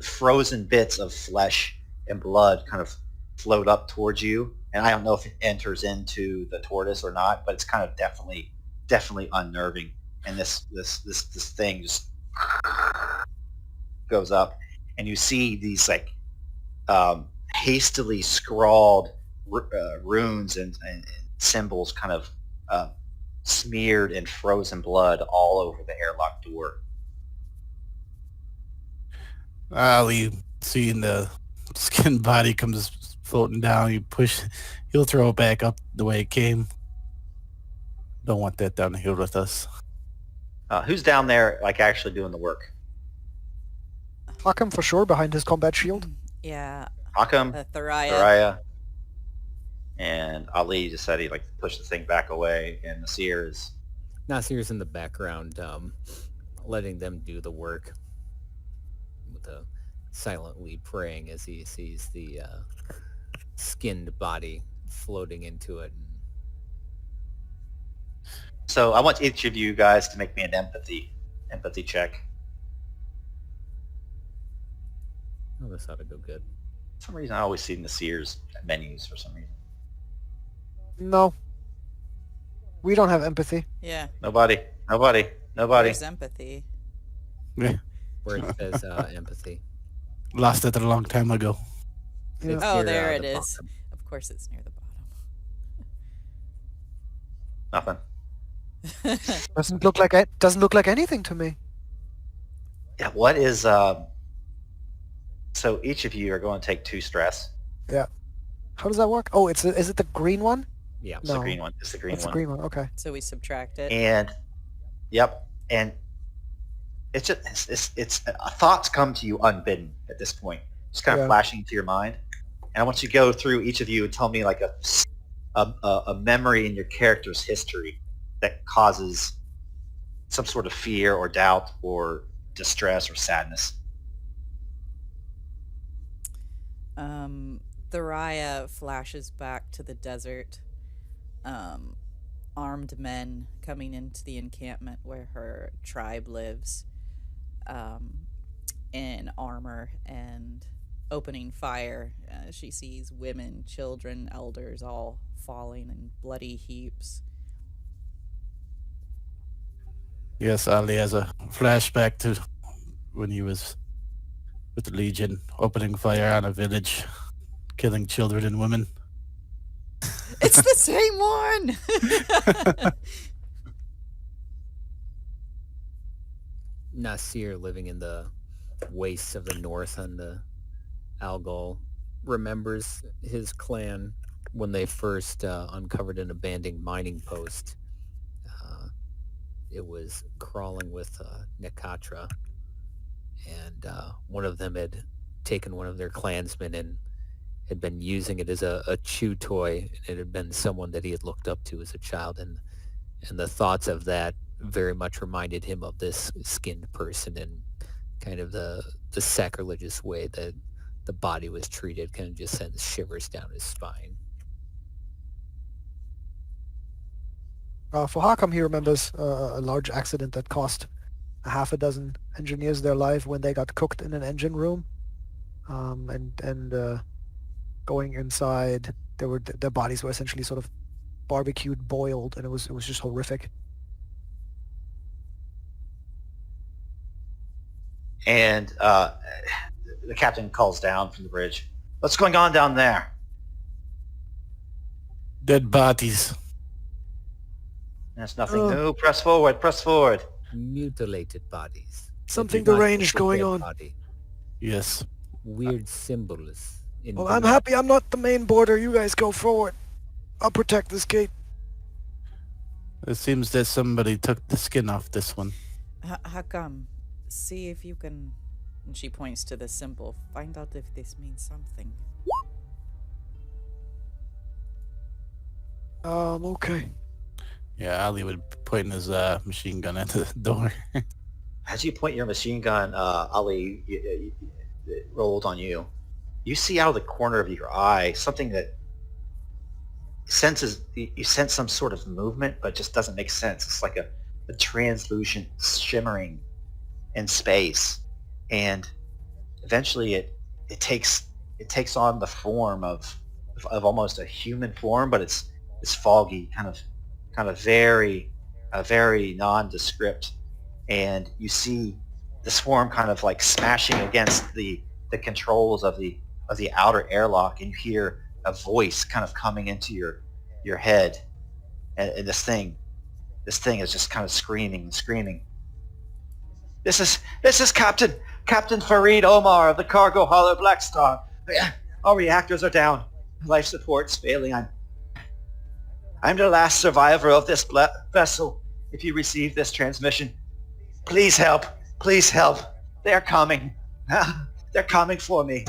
[SPEAKER 1] Frozen bits of flesh and blood kind of float up towards you, and I don't know if it enters into the tortoise or not, but it's kind of definitely unnerving. And this thing just goes up, and you see these like hastily scrawled runes and symbols kind of smeared in frozen blood all over the airlock door.
[SPEAKER 5] Ali, seeing the skin body comes floating down, he'll throw it back up the way it came. Don't want that down the hill with us.
[SPEAKER 1] Who's down there, like, actually doing the work?
[SPEAKER 3] Hakam for sure behind his combat shield.
[SPEAKER 2] Yeah.
[SPEAKER 1] Hakam,
[SPEAKER 2] Thariah.
[SPEAKER 1] Thariah, and Ali just said he'd like to push the thing back away, and Nasir is...
[SPEAKER 4] Nasir's in the background, letting them do the work, with silently praying as he sees the skinned body floating into it.
[SPEAKER 1] So I want each of you guys to make me an empathy check.
[SPEAKER 4] Oh, this ought to go good.
[SPEAKER 1] For some reason, I always see Nasir's menus for some reason.
[SPEAKER 3] No. We don't have empathy.
[SPEAKER 2] Yeah.
[SPEAKER 1] Nobody.
[SPEAKER 2] There's empathy.
[SPEAKER 5] Yeah,
[SPEAKER 4] Where it says empathy.
[SPEAKER 5] lost it a long time ago.
[SPEAKER 3] Yeah.
[SPEAKER 4] It's
[SPEAKER 2] Oh,
[SPEAKER 4] near,
[SPEAKER 2] there it
[SPEAKER 4] the
[SPEAKER 2] is.
[SPEAKER 4] bottom.
[SPEAKER 2] Of course it's near the
[SPEAKER 1] Nothing.
[SPEAKER 2] bottom.
[SPEAKER 3] Doesn't look like anything to me.
[SPEAKER 1] Yeah. What is? So each of you are going to take 2 stress.
[SPEAKER 3] How does that work? Oh, is it the green one?
[SPEAKER 4] Yeah.
[SPEAKER 1] It's the
[SPEAKER 3] No.
[SPEAKER 1] green one. It's the green
[SPEAKER 3] It's the
[SPEAKER 1] one.
[SPEAKER 3] green one. Okay.
[SPEAKER 2] So we subtract it.
[SPEAKER 1] And yep. And it's just it's thoughts come to you unbidden at this point, just kind of
[SPEAKER 3] Yeah.
[SPEAKER 1] flashing to your mind. And I want you to go through each of you and tell me like a memory in your character's history that causes some sort of fear or doubt or distress or sadness.
[SPEAKER 2] Thariah flashes back to the desert. Armed men coming into the encampment where her tribe lives, in armor and opening fire. She sees women, children, elders all falling in bloody heaps.
[SPEAKER 5] Yes, Ali has a flashback to when he was with the Legion, opening fire on a village, killing children and women.
[SPEAKER 2] It's the same one!
[SPEAKER 4] Nasir, living in the wastes of the north on the Algol, remembers his clan when they first uncovered an abandoned mining post. It was crawling with Nekatra, and one of them had taken one of their clansmen and had been using it as a chew toy. It had been someone that he had looked up to as a child, and the thoughts of that very much reminded him of this skinned person and kind of the sacrilegious way that the body was treated. Kind of just sends shivers down his spine.
[SPEAKER 3] For Hakam, he remembers a large accident that cost a half a dozen engineers their life when they got cooked in an engine room, and going inside, their bodies were essentially sort of barbecued, boiled, and it was just horrific.
[SPEAKER 1] And the captain calls down from the bridge. What's going on down there?
[SPEAKER 5] Dead bodies.
[SPEAKER 1] That's nothing new. Press forward. Press forward.
[SPEAKER 4] Mutilated bodies.
[SPEAKER 3] Something
[SPEAKER 4] Not just
[SPEAKER 3] deranged
[SPEAKER 4] a
[SPEAKER 3] going
[SPEAKER 4] dead
[SPEAKER 3] on.
[SPEAKER 4] body.
[SPEAKER 5] Yes.
[SPEAKER 4] Weird symbols.
[SPEAKER 3] Well, I'm happy I'm not the main boarder. You guys go forward. I'll protect this gate.
[SPEAKER 5] It seems that somebody took the skin off this one.
[SPEAKER 2] Hakam, see if you can... And she points to the symbol. Find out if this means something.
[SPEAKER 3] Okay.
[SPEAKER 5] Yeah, Ali would point his machine gun at the door.
[SPEAKER 1] As you point your machine gun, Ali, it rolled on you. You see out of the corner of your eye something that senses, you sense some sort of movement, but just doesn't make sense. It's like a translucent shimmering in space, and eventually it takes on the form of almost a human form, but it's foggy, kind of very nondescript, and you see this form kind of like smashing against the controls of the outer airlock, and you hear a voice kind of coming into your head, and this thing is just kind of screaming and screaming. This is Captain Farid Omar of the Cargo Hollow Black Star. Our reactors are down. Life support's failing. I'm the last survivor of this vessel. If you receive this transmission, please help. Please help. They're coming. They're coming for me.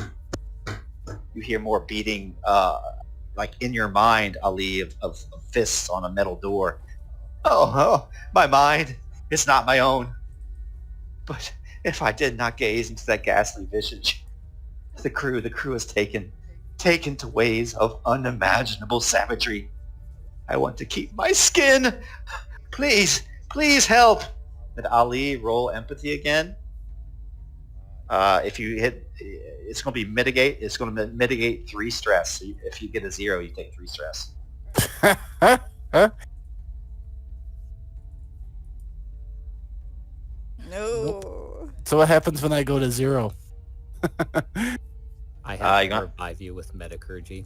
[SPEAKER 1] You hear more beating, like in your mind, Ali, of fists on a metal door. Oh, my mind. It's not my own. But if I did not gaze into that ghastly visage, the crew is taken to ways of unimaginable savagery. I want to keep my skin. Please help. Did Ali roll empathy again? If you hit, it's going to be mitigate. It's going to mitigate 3 stress. So if you get a 0, you take 3 stress.
[SPEAKER 2] No.
[SPEAKER 5] So what happens when I go to 0?
[SPEAKER 4] I have
[SPEAKER 1] you
[SPEAKER 4] to
[SPEAKER 1] got-
[SPEAKER 4] revive you with metacurgy.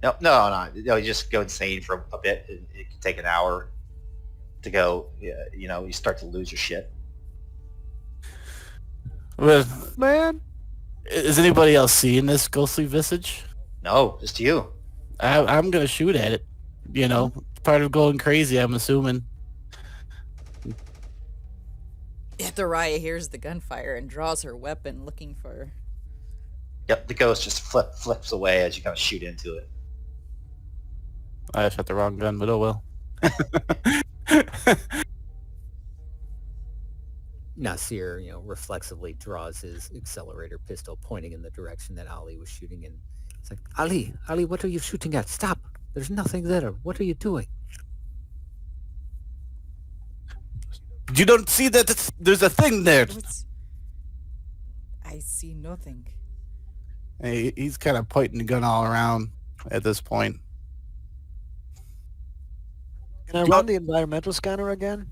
[SPEAKER 1] No. You just go insane for a bit. It can take an hour to go. You start to lose your shit.
[SPEAKER 5] Well,
[SPEAKER 3] Man,
[SPEAKER 5] is anybody else seeing this ghostly visage?
[SPEAKER 1] No, just you.
[SPEAKER 5] I'm gonna shoot at it. Part of going crazy, I'm assuming.
[SPEAKER 2] Thoraya hears the gunfire and draws her weapon, looking for.
[SPEAKER 1] Yep, the ghost just flips away as you kind of shoot into it.
[SPEAKER 5] I shot the wrong gun, but oh well.
[SPEAKER 4] Nasir, reflexively draws his accelerator pistol, pointing in the direction that Ali was shooting in. It's like, Ali, what are you shooting at? Stop! There's nothing there. What are you doing?
[SPEAKER 5] You don't see that there's a thing there.
[SPEAKER 2] I see nothing.
[SPEAKER 5] He's kind of pointing the gun all around at this point.
[SPEAKER 3] can I run the environmental scanner again?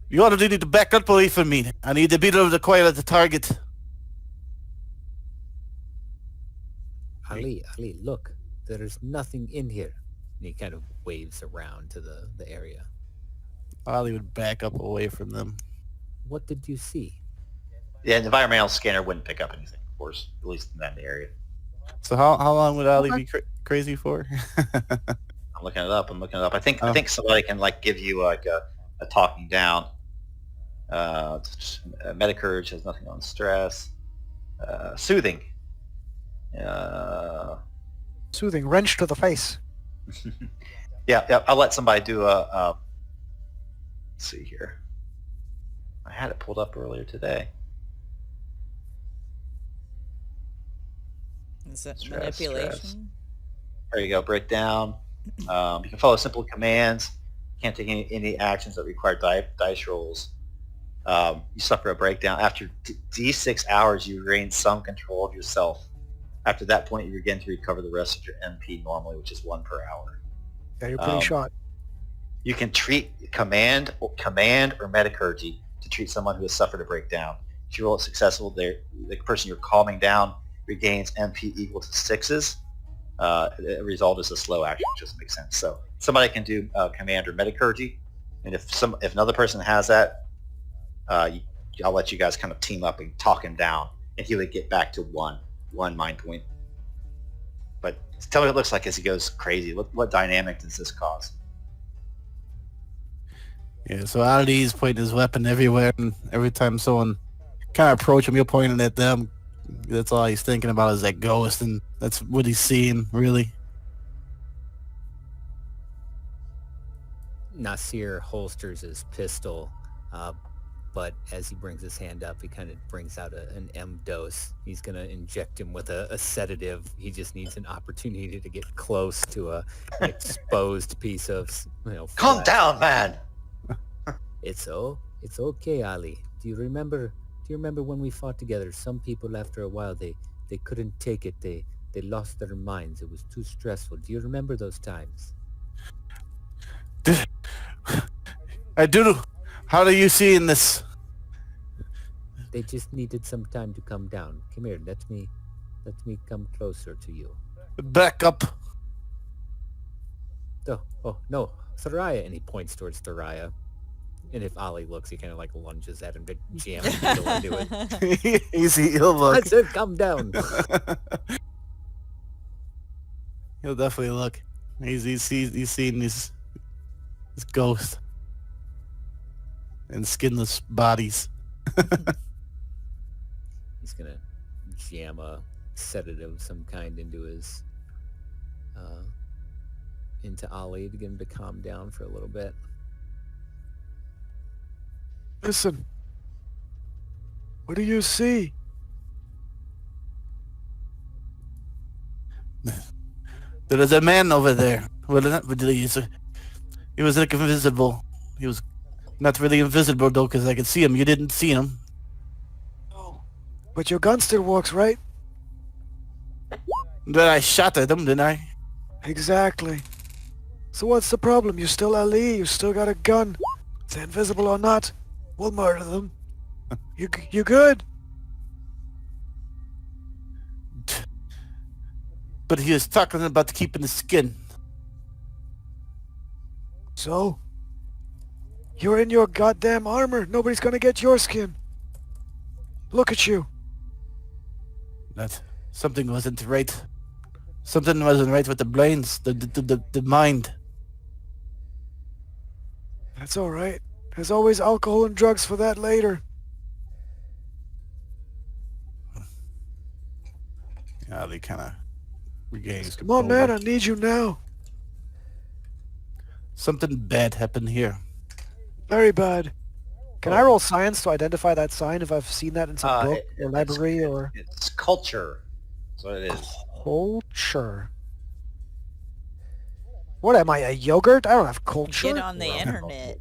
[SPEAKER 5] You already need to back up away from me. I need a bit of the quiet at the target.
[SPEAKER 4] Ali, look. There's nothing in here. And he kind of waves around to the area.
[SPEAKER 5] Ali would back up away from them.
[SPEAKER 4] What did you see?
[SPEAKER 1] Yeah, an environmental scanner wouldn't pick up anything, of course, at least in that area.
[SPEAKER 5] So how long would Ali be crazy for?
[SPEAKER 1] I'm looking it up. I think somebody can give you a talking down. Metacourage has nothing on stress. Soothing.
[SPEAKER 3] Soothing, wrench to the face.
[SPEAKER 1] Yeah. I'll let somebody do a. Let's see here. I had it pulled up earlier today.
[SPEAKER 2] Is that
[SPEAKER 1] Stress.
[SPEAKER 2] manipulation?
[SPEAKER 1] There you go. Breakdown. You can follow simple commands. Can't take any actions that require dice rolls. You suffer a breakdown. After D6 hours, you regain some control of yourself. After that point, you begin to recover the rest of your MP normally, which is 1 per hour.
[SPEAKER 3] Yeah, you're pretty shot.
[SPEAKER 1] You can treat command or metacurgy to treat someone who has suffered a breakdown. If you roll it successful, the person you're calming down regains MP equal to 6s. The result is a slow action, which doesn't make sense. So somebody can do command or metacurgy, and if another person has that, I'll let you guys kind of team up and talk him down, and he would get back to one mind point. But tell me what it looks like as he goes crazy. What dynamic does this cause?
[SPEAKER 5] Yeah, so Ali's pointing his weapon everywhere, and every time someone kind of approach him, he'll point it at them. That's all he's thinking about is that ghost, and that's what he's seeing, really.
[SPEAKER 4] Nasir holsters his pistol, but as he brings his hand up, he kind of brings out an M dose. He's going to inject him with a sedative. He just needs an opportunity to get close to an exposed piece of,
[SPEAKER 1] Calm
[SPEAKER 4] flesh.
[SPEAKER 1] down, man.
[SPEAKER 4] It's okay, Ali. Do you remember when we fought together? Some people, after a while, they couldn't take it. They lost their minds. It was too stressful. Do you remember those times?
[SPEAKER 5] I do. How are you seeing this?
[SPEAKER 4] They just needed some time to come down. Come here. Let me come closer to you.
[SPEAKER 5] Back up.
[SPEAKER 4] Oh no, Thoraya! And he points towards Thoraya. And if Ali looks, he kind of like lunges at him to jam his needle into it.
[SPEAKER 5] Easy, he'll look.
[SPEAKER 4] I said, come down.
[SPEAKER 5] He'll definitely look. He's seen his ghost and skinless bodies.
[SPEAKER 4] He's gonna jam a sedative of some kind into Ali to get him to calm down for a little bit.
[SPEAKER 3] Listen. What do you see?
[SPEAKER 5] There is a man over there. Well, not really. He was like invisible. He was not really invisible though, because I could see him. You didn't see him.
[SPEAKER 3] Oh. But your gun still works, right?
[SPEAKER 5] Then I shot at him, didn't I?
[SPEAKER 3] Exactly. So what's the problem? You're still Ali. You still got a gun. Is they invisible or not? We'll murder them. You good?
[SPEAKER 5] But he was talking about keeping the skin.
[SPEAKER 3] So? You're in your goddamn armor. Nobody's gonna get your skin. Look at you.
[SPEAKER 5] That something wasn't right. Something wasn't right with the brains, the mind.
[SPEAKER 3] That's alright. There's always alcohol and drugs for that later.
[SPEAKER 5] Yeah, they kind of regains
[SPEAKER 3] Come on,
[SPEAKER 5] composure.
[SPEAKER 3] man. I need you now.
[SPEAKER 5] Something bad happened here.
[SPEAKER 3] Very bad. Can I roll science to identify that sign if I've seen that in some book or
[SPEAKER 1] it's-
[SPEAKER 3] library or...
[SPEAKER 1] It's culture. That's what it is.
[SPEAKER 3] Culture. What am I, a yogurt? I don't have culture.
[SPEAKER 2] Get on the
[SPEAKER 4] Well,
[SPEAKER 2] internet.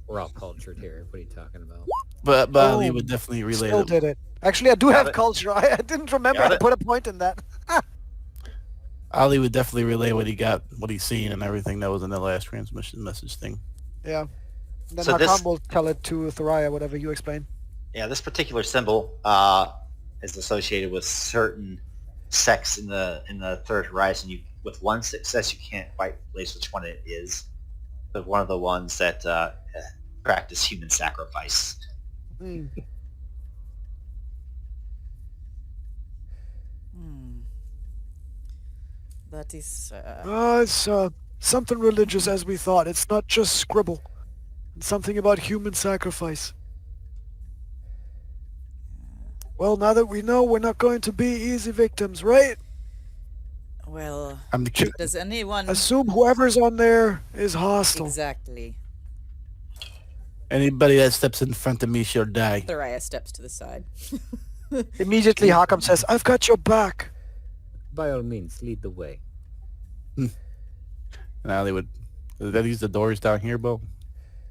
[SPEAKER 4] We're all cultured here. What are you talking about?
[SPEAKER 5] But Ali
[SPEAKER 3] Oh,
[SPEAKER 5] would definitely relay
[SPEAKER 3] Still
[SPEAKER 5] it.
[SPEAKER 3] did it. Actually, I do
[SPEAKER 1] Got
[SPEAKER 3] have
[SPEAKER 1] it.
[SPEAKER 3] culture. I didn't remember
[SPEAKER 1] Got
[SPEAKER 3] to
[SPEAKER 1] it.
[SPEAKER 3] put a point in that.
[SPEAKER 5] Ali would definitely relay what he got, what he's seen, and everything that was in the last transmission message thing.
[SPEAKER 3] Yeah. Then
[SPEAKER 1] So
[SPEAKER 3] Hakan
[SPEAKER 1] this-
[SPEAKER 3] will tell it to Thoraya, whatever you explain.
[SPEAKER 1] Yeah, this particular symbol is associated with certain sects in the Third Horizon. With one success, you can't quite place which one it is, but one of the ones that practice human sacrifice.
[SPEAKER 3] Hmm.
[SPEAKER 2] That is...
[SPEAKER 3] It's something religious as we thought. It's not just scribble. It's something about human sacrifice. Well, now that we know, we're not going to be easy victims, right?
[SPEAKER 2] well,
[SPEAKER 5] I'm the
[SPEAKER 2] does anyone...
[SPEAKER 3] Assume whoever's on there is hostile.
[SPEAKER 2] Exactly.
[SPEAKER 5] Anybody that steps in front of me shall die.
[SPEAKER 2] Thoraya steps to the side.
[SPEAKER 3] Immediately, Hakam says, I've got your back.
[SPEAKER 4] By all means, lead the way.
[SPEAKER 5] And Ali would... Are these the doors down here, Bo?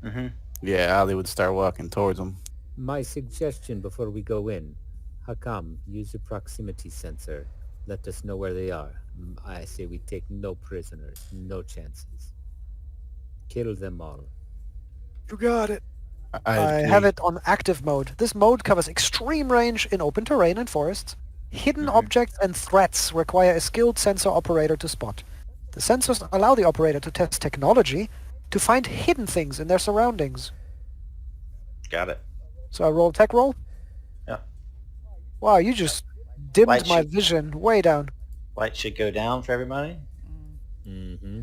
[SPEAKER 1] Mm-hmm.
[SPEAKER 5] Yeah, Ali would start walking towards them.
[SPEAKER 4] My suggestion before we go in, Hakam, use your proximity sensor. Let us know where they are. I say we take no prisoners, no chances. Kill them all.
[SPEAKER 3] You got it. I
[SPEAKER 5] agree.
[SPEAKER 3] have it on active mode. This mode covers extreme range in open terrain and forests. Hidden objects and threats require a skilled sensor operator to spot. The sensors allow the operator to test technology to find hidden things in their surroundings.
[SPEAKER 1] Got it.
[SPEAKER 3] So I roll tech roll?
[SPEAKER 1] Yeah.
[SPEAKER 3] Wow, you just dimmed
[SPEAKER 1] Light
[SPEAKER 3] my
[SPEAKER 1] should-
[SPEAKER 3] vision way down.
[SPEAKER 1] Light should go down for everybody.
[SPEAKER 4] Mm-hmm.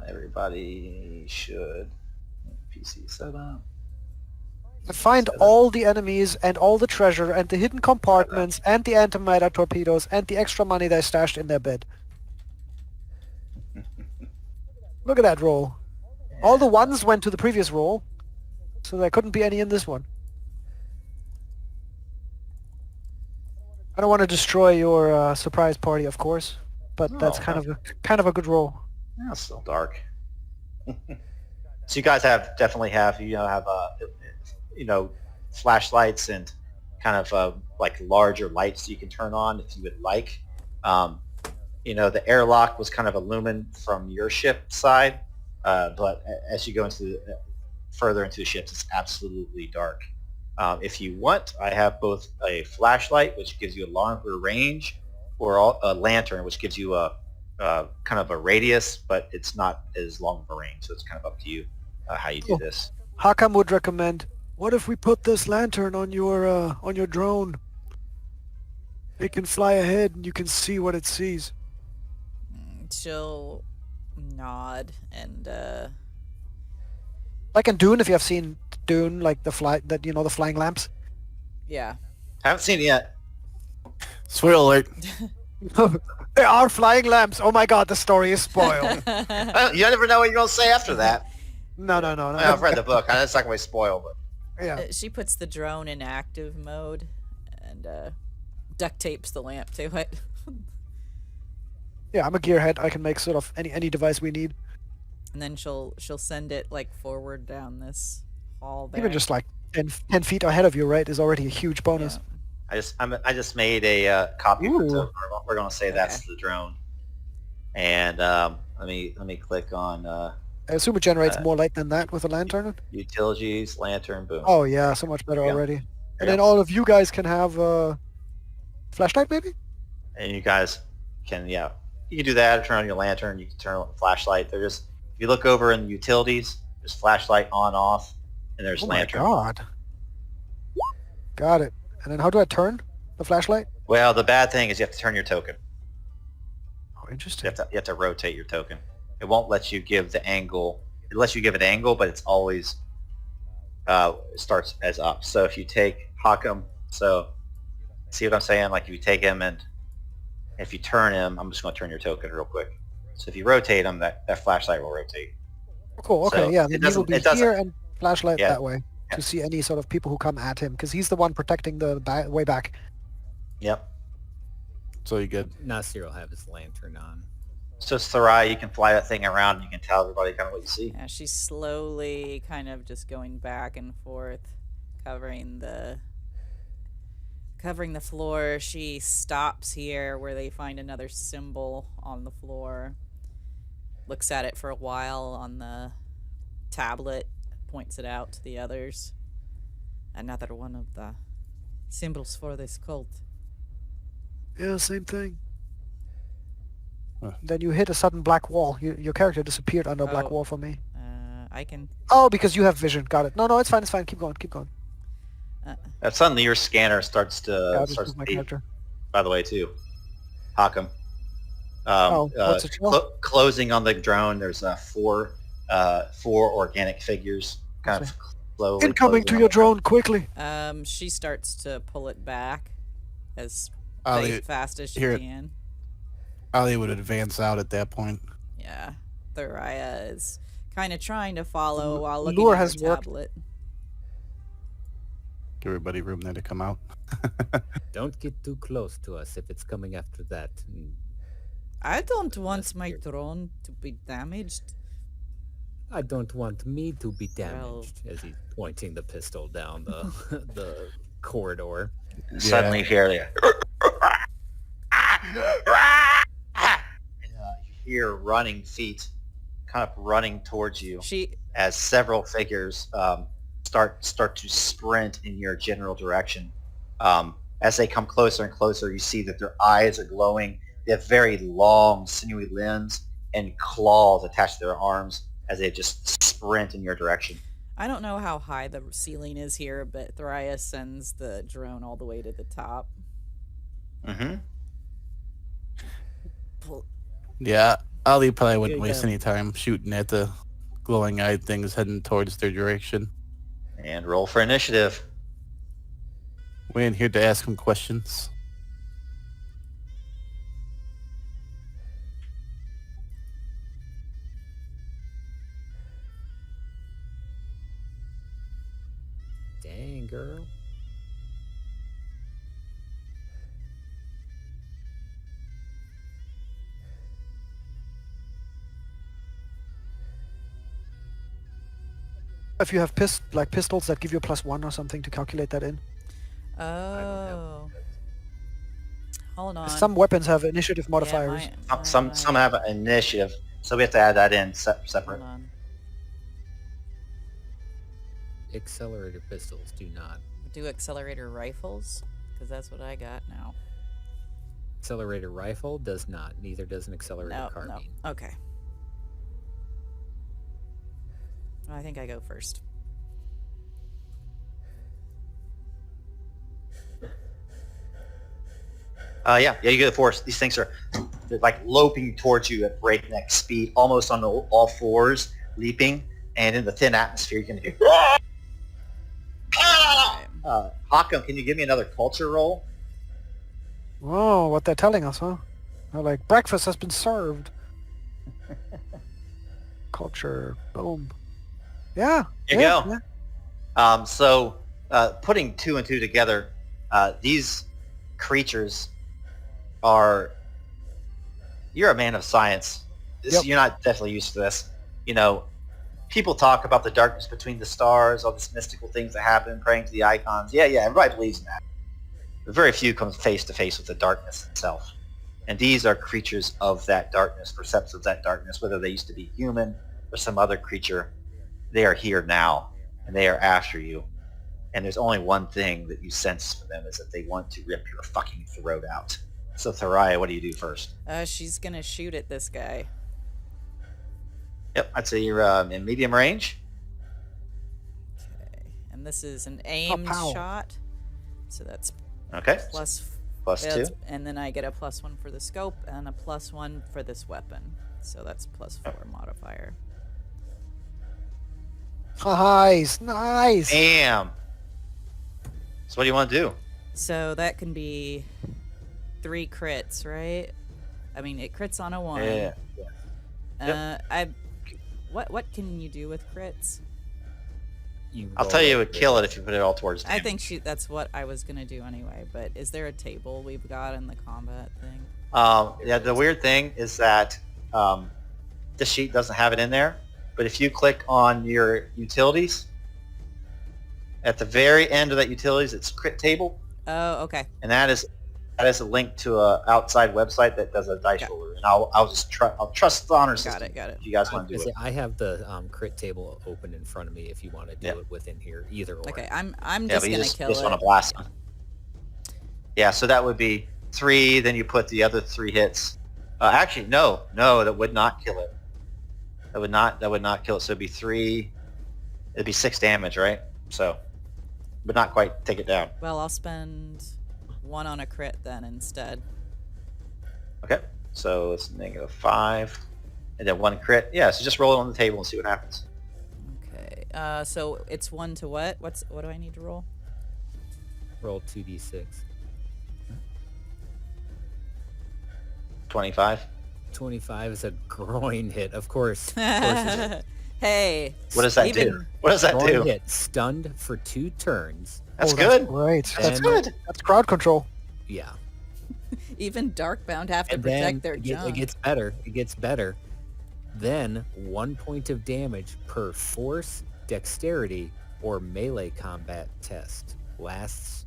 [SPEAKER 1] Everybody should. PC setup.
[SPEAKER 3] Find all the enemies and all the treasure and the hidden compartments and the antimatter torpedoes and the extra money they stashed in their bed. Look at that roll. All the ones went to the previous roll, so there couldn't be any in this one. I don't want to destroy your surprise party, of course, but that's
[SPEAKER 1] No,
[SPEAKER 3] kind of a good roll.
[SPEAKER 1] Yeah, it's still dark. So you guys definitely have flashlights and kind of like larger lights you can turn on if you would like. The airlock was kind of illumined from your ship side, but as you go further into the ships, it's absolutely dark. If you want, I have both a flashlight, which gives you a longer range, or a lantern, which gives you a kind of a radius, but it's not as long of a range. So it's kind of up to you how you do this.
[SPEAKER 3] Hakam would recommend, what if we put this lantern on your drone? It can fly ahead and you can see what it sees.
[SPEAKER 2] She'll nod and
[SPEAKER 3] Like in Dune, if you have seen Dune, like the flying lamps.
[SPEAKER 2] yeah.
[SPEAKER 1] Haven't seen it yet.
[SPEAKER 5] Spoiler alert.
[SPEAKER 3] There are flying lamps. Oh my god, the story is spoiled.
[SPEAKER 1] You never know what you're gonna say after that.
[SPEAKER 3] No.
[SPEAKER 1] I've read the book. That's not going to spoil, but
[SPEAKER 3] Yeah.
[SPEAKER 2] She puts the drone in active mode and duct tapes the lamp to it.
[SPEAKER 3] Yeah, I'm a gearhead. I can make sort of any device we need.
[SPEAKER 2] And then she'll send it like forward down this hall there.
[SPEAKER 3] Even just like 10 feet ahead of you, right, is already a huge bonus.
[SPEAKER 2] Yeah.
[SPEAKER 1] I just made a copy of the
[SPEAKER 3] Ooh.
[SPEAKER 1] token. We're going to say that's the drone. And let me click on
[SPEAKER 3] I assume it generates more light than that with a lantern.
[SPEAKER 1] utilities, lantern, boom.
[SPEAKER 3] Oh yeah, so much better
[SPEAKER 1] Yeah.
[SPEAKER 3] already.
[SPEAKER 1] Yeah.
[SPEAKER 3] And then all of you guys can have a flashlight, maybe?
[SPEAKER 1] And you guys can you can do that or turn on your lantern. You can turn on the flashlight. If you look over in utilities, there's flashlight on off, and there's
[SPEAKER 3] Oh
[SPEAKER 1] lantern.
[SPEAKER 3] my god. Got it. And then how do I turn the flashlight?
[SPEAKER 1] Well, the bad thing is you have to turn your token.
[SPEAKER 3] Oh,
[SPEAKER 1] You
[SPEAKER 3] interesting.
[SPEAKER 1] have to rotate your token. It won't let you give the angle. It lets you give an angle, but it's always starts as up. So if you take Hakam, so see what I'm saying? Like if you take him and if you turn him, I'm just going to turn your token real quick. So if you rotate him, that flashlight will rotate.
[SPEAKER 3] Oh, cool. Okay,
[SPEAKER 1] So
[SPEAKER 3] yeah.
[SPEAKER 1] it
[SPEAKER 3] Then he will be
[SPEAKER 1] doesn't-
[SPEAKER 3] here and flashlight
[SPEAKER 1] Yeah.
[SPEAKER 3] that way
[SPEAKER 1] Yeah.
[SPEAKER 3] to see any sort of people who come at him, because he's the one protecting the way back.
[SPEAKER 1] Yep.
[SPEAKER 5] So you good.
[SPEAKER 4] Nasir will have his lantern on.
[SPEAKER 1] So Sarai, you can fly that thing around and you can tell everybody kind of what you see.
[SPEAKER 2] Yeah, she's slowly kind of just going back and forth, covering the floor. She stops here where they find another symbol on the floor. Looks at it for a while on the tablet, points it out to the others. Another one of the symbols for this cult.
[SPEAKER 3] Yeah, same thing.
[SPEAKER 5] Huh.
[SPEAKER 3] Then you hit a sudden black wall. Your character disappeared under a black
[SPEAKER 2] Oh.
[SPEAKER 3] wall for me.
[SPEAKER 2] I can.
[SPEAKER 3] Oh, because you have vision. Got it. No, it's fine. It's fine. Keep going.
[SPEAKER 1] Suddenly your scanner starts
[SPEAKER 3] Yeah,
[SPEAKER 1] to
[SPEAKER 3] I'll just move my
[SPEAKER 1] beep,
[SPEAKER 3] character.
[SPEAKER 1] by the way, too. Hakam.
[SPEAKER 3] What's it?
[SPEAKER 1] Closing on the drone, there's four organic figures kind of slowly
[SPEAKER 3] Incoming
[SPEAKER 1] closing
[SPEAKER 3] to
[SPEAKER 1] on
[SPEAKER 3] your
[SPEAKER 1] the
[SPEAKER 3] drone, quickly.
[SPEAKER 2] She starts to pull it back as
[SPEAKER 5] Ali,
[SPEAKER 2] fast as she
[SPEAKER 5] here-
[SPEAKER 2] can.
[SPEAKER 5] Ali would advance out at that point.
[SPEAKER 2] Yeah, Thuraya is kind of trying to follow while looking
[SPEAKER 3] Lure
[SPEAKER 2] at her
[SPEAKER 3] has worked.
[SPEAKER 2] tablet.
[SPEAKER 5] Give everybody room there to come out.
[SPEAKER 4] Don't get too close to us if it's coming after that.
[SPEAKER 2] I don't want
[SPEAKER 4] That's
[SPEAKER 2] my
[SPEAKER 4] weird.
[SPEAKER 2] drone to be damaged.
[SPEAKER 4] I don't want me to be
[SPEAKER 2] Well-
[SPEAKER 4] damaged as he's pointing the pistol down the the corridor.
[SPEAKER 1] Suddenly you hear you hear running feet kind of running towards you
[SPEAKER 2] She
[SPEAKER 1] as several figures start to sprint in your general direction. As they come closer and closer, you see that their eyes are glowing. They have very long, sinewy limbs and claws attached to their arms as they just sprint in your direction.
[SPEAKER 2] I don't know how high the ceiling is here, but Thuraya sends the drone all the way to the top.
[SPEAKER 1] Mm-hmm.
[SPEAKER 5] Yeah, Ali probably wouldn't
[SPEAKER 4] Yeah,
[SPEAKER 5] waste
[SPEAKER 4] yeah.
[SPEAKER 5] any time shooting at the glowing-eyed things heading towards their direction.
[SPEAKER 1] And roll for initiative.
[SPEAKER 5] We ain't here to ask him questions.
[SPEAKER 4] girl.
[SPEAKER 3] If you have pistols that give you a +1 or something to calculate that in.
[SPEAKER 2] Oh. Hold on.
[SPEAKER 3] Some weapons have initiative
[SPEAKER 2] Yeah,
[SPEAKER 3] modifiers.
[SPEAKER 1] Some have an initiative, so we have to add that in separate.
[SPEAKER 2] Hold on.
[SPEAKER 4] Accelerator pistols do not.
[SPEAKER 2] Do accelerator rifles? Because that's what I got now.
[SPEAKER 4] Accelerator rifle does not. Neither does an accelerator
[SPEAKER 2] No,
[SPEAKER 4] carbine.
[SPEAKER 2] no. Okay. Well, I think I go first.
[SPEAKER 1] Yeah, you go first. These things they're like loping towards you at breakneck speed, almost on all fours, leaping, and in the thin atmosphere, you're going to do. Haakon, can you give me another culture roll?
[SPEAKER 3] Oh, what they're telling us, huh? They're like, breakfast has been served. Culture. Boom. Yeah.
[SPEAKER 1] Here you
[SPEAKER 3] yeah,
[SPEAKER 1] go.
[SPEAKER 3] yeah.
[SPEAKER 1] So, putting 2 and 2 together, these creatures are... You're a man of science.
[SPEAKER 3] Yep.
[SPEAKER 1] You're not definitely used to this. You know, people talk about the darkness between the stars, all these mystical things that happen, praying to the icons. Yeah, everybody believes in that. But very few come face to face with the darkness itself. And these are creatures of that darkness, percepts of that darkness, whether they used to be human or some other creature. They are here now, and they are after you. And there's only one thing that you sense for them, is that they want to rip your fucking throat out. So Thariah, what do you do first?
[SPEAKER 2] She's gonna shoot at this guy.
[SPEAKER 1] Yep, I'd say you're in medium range.
[SPEAKER 2] Okay. And this is an aimed
[SPEAKER 3] pow.
[SPEAKER 2] shot. So that's
[SPEAKER 1] Okay,
[SPEAKER 2] plus...
[SPEAKER 1] plus
[SPEAKER 2] yeah,
[SPEAKER 1] 2.
[SPEAKER 2] and then I get a +1 for the scope and a +1 for this weapon. So that's +4 modifier.
[SPEAKER 3] Nice. Nice.
[SPEAKER 1] Damn. So what do you want to do?
[SPEAKER 2] So that can be 3 crits, right? I mean, it crits on a 1.
[SPEAKER 1] Yeah.
[SPEAKER 2] What can you do with crits?
[SPEAKER 1] I'll tell you, it would kill it if you put it all towards
[SPEAKER 2] I
[SPEAKER 1] damage.
[SPEAKER 2] think that's what I was gonna do anyway. But is there a table we've got in the combat thing?
[SPEAKER 1] Yeah, the weird thing is that this sheet doesn't have it in there, but if you click on your utilities, at the very end of that utilities, it's crit table,
[SPEAKER 2] Oh, okay.
[SPEAKER 1] and that is a link to a outside website that does a dice
[SPEAKER 2] Got it.
[SPEAKER 1] roller, and I'll trust the honor system.
[SPEAKER 2] Got it.
[SPEAKER 1] If you guys want to do it.
[SPEAKER 4] I have the crit table open in front of me if you want to do it within here, either or.
[SPEAKER 2] Okay, I'm
[SPEAKER 1] Yeah,
[SPEAKER 2] just
[SPEAKER 1] but you
[SPEAKER 2] gonna
[SPEAKER 1] just
[SPEAKER 2] kill
[SPEAKER 1] want to
[SPEAKER 2] it.
[SPEAKER 1] blast them. Yeah, so that would be 3. Then you put the other 3 hits. Actually, no, that would not kill it. That would not kill it. So it'd be 3. It'd be 6 damage, right? So, but not quite take it down.
[SPEAKER 2] Well, I'll spend 1 on a crit then instead.
[SPEAKER 1] Okay, so it's -5, and then 1 crit. Yeah, so just roll it on the table and see what happens.
[SPEAKER 2] Okay. So it's 1 to what? What do I need to roll?
[SPEAKER 4] Roll 2d6.
[SPEAKER 1] 25.
[SPEAKER 4] 25 is a groin hit, of course. Of course it is.
[SPEAKER 2] Hey.
[SPEAKER 1] What does that
[SPEAKER 2] even,
[SPEAKER 1] do? What does that
[SPEAKER 4] Groin
[SPEAKER 1] do?
[SPEAKER 4] hit, stunned for 2 turns.
[SPEAKER 1] That's
[SPEAKER 3] Oh,
[SPEAKER 1] good.
[SPEAKER 3] Great.
[SPEAKER 1] That's
[SPEAKER 4] And-
[SPEAKER 1] good.
[SPEAKER 3] That's crowd control.
[SPEAKER 4] Yeah.
[SPEAKER 2] Even Darkbound have to
[SPEAKER 4] And
[SPEAKER 2] protect
[SPEAKER 4] then
[SPEAKER 2] their junk.
[SPEAKER 4] it gets better. It gets better. Then 1 point of damage per force, dexterity, or melee combat test lasts,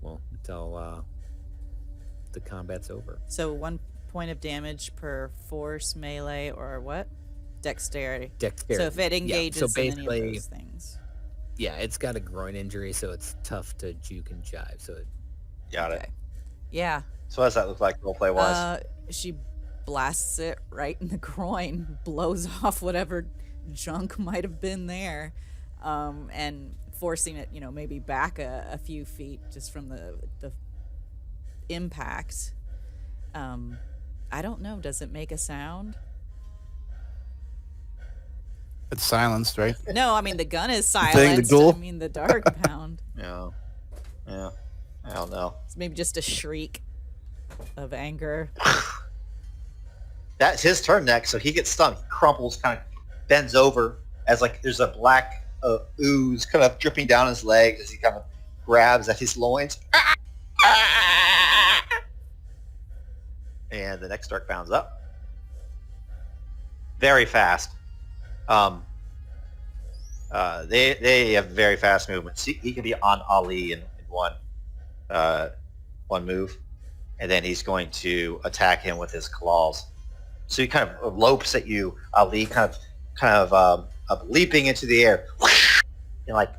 [SPEAKER 4] well, until the combat's over.
[SPEAKER 2] So 1 point of damage per force, melee, or what? Dexterity.
[SPEAKER 4] Dexterity.
[SPEAKER 2] So if it engages
[SPEAKER 4] so
[SPEAKER 2] in any of
[SPEAKER 4] basically,
[SPEAKER 2] those things.
[SPEAKER 4] yeah, it's got a groin injury, so it's tough to juke and jive. So it,
[SPEAKER 1] Got it.
[SPEAKER 2] Okay. Yeah.
[SPEAKER 1] So what does that look like roleplay wise?
[SPEAKER 2] She blasts it right in the groin, blows off whatever junk might have been there, and forcing it, maybe back a few feet just from the impact. I don't know. Does it make a sound?
[SPEAKER 5] It's silenced, right?
[SPEAKER 2] No, I mean the gun is
[SPEAKER 5] thing, the
[SPEAKER 2] silenced.
[SPEAKER 5] ghoul?
[SPEAKER 2] I mean the dark pound.
[SPEAKER 1] Yeah. I don't know.
[SPEAKER 2] It's maybe just a shriek of anger.
[SPEAKER 1] That's his turn next, so he gets stunned. He crumples, kind of bends over as like there's a black ooze kind of dripping down his legs as he kind of grabs at his loins. And the next dark bounds up. Very fast. They have very fast movements. He can be on Ali in one move, and then he's going to attack him with his claws. So he kind of lopes at you. Ali kind of leaping into the air, and like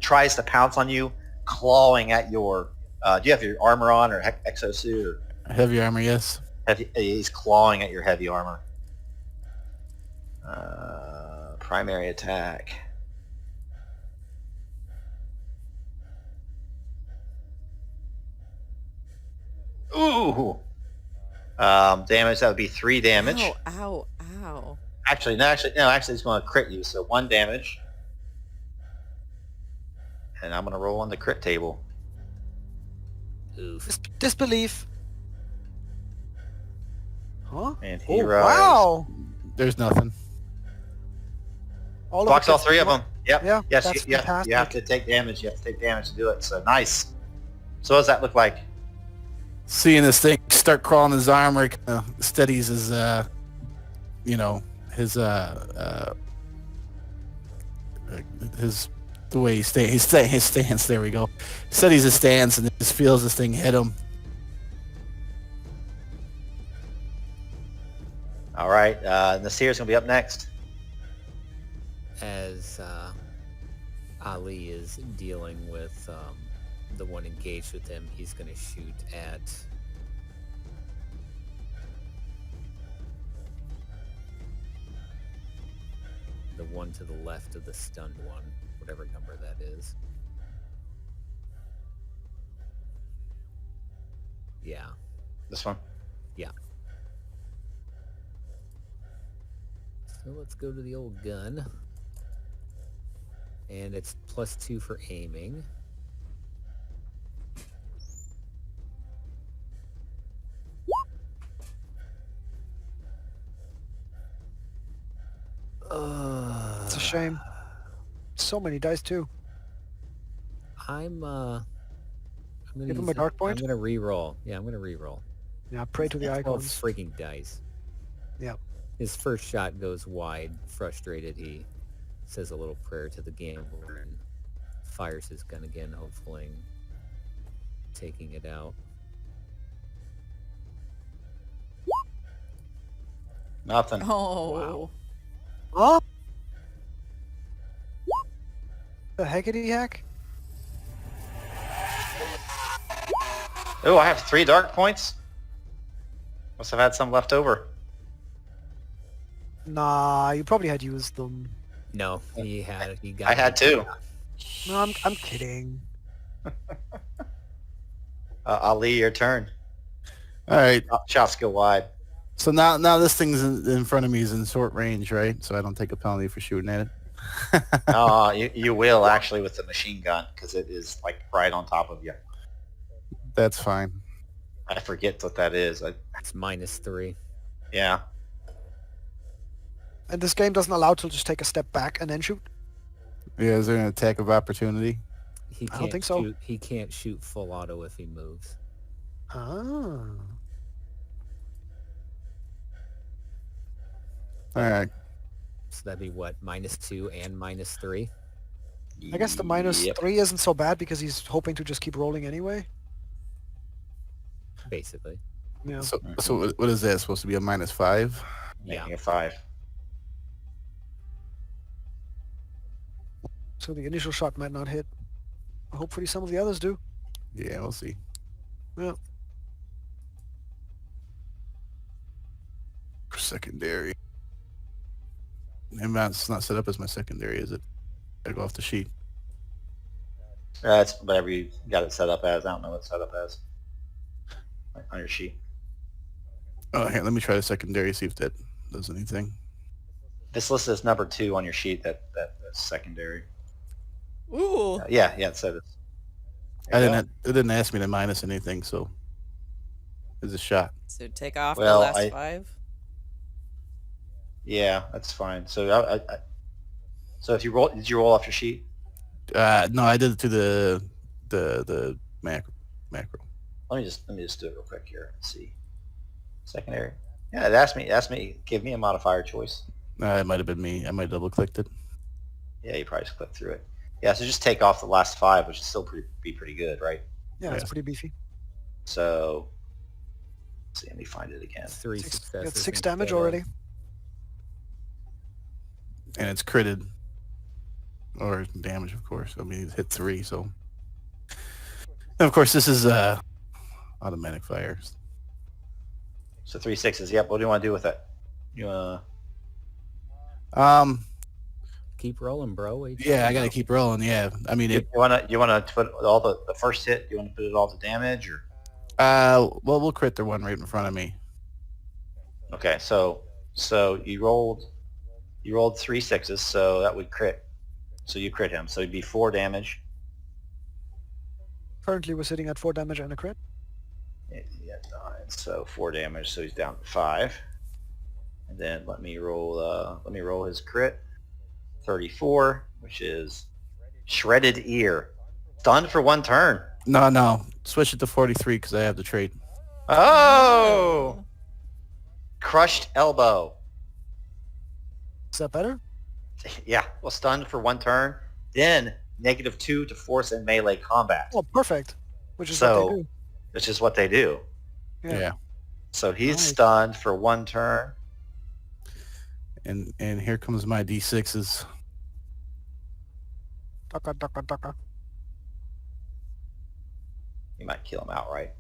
[SPEAKER 1] tries to pounce on you, clawing at your. Do you have your armor on or exosuit? Or
[SPEAKER 5] Heavy armor, yes.
[SPEAKER 1] he's clawing at your heavy armor. Primary attack. Ooh. Damage, that would be 3 damage.
[SPEAKER 2] Ow, ow.
[SPEAKER 1] Actually, it's going to crit you, so 1 damage. And I'm going to roll on the crit table.
[SPEAKER 4] Oof.
[SPEAKER 3] Disbelief. Huh?
[SPEAKER 1] And he
[SPEAKER 3] Oh,
[SPEAKER 1] rolls.
[SPEAKER 3] wow.
[SPEAKER 5] There's nothing.
[SPEAKER 3] All
[SPEAKER 1] Blocks
[SPEAKER 3] it
[SPEAKER 1] all
[SPEAKER 3] gets
[SPEAKER 1] 3 of
[SPEAKER 3] more-
[SPEAKER 1] them. Yep.
[SPEAKER 3] Yeah,
[SPEAKER 1] Yes,
[SPEAKER 3] that's
[SPEAKER 1] you have
[SPEAKER 3] fantastic.
[SPEAKER 1] to take damage. You have to take damage to do it. So nice. So what does that look like?
[SPEAKER 5] Seeing this thing start crawling his armor, steadies his, the way he his stance. There we go. Steadies his stance and just feels this thing hit him.
[SPEAKER 1] All right. Nasir's going to be up next.
[SPEAKER 4] As Ali is dealing with the one engaged with him, he's going to shoot at the one to the left of the stunned one, whatever number that is. Yeah.
[SPEAKER 1] This one.
[SPEAKER 4] So let's go to the old gun. And it's +2 for aiming.
[SPEAKER 3] It's a shame. So many dice too.
[SPEAKER 4] I'm gonna
[SPEAKER 3] Give him
[SPEAKER 4] use
[SPEAKER 3] a dark point?
[SPEAKER 4] I'm gonna re-roll. Yeah, I'm gonna re-roll.
[SPEAKER 3] Yeah, pray to the
[SPEAKER 4] 12
[SPEAKER 3] icons.
[SPEAKER 4] freaking dice.
[SPEAKER 3] Yep.
[SPEAKER 4] His first shot goes wide. Frustrated, he says a little prayer to the gambler and fires his gun again, hopefully taking it out.
[SPEAKER 1] Nothing.
[SPEAKER 2] Oh.
[SPEAKER 3] Huh? The heckity heck?
[SPEAKER 1] Oh, I have 3 dark points. Must have had some left over.
[SPEAKER 3] Nah, you probably had used them.
[SPEAKER 4] No, he got
[SPEAKER 1] I had 2.
[SPEAKER 3] No, I'm kidding.
[SPEAKER 1] Ali, your turn.
[SPEAKER 5] All right.
[SPEAKER 1] Shots go wide.
[SPEAKER 5] So now this thing's in front of me is in short range, right? So I don't take a penalty for shooting at it.
[SPEAKER 1] You will actually with the machine gun because it is like right on top of you.
[SPEAKER 5] That's fine.
[SPEAKER 1] I forget what that is.
[SPEAKER 4] It's -3.
[SPEAKER 1] Yeah.
[SPEAKER 3] And this game doesn't allow to just take a step back and then shoot.
[SPEAKER 5] Yeah, is there an attack of opportunity?
[SPEAKER 4] He
[SPEAKER 3] I
[SPEAKER 4] can't
[SPEAKER 3] don't think so.
[SPEAKER 4] He can't shoot full auto if he moves.
[SPEAKER 3] Ah.
[SPEAKER 5] All right.
[SPEAKER 4] So that'd be what, -2 and -3?
[SPEAKER 3] I guess the minus
[SPEAKER 1] Yep.
[SPEAKER 3] 3 isn't so bad because he's hoping to just keep rolling anyway.
[SPEAKER 4] Basically.
[SPEAKER 3] Yeah.
[SPEAKER 5] So what is that supposed to be, a -5?
[SPEAKER 1] Making a 5.
[SPEAKER 3] So the initial shot might not hit. Hopefully some of the others do.
[SPEAKER 5] Yeah, we'll see.
[SPEAKER 3] Yeah.
[SPEAKER 5] For secondary. And that's not set up as my secondary, is it? Gotta go off the sheet.
[SPEAKER 1] That's whatever you got it set up as. I don't know what it's set up as on your sheet.
[SPEAKER 5] Oh, here, let me try the secondary, see if that does anything.
[SPEAKER 1] This list is number 2 on your sheet. That's secondary.
[SPEAKER 2] Ooh.
[SPEAKER 1] Yeah, it said it.
[SPEAKER 5] It didn't ask me to minus anything, so it's a shot.
[SPEAKER 2] So take off
[SPEAKER 1] Well,
[SPEAKER 2] the last 5.
[SPEAKER 1] Yeah, that's fine. So So if you roll, did you roll off your sheet?
[SPEAKER 5] No, I did it to the macro.
[SPEAKER 1] Let me just do it real quick here. Let's see. Secondary. Yeah, it asked me, give me a modifier choice.
[SPEAKER 5] It might have been me. I might have double clicked it.
[SPEAKER 1] Yeah, you probably just clicked through it. Yeah, so just take off the last 5, which is still be pretty good, right?
[SPEAKER 3] Yeah, it's pretty beefy.
[SPEAKER 1] So, let's see, let me find it again.
[SPEAKER 4] It's 3
[SPEAKER 3] Got
[SPEAKER 4] successes.
[SPEAKER 3] 6 damage
[SPEAKER 4] instead of-
[SPEAKER 3] already.
[SPEAKER 5] And it's critted. Or damage, of course. I mean, it hit 3, so. And of course, this is automatic fires.
[SPEAKER 1] So 3 6s. Yep. What do you want to do with it? You
[SPEAKER 4] Keep rolling, bro.
[SPEAKER 5] Yeah, I gotta keep rolling. Yeah, I mean,
[SPEAKER 1] you wanna put all the first hit? You want to put it all to damage or?
[SPEAKER 5] well, we'll crit the one right in front of me.
[SPEAKER 1] Okay, so you rolled 3 6s, so that would crit. So you crit him, so it'd be 4 damage.
[SPEAKER 3] Currently, we're sitting at 4 damage and a crit.
[SPEAKER 1] Yeah, 9, so 4 damage, so he's down to 5. And then let me roll his crit. 34, which is shredded ear. Stunned for 1 turn.
[SPEAKER 5] No, switch it to 43 because I have the trait.
[SPEAKER 1] Oh! Crushed elbow.
[SPEAKER 3] Is that better?
[SPEAKER 1] Yeah, well, stunned for 1 turn. Then -2 to force and melee combat.
[SPEAKER 3] Oh, perfect. Which is
[SPEAKER 1] So-
[SPEAKER 3] what they do.
[SPEAKER 1] Which is what they do.
[SPEAKER 5] Yeah.
[SPEAKER 1] So he's
[SPEAKER 3] Nice.
[SPEAKER 1] stunned for 1 turn.
[SPEAKER 5] And here comes my D6s.
[SPEAKER 3] Taka.
[SPEAKER 1] You might kill him outright.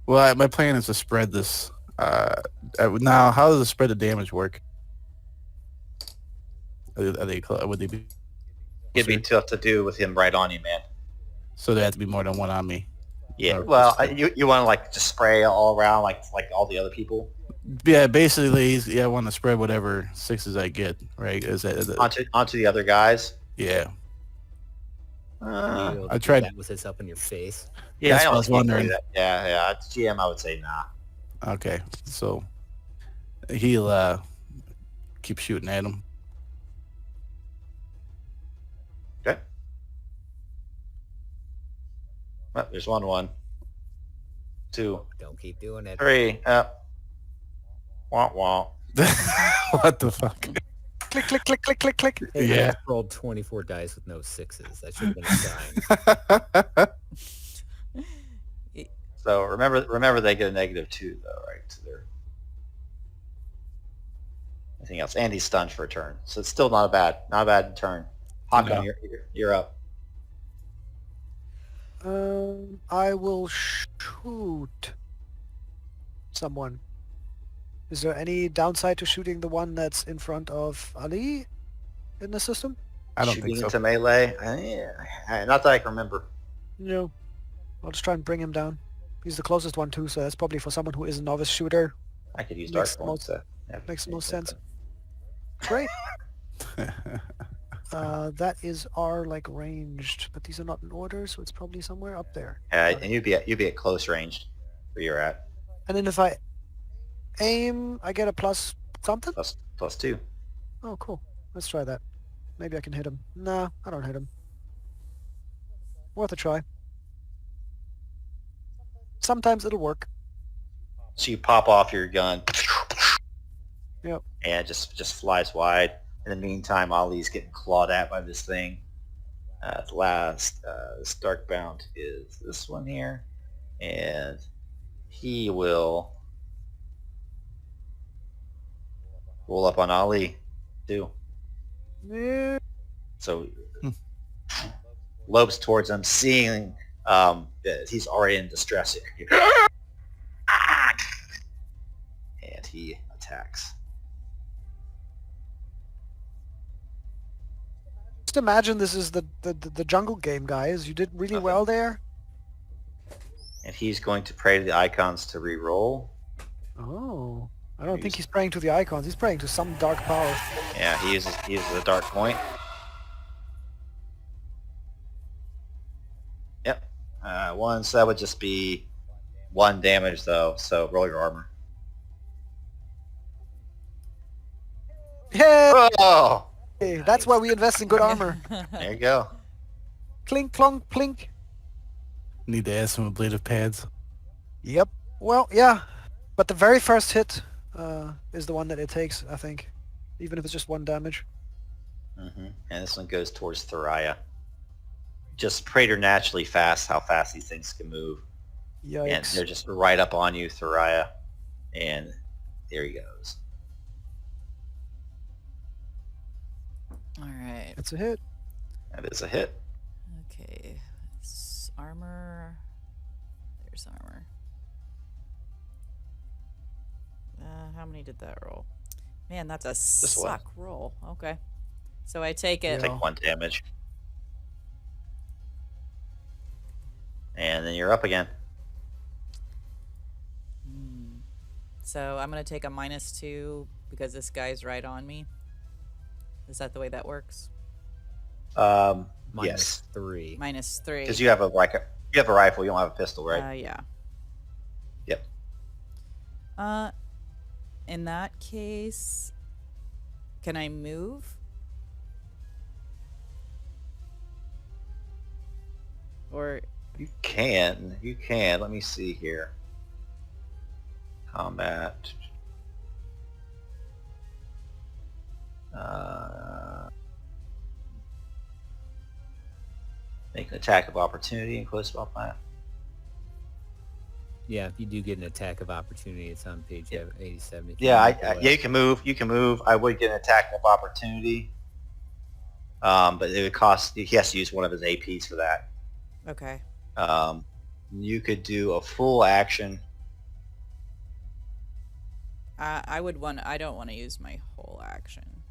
[SPEAKER 5] Well, my plan is to spread this. Now, how does the spread the damage work? Would they be?
[SPEAKER 1] It'd be tough to do with him right on you, man.
[SPEAKER 5] So there have to be more than one on me.
[SPEAKER 1] Yeah.
[SPEAKER 5] Or
[SPEAKER 1] Well,
[SPEAKER 5] just-
[SPEAKER 1] you want to like just spray all around like all the other people
[SPEAKER 5] Yeah, basically, I want to spread whatever 6s I get. Right? Is that?
[SPEAKER 1] onto the other guys.
[SPEAKER 5] Yeah.
[SPEAKER 1] Uh,
[SPEAKER 4] You'll
[SPEAKER 5] I
[SPEAKER 4] do
[SPEAKER 5] tried-
[SPEAKER 4] that with this up in your face.
[SPEAKER 1] yeah,
[SPEAKER 5] That's
[SPEAKER 1] I
[SPEAKER 5] what I
[SPEAKER 1] don't
[SPEAKER 5] was
[SPEAKER 1] think you can do
[SPEAKER 5] wondering.
[SPEAKER 1] that. Yeah. It's GM, I would say nah.
[SPEAKER 5] Okay, so he'll keep shooting at him.
[SPEAKER 1] Okay. Well, there's 1, 2,
[SPEAKER 4] Don't keep doing it.
[SPEAKER 1] 3. Wah wah.
[SPEAKER 5] What the fuck?
[SPEAKER 3] Click.
[SPEAKER 4] Hey, I
[SPEAKER 5] Yeah.
[SPEAKER 4] just rolled 24 dice with no 6s. That should have been a sign.
[SPEAKER 1] So remember they get a -2 though, right? To their anything else, and he's stunned for a turn, so it's still not a bad turn. Hakon,
[SPEAKER 5] No.
[SPEAKER 1] you're up.
[SPEAKER 3] I will shoot someone. Is there any downside to shooting the one that's in front of Ali in the system?
[SPEAKER 5] I don't
[SPEAKER 1] Shooting
[SPEAKER 5] think so.
[SPEAKER 1] into melee. Not that I can remember.
[SPEAKER 3] No. I'll just try and bring him down. He's the closest one too, so that's probably for someone who is a novice shooter.
[SPEAKER 1] I could use
[SPEAKER 3] Makes
[SPEAKER 1] dark points.
[SPEAKER 3] Makes the most sense. Great. That is our ranged, but these are not in order, so it's probably somewhere up there.
[SPEAKER 1] And you'd be at close range where you're at.
[SPEAKER 3] And then if I aim, I get a plus something?
[SPEAKER 1] +2.
[SPEAKER 3] Oh, cool. Let's try that. Maybe I can hit him. Nah, I don't hit him. Worth a try. Sometimes it'll work.
[SPEAKER 1] So you pop off your gun.
[SPEAKER 3] Yep.
[SPEAKER 1] And it just flies wide. In the meantime, Ali's getting clawed at by this thing. At last, this dark bound is this one here, and he will roll up on Ali too.
[SPEAKER 3] Yeah.
[SPEAKER 1] So lopes towards him, seeing that he's already in distress. And he attacks.
[SPEAKER 3] Just imagine this is the jungle game, guys. You did really well there.
[SPEAKER 1] And he's going to pray to the icons to re-roll.
[SPEAKER 3] Oh. I don't think he's praying to the icons. He's praying to some dark power.
[SPEAKER 1] Yeah, he uses a dark point. Yep. 1, so that would just be 1 damage though, so roll your armor.
[SPEAKER 3] Yeah.
[SPEAKER 1] Oh!
[SPEAKER 3] Hey, that's why we invest in good armor.
[SPEAKER 1] There you go.
[SPEAKER 3] Clink, clunk, plink.
[SPEAKER 5] Need to add some ablative pads.
[SPEAKER 3] Yep. Well, yeah. But the very first hit is the one that it takes, I think. Even if it's just 1 damage.
[SPEAKER 1] And this one goes towards Thoraya. Just preternaturally fast, how fast these things can move.
[SPEAKER 3] Yikes.
[SPEAKER 1] And they're just right up on you, Thoraya. And there he goes.
[SPEAKER 2] All right.
[SPEAKER 3] It's a hit.
[SPEAKER 1] That is a hit.
[SPEAKER 2] Okay. Armor. There's armor. How many did that roll? Man, that's a
[SPEAKER 1] one.
[SPEAKER 2] suck roll. Okay. So I take it.
[SPEAKER 1] Take 1 damage. And then you're up again.
[SPEAKER 2] So I'm going to take a -2 because this guy's right on me. Is that the way that works? Yes.
[SPEAKER 4] -3.
[SPEAKER 2] -3.
[SPEAKER 1] Because you have a rifle, you don't have a pistol, right?
[SPEAKER 2] Yeah.
[SPEAKER 1] Yep.
[SPEAKER 2] In that case, can I move? Or
[SPEAKER 1] You can. Let me see here. Combat. Make an attack of opportunity in close spell plan.
[SPEAKER 4] Yeah, if you do get an attack of opportunity, it's on page 87. If you
[SPEAKER 1] Yeah,
[SPEAKER 4] move away.
[SPEAKER 1] you can move. You can move. I would get an attack of opportunity. But it would cost. He has to use one of his APs for that.
[SPEAKER 2] okay.
[SPEAKER 1] You could do a full action.
[SPEAKER 2] I would want. I don't want to use my whole action,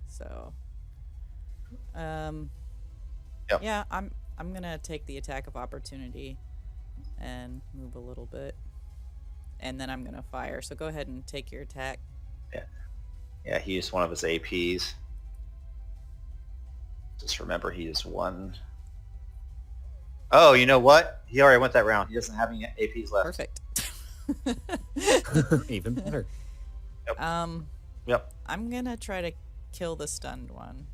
[SPEAKER 2] so.
[SPEAKER 1] Yep.
[SPEAKER 2] Yeah, I'm gonna take the attack of opportunity, and move a little bit, and then I'm gonna fire. So go ahead and take your attack.
[SPEAKER 1] Yeah, he used one of his APs. Just remember, he is 1. Oh, you know what? He already went that round. He doesn't have any APs left.
[SPEAKER 2] Perfect.
[SPEAKER 4] Even better.
[SPEAKER 1] Yep.
[SPEAKER 2] I'm gonna try to kill the stunned one.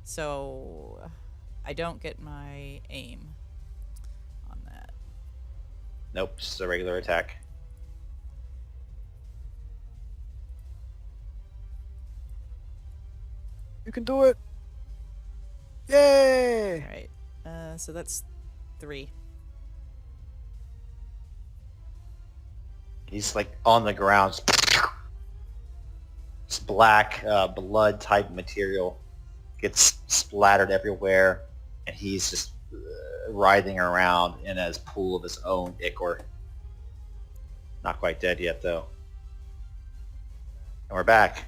[SPEAKER 2] So I don't get my aim on that.
[SPEAKER 1] Nope, just a regular attack.
[SPEAKER 3] You can do it. Yay!
[SPEAKER 2] All right. So that's 3.
[SPEAKER 1] He's like on the ground. It's black blood type material gets splattered everywhere, and he's just writhing around in his pool of his own ichor. Not quite dead yet, though. And we're back.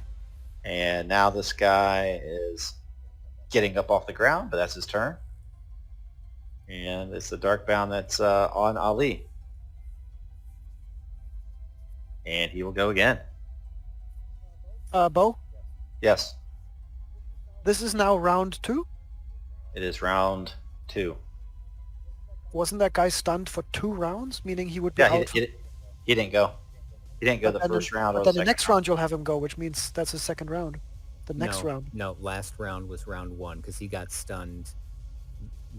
[SPEAKER 1] And now this guy is getting up off the ground, but that's his turn. And it's the Darkbound that's on Ali. And he will go again.
[SPEAKER 3] Bo,
[SPEAKER 1] Yes,
[SPEAKER 3] this is now round 2.
[SPEAKER 1] it is round 2.
[SPEAKER 3] Wasn't that guy stunned for 2 rounds? Meaning he would be
[SPEAKER 1] Yeah,
[SPEAKER 3] out.
[SPEAKER 1] he didn't go. He didn't go the
[SPEAKER 3] And
[SPEAKER 1] first round or
[SPEAKER 3] But
[SPEAKER 1] the
[SPEAKER 3] then the
[SPEAKER 1] second
[SPEAKER 3] next round you'll have him go, which means that's his second round. The next
[SPEAKER 4] no,
[SPEAKER 3] round.
[SPEAKER 4] No, last round was round 1 because he got stunned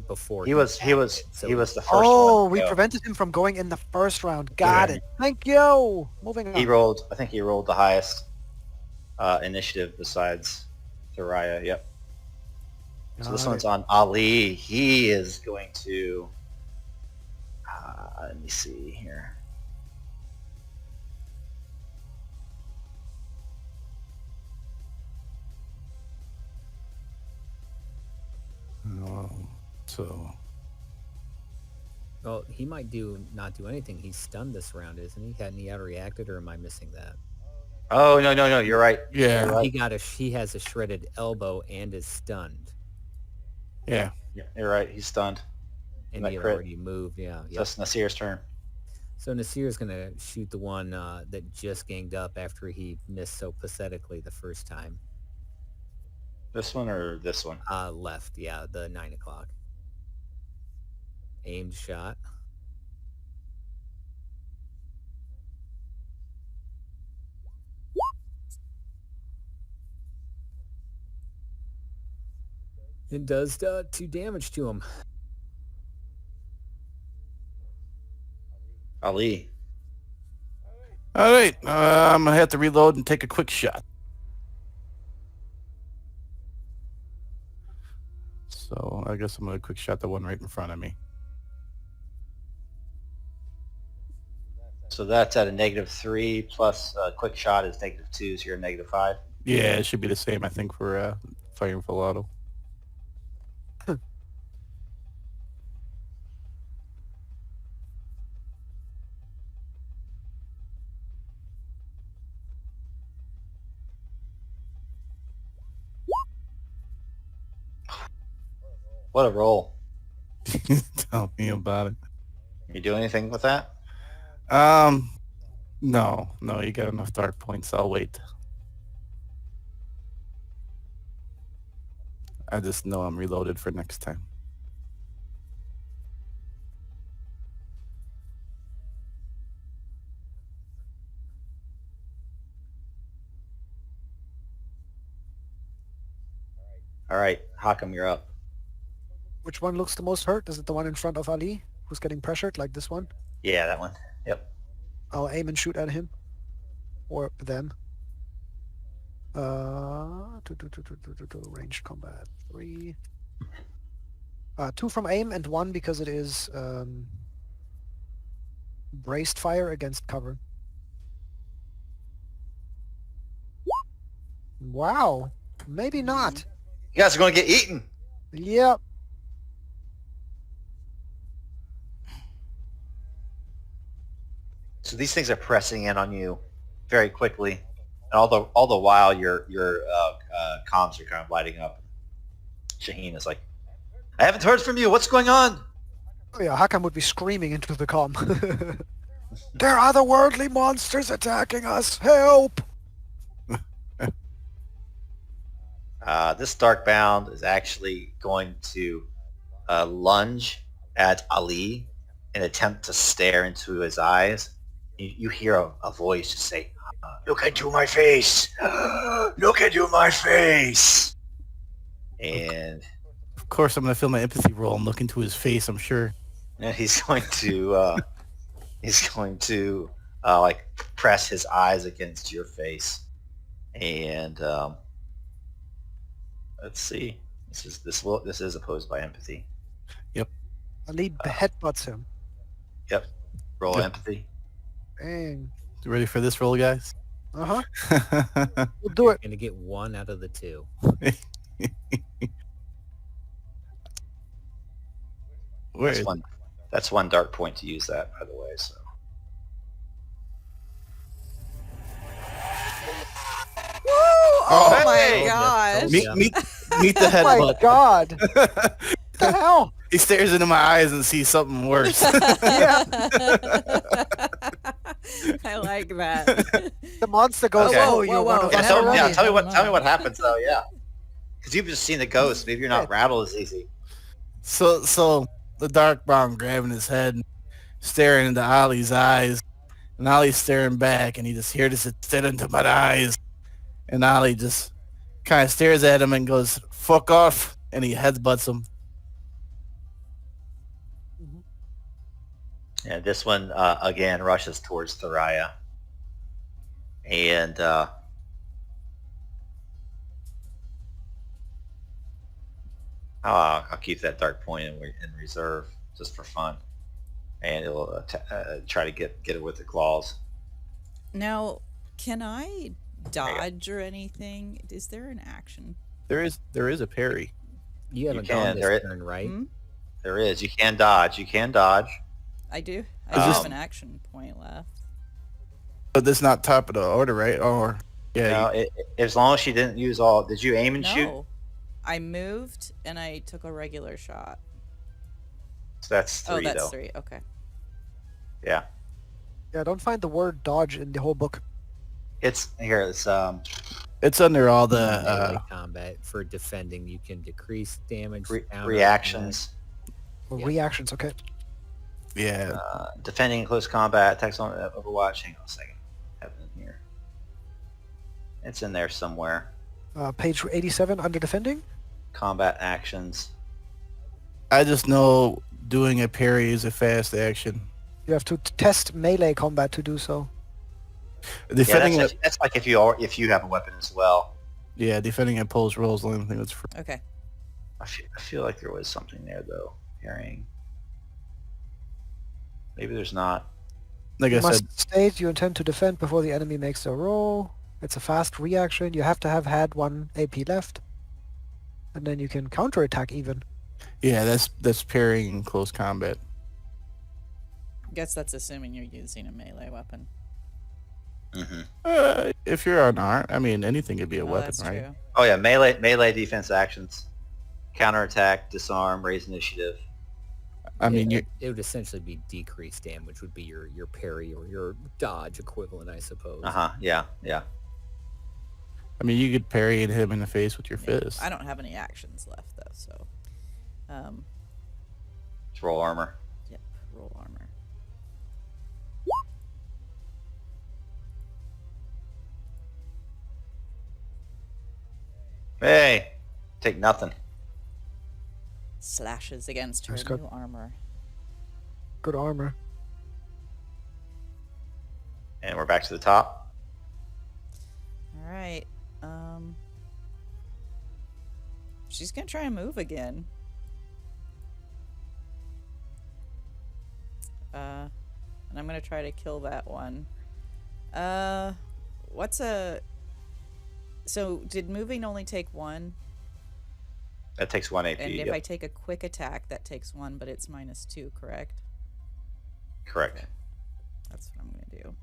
[SPEAKER 4] before.
[SPEAKER 1] He was the first one.
[SPEAKER 3] Oh, we
[SPEAKER 1] to go.
[SPEAKER 3] prevented him from going in the first round. Got it. Thank you. Moving on.
[SPEAKER 1] I think he rolled the highest initiative besides Thoraya. Yep. So this
[SPEAKER 3] Got
[SPEAKER 1] one's
[SPEAKER 3] it.
[SPEAKER 1] on Ali. He is going to. Let me see here.
[SPEAKER 5] So
[SPEAKER 4] Well, he might not do anything. He's stunned this round, isn't he? Hadn't he reacted, or am I missing that?
[SPEAKER 1] Oh no! You're right.
[SPEAKER 5] yeah,
[SPEAKER 1] You're right.
[SPEAKER 4] He has a shredded elbow and is stunned,
[SPEAKER 5] yeah.
[SPEAKER 1] Yeah, you're right. He's stunned.
[SPEAKER 4] and
[SPEAKER 1] That
[SPEAKER 4] he had
[SPEAKER 1] crit.
[SPEAKER 4] already moved. Yeah.
[SPEAKER 1] So it's Nasir's turn.
[SPEAKER 4] So Nasir's gonna shoot the one that just ganged up after he missed so pathetically the first time.
[SPEAKER 1] This one or this one?
[SPEAKER 4] Left, yeah, the 9 o'clock. Aimed shot. It does 2 damage to him.
[SPEAKER 1] Ali.
[SPEAKER 5] All right, I'm gonna have to reload and take a quick shot. So I guess I'm gonna quick shot the one right in front of me.
[SPEAKER 1] So that's at a -3 plus quick shot is -2, so you're a -5.
[SPEAKER 5] Yeah, it should be the same, I think, for firing full auto.
[SPEAKER 1] What a roll.
[SPEAKER 5] Tell me about it.
[SPEAKER 1] You do anything with that?
[SPEAKER 5] No, you got enough dark points. I'll wait. I just know I'm reloaded for next time.
[SPEAKER 1] All right, Hakam, you're up.
[SPEAKER 3] Which one looks the most hurt? Is it the one in front of Ali, who's getting pressured, like this one?
[SPEAKER 1] Yeah, that one. Yep.
[SPEAKER 3] I'll aim and shoot at him. Or them. Ranged combat. 3. 2 from aim and 1 because it is braced fire against cover. Wow. Maybe not.
[SPEAKER 1] You guys are going to get eaten.
[SPEAKER 3] Yep.
[SPEAKER 1] So these things are pressing in on you very quickly. And all the while, your comms are kind of lighting up. Shaheen is like, I haven't heard from you. What's going on?
[SPEAKER 3] Oh yeah, Hakam would be screaming into the comm. There are otherworldly monsters attacking us! Help!
[SPEAKER 1] This Darkbound is actually going to lunge at Ali and attempt to stare into his eyes. You hear a voice just say, look into my face! Look into my face! And
[SPEAKER 5] Of course, I'm gonna feel my empathy roll and look into his face. I'm sure.
[SPEAKER 1] he's going to like press his eyes against your face. And let's see. This is opposed by empathy.
[SPEAKER 3] Ali headbutts him.
[SPEAKER 1] Yep. Roll
[SPEAKER 5] Yep.
[SPEAKER 1] empathy.
[SPEAKER 3] Dang.
[SPEAKER 5] You ready for this roll, guys?
[SPEAKER 3] Uh-huh. We'll do it.
[SPEAKER 4] Gonna get 1 out of the 2.
[SPEAKER 5] Where
[SPEAKER 1] That's
[SPEAKER 5] is-
[SPEAKER 1] one. That's one dark point to use that, by the way. So.
[SPEAKER 2] Woo! Oh
[SPEAKER 1] hey!
[SPEAKER 2] my god.
[SPEAKER 5] meet the
[SPEAKER 3] Oh my
[SPEAKER 5] headbutt.
[SPEAKER 3] god! What the hell?
[SPEAKER 5] He stares into my eyes and sees something worse.
[SPEAKER 3] Yeah.
[SPEAKER 2] I like that.
[SPEAKER 3] The monster goes,
[SPEAKER 1] Okay.
[SPEAKER 3] oh,
[SPEAKER 2] Whoa,
[SPEAKER 3] you're
[SPEAKER 2] whoa,
[SPEAKER 3] one
[SPEAKER 2] whoa.
[SPEAKER 3] of
[SPEAKER 1] Yeah,
[SPEAKER 3] us
[SPEAKER 1] tell
[SPEAKER 3] already.
[SPEAKER 1] me what happens though. Yeah, because you've just seen the ghost. Maybe you're not rattled as easy.
[SPEAKER 5] So the dark brown grabbing his head, staring into Ollie's eyes, and Ollie's staring back, and he just hears it stare into my eyes, and Ollie just kind of stares at him and goes, "Fuck off," and he headbutts him.
[SPEAKER 1] Yeah, this one again rushes towards Thariah, and I'll keep that dark point in reserve just for fun, and it'll try to get it with the claws.
[SPEAKER 2] Now, can I dodge or anything? Is there an action?
[SPEAKER 5] There is a parry.
[SPEAKER 4] You haven't
[SPEAKER 1] can,
[SPEAKER 4] gone
[SPEAKER 1] there
[SPEAKER 4] this
[SPEAKER 1] is-
[SPEAKER 4] turn, right?
[SPEAKER 2] Hmm?
[SPEAKER 1] There is. You can dodge.
[SPEAKER 2] I do. I
[SPEAKER 1] Is
[SPEAKER 2] do
[SPEAKER 1] this-
[SPEAKER 2] have an action point left.
[SPEAKER 5] But that's not top of the order, right? Or yeah,
[SPEAKER 1] No, as long as she didn't use all. Did you aim and shoot?
[SPEAKER 2] No. I moved and I took a regular shot.
[SPEAKER 1] So that's 3
[SPEAKER 2] Oh, that's
[SPEAKER 1] though.
[SPEAKER 2] 3. Okay.
[SPEAKER 1] Yeah.
[SPEAKER 3] Yeah, I don't find the word dodge in the whole book.
[SPEAKER 1] It's here. It's
[SPEAKER 5] it's under all
[SPEAKER 4] Melee
[SPEAKER 5] the
[SPEAKER 4] combat for defending, you can decrease damage. counter
[SPEAKER 1] reactions.
[SPEAKER 3] Or
[SPEAKER 4] Yeah.
[SPEAKER 3] reactions, okay.
[SPEAKER 5] yeah.
[SPEAKER 1] Defending in close combat, attacks on Overwatch. Hang on a second. Have it in here. It's in there somewhere.
[SPEAKER 3] Page 87 under defending.
[SPEAKER 1] combat actions.
[SPEAKER 5] I just know doing a parry is a fast action.
[SPEAKER 3] You have to test melee combat to do so.
[SPEAKER 5] Defending
[SPEAKER 1] Yeah,
[SPEAKER 5] it,
[SPEAKER 1] that's like if you have a weapon as well.
[SPEAKER 5] defending at pulse rolls the only thing that's free.
[SPEAKER 2] Okay.
[SPEAKER 1] I feel like there was something there though. Parrying. Maybe there's not.
[SPEAKER 5] Like
[SPEAKER 3] You
[SPEAKER 5] I said,
[SPEAKER 3] must state you intend to defend before the enemy makes a roll. It's a fast reaction. You have to have had 1 AP left. And then you can counterattack even.
[SPEAKER 5] yeah, that's parrying in close combat.
[SPEAKER 2] Guess that's assuming you're using a melee weapon.
[SPEAKER 1] Mm-hmm.
[SPEAKER 5] If you're unarmed, I mean, anything could be a weapon,
[SPEAKER 2] That's
[SPEAKER 5] right?
[SPEAKER 2] true.
[SPEAKER 1] Oh yeah, melee defense actions. Counterattack, disarm, raise initiative.
[SPEAKER 5] I mean,
[SPEAKER 4] it would essentially be decreased damage would be your parry or your dodge equivalent, I suppose.
[SPEAKER 1] Yeah.
[SPEAKER 5] I mean, you could parry him in the face with your
[SPEAKER 2] Yeah.
[SPEAKER 5] fist.
[SPEAKER 2] I don't have any actions left though, so
[SPEAKER 1] It's roll armor.
[SPEAKER 2] yep, roll armor.
[SPEAKER 1] Hey, take nothing.
[SPEAKER 2] Slashes against her
[SPEAKER 3] That's good.
[SPEAKER 2] new armor.
[SPEAKER 3] Good armor.
[SPEAKER 1] And we're back to the top.
[SPEAKER 2] All right. She's gonna try and move again. And I'm gonna try to kill that one. So did moving only take 1?
[SPEAKER 1] That takes 1 AP.
[SPEAKER 2] And if
[SPEAKER 1] Yep.
[SPEAKER 2] I take a quick attack, that takes 1, but it's -2, correct?
[SPEAKER 1] Correct.
[SPEAKER 2] That's what I'm gonna do.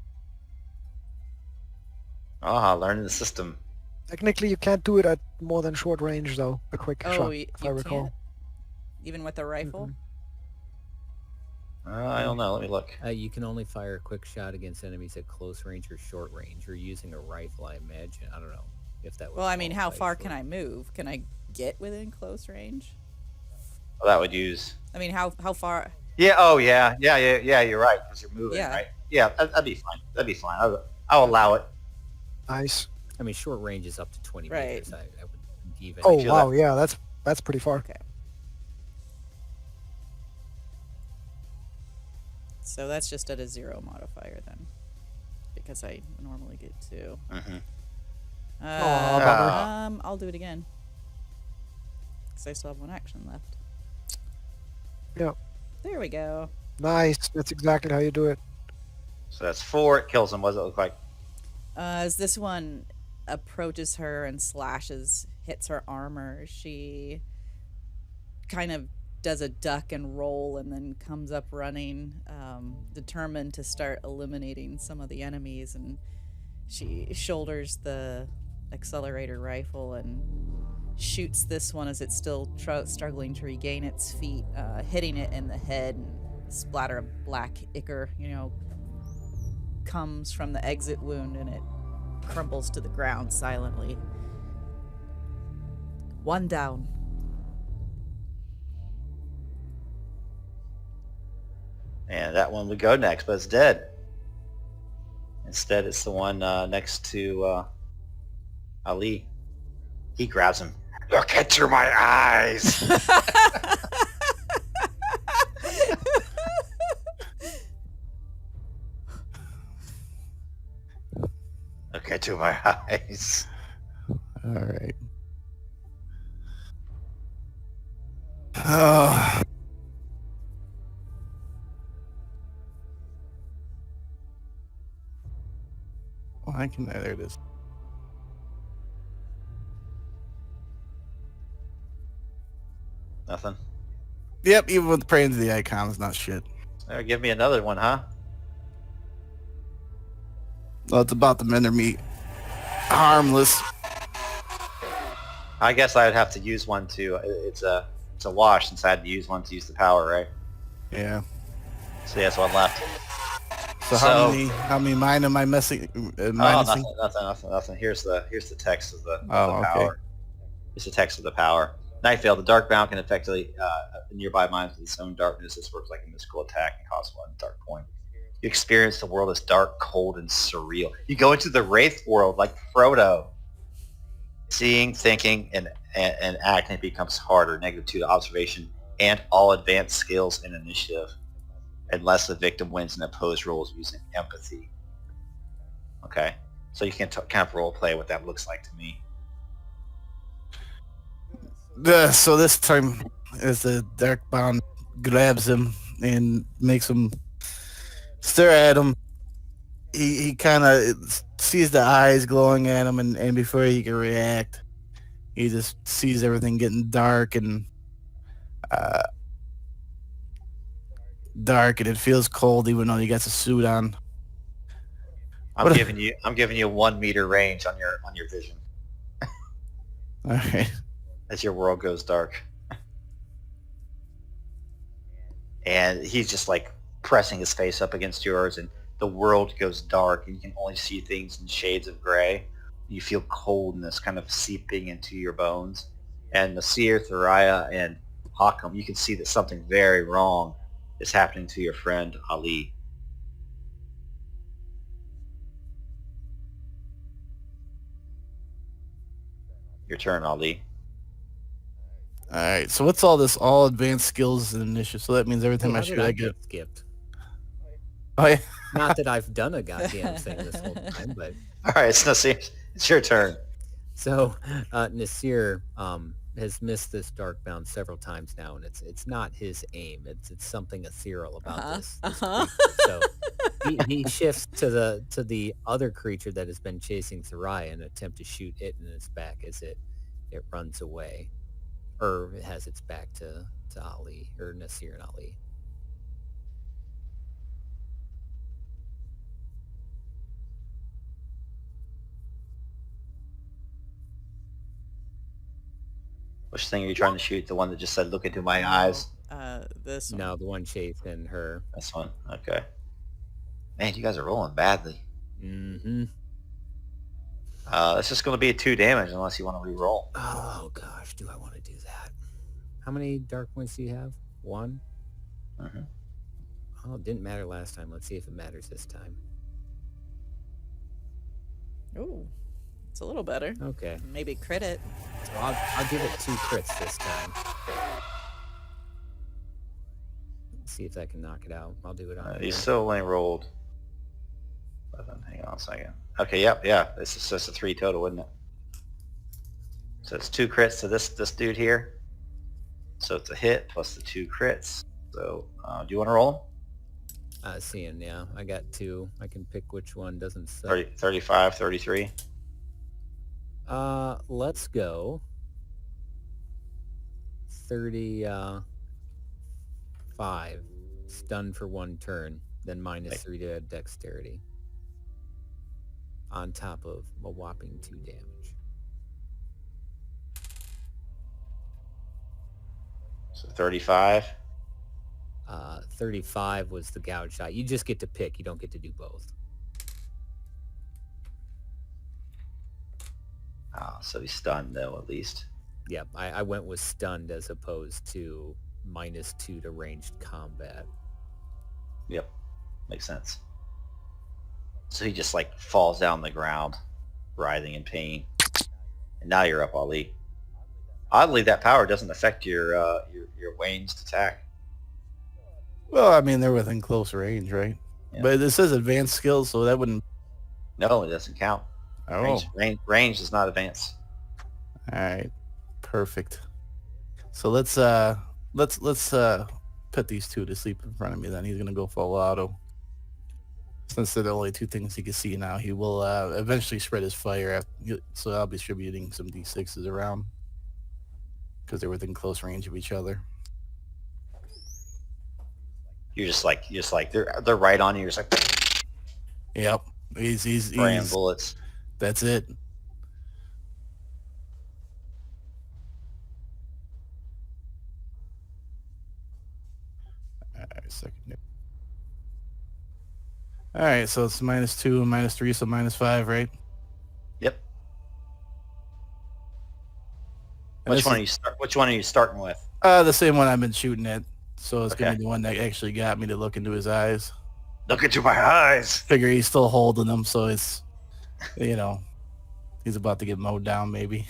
[SPEAKER 1] Learning the system.
[SPEAKER 3] Technically, you can't do it at more than short range, though. A quick shot,
[SPEAKER 2] you
[SPEAKER 3] if I recall.
[SPEAKER 2] can't? Even with a rifle?
[SPEAKER 1] I don't know. Let me look.
[SPEAKER 4] You can only fire a quick shot against enemies at close range or short range, or using a rifle, I imagine. I don't know if that would
[SPEAKER 2] Well, I mean, how
[SPEAKER 4] qualify
[SPEAKER 2] far
[SPEAKER 4] for
[SPEAKER 2] can I move? Can I get within close range?
[SPEAKER 1] Well, that would use.
[SPEAKER 2] I mean, how far?
[SPEAKER 1] Yeah. Oh, yeah. Yeah. You're right because you're moving,
[SPEAKER 2] Yeah.
[SPEAKER 1] right? Yeah. That'd be fine. That'd be fine. I'll allow it.
[SPEAKER 3] Nice.
[SPEAKER 4] I mean, short range is up to 20
[SPEAKER 2] Right.
[SPEAKER 4] meters. I would even.
[SPEAKER 3] Oh,
[SPEAKER 1] feel
[SPEAKER 3] wow. Yeah, that's pretty far.
[SPEAKER 2] Okay. So that's just at a 0 modifier then, because I normally get 2.
[SPEAKER 1] Mm-hmm.
[SPEAKER 3] bummer.
[SPEAKER 2] I'll do it again, because I still have 1 action left.
[SPEAKER 3] Yep.
[SPEAKER 2] There we go.
[SPEAKER 3] Nice. That's exactly how you do it.
[SPEAKER 1] So that's 4. It kills him. What does it look like?
[SPEAKER 2] As this one approaches her and slashes, hits her armor, she kind of does a duck and roll and then comes up running, determined to start eliminating some of the enemies, and she shoulders the accelerator rifle and shoots this one as it's still struggling to regain its feet, hitting it in the head, and a splatter of black ichor, comes from the exit wound, and it crumbles to the ground silently. 1 down.
[SPEAKER 1] And that one would go next, but it's dead. Instead, it's the one next to Ali. He grabs him. Look into my eyes. Look into my eyes.
[SPEAKER 5] All right. Oh. Why can I? There it is.
[SPEAKER 1] Nothing.
[SPEAKER 5] Yep, even with praying to the icon is not shit.
[SPEAKER 1] Give me another one, huh?
[SPEAKER 5] Well, it's about the men are meat. Harmless.
[SPEAKER 1] I guess I would have to use one to. It's a wash since I had to use one to use the power, right?
[SPEAKER 5] Yeah.
[SPEAKER 1] So that's one left.
[SPEAKER 5] So how many mine am I missing? Minusing?
[SPEAKER 1] Nothing. Here's the text of the
[SPEAKER 5] Okay.
[SPEAKER 1] power. It's the text of the power. Nightveil, the dark bound can effectively nearby mines with its own darkness. This works like a mystical attack and cause one dark point. You experience the world as dark, cold, and surreal. You go into the Wraith world like Frodo, seeing, thinking, and and acting becomes harder. -2 to observation and all advanced skills and initiative, unless the victim wins an opposed rolls using empathy. Okay, so you can kind of role play what that looks like to me.
[SPEAKER 5] So this time, as the Darkbound grabs him and makes him stare at him, he kind of sees the eyes glowing at him, and before he can react, he just sees everything getting dark and it feels cold even though he gets a suit on.
[SPEAKER 1] I'm giving you 1 meter range on your vision
[SPEAKER 5] All right.
[SPEAKER 1] as your world goes dark. And he's just like pressing his face up against yours, and the world goes dark, and you can only see things in shades of gray. You feel coldness kind of seeping into your bones. And Nasir, Thariah, and Hakam, you can see that something very wrong is happening to your friend Ali. Your turn, Ali.
[SPEAKER 5] All right. So what's all this? All advanced skills and initiative. So that means every time
[SPEAKER 4] How
[SPEAKER 5] I
[SPEAKER 4] did
[SPEAKER 5] shoot, I get.
[SPEAKER 4] skipped.
[SPEAKER 5] Oh yeah.
[SPEAKER 4] Not that I've done a goddamn thing this whole time, but
[SPEAKER 1] All right, it's Nasir. It's your turn.
[SPEAKER 4] so Nasir has missed this Darkbound several times now, and it's not his aim. It's something ethereal about this creature. So he shifts to the other creature that has been chasing Thariah and attempt to shoot it in its back as it runs away, or it has its back to Ali, or Nasir and Ali.
[SPEAKER 1] Which thing are you trying to shoot? The one that just said, "Look into my eyes"?
[SPEAKER 2] This one.
[SPEAKER 4] No, the one chasing her.
[SPEAKER 1] This one. Okay. Man, you guys are rolling badly.
[SPEAKER 4] Mm-hmm.
[SPEAKER 1] It's just going to be a 2 damage unless you want to re-roll.
[SPEAKER 4] Oh gosh, do I want to do that? How many dark points do you have? 1?
[SPEAKER 1] Mm-hmm.
[SPEAKER 4] Oh, it didn't matter last time. Let's see if it matters this time.
[SPEAKER 2] Ooh, it's a little better.
[SPEAKER 4] Okay.
[SPEAKER 2] Maybe crit it.
[SPEAKER 4] So I'll give it 2 crits this time. Let's see if I can knock it out. I'll do it on
[SPEAKER 1] You
[SPEAKER 4] here.
[SPEAKER 1] still only rolled 11. Hang on a second. Okay, yep, yeah. This is just a 3 total, isn't it? So it's 2 crits to this dude here. So it's a hit plus the 2 crits. So do you want to roll
[SPEAKER 4] Seeing, yeah. I got 2. I can pick which one doesn't
[SPEAKER 1] them?
[SPEAKER 4] say.
[SPEAKER 1] 35, 33.
[SPEAKER 4] Let's go 35. Stunned for 1 turn, then minus 3 to dexterity. On top of a whopping 2 damage.
[SPEAKER 1] So 35.
[SPEAKER 4] 35 was the gouge shot. You just get to pick. You don't get to do both.
[SPEAKER 1] So he's stunned though, at least.
[SPEAKER 4] Yep, I went with stunned as opposed to minus 2 to ranged combat.
[SPEAKER 1] Yep, makes sense. So he just like falls down the ground, writhing in pain. And now you're up, Ali. Oddly, that power doesn't affect your ranged attack.
[SPEAKER 5] Well, I mean, they're within close range, right?
[SPEAKER 1] Yeah.
[SPEAKER 5] But this is advanced skills, so that wouldn't.
[SPEAKER 1] No, it doesn't count.
[SPEAKER 5] Oh,
[SPEAKER 1] Range does not advance.
[SPEAKER 5] all right, perfect. So let's put these 2 to sleep in front of me. Then he's gonna go full auto. Since they're the only 2 things he can see now, he will eventually spread his fire. So I'll be distributing some d6s around because they're within close range of each other.
[SPEAKER 1] You're just like they're right on you. You're just like
[SPEAKER 5] Yep, he's
[SPEAKER 1] spraying bullets.
[SPEAKER 5] That's it. All right, second. All right, so it's -2 and -3, so -5, right?
[SPEAKER 1] Yep.
[SPEAKER 5] And
[SPEAKER 1] Which one are you starting with?
[SPEAKER 5] The same one I've been shooting at. So it's gonna
[SPEAKER 1] Okay.
[SPEAKER 5] be the one that actually got me to look into his eyes.
[SPEAKER 1] Look into my eyes.
[SPEAKER 5] Figure he's still holding them, so it's, he's about to get mowed down, maybe.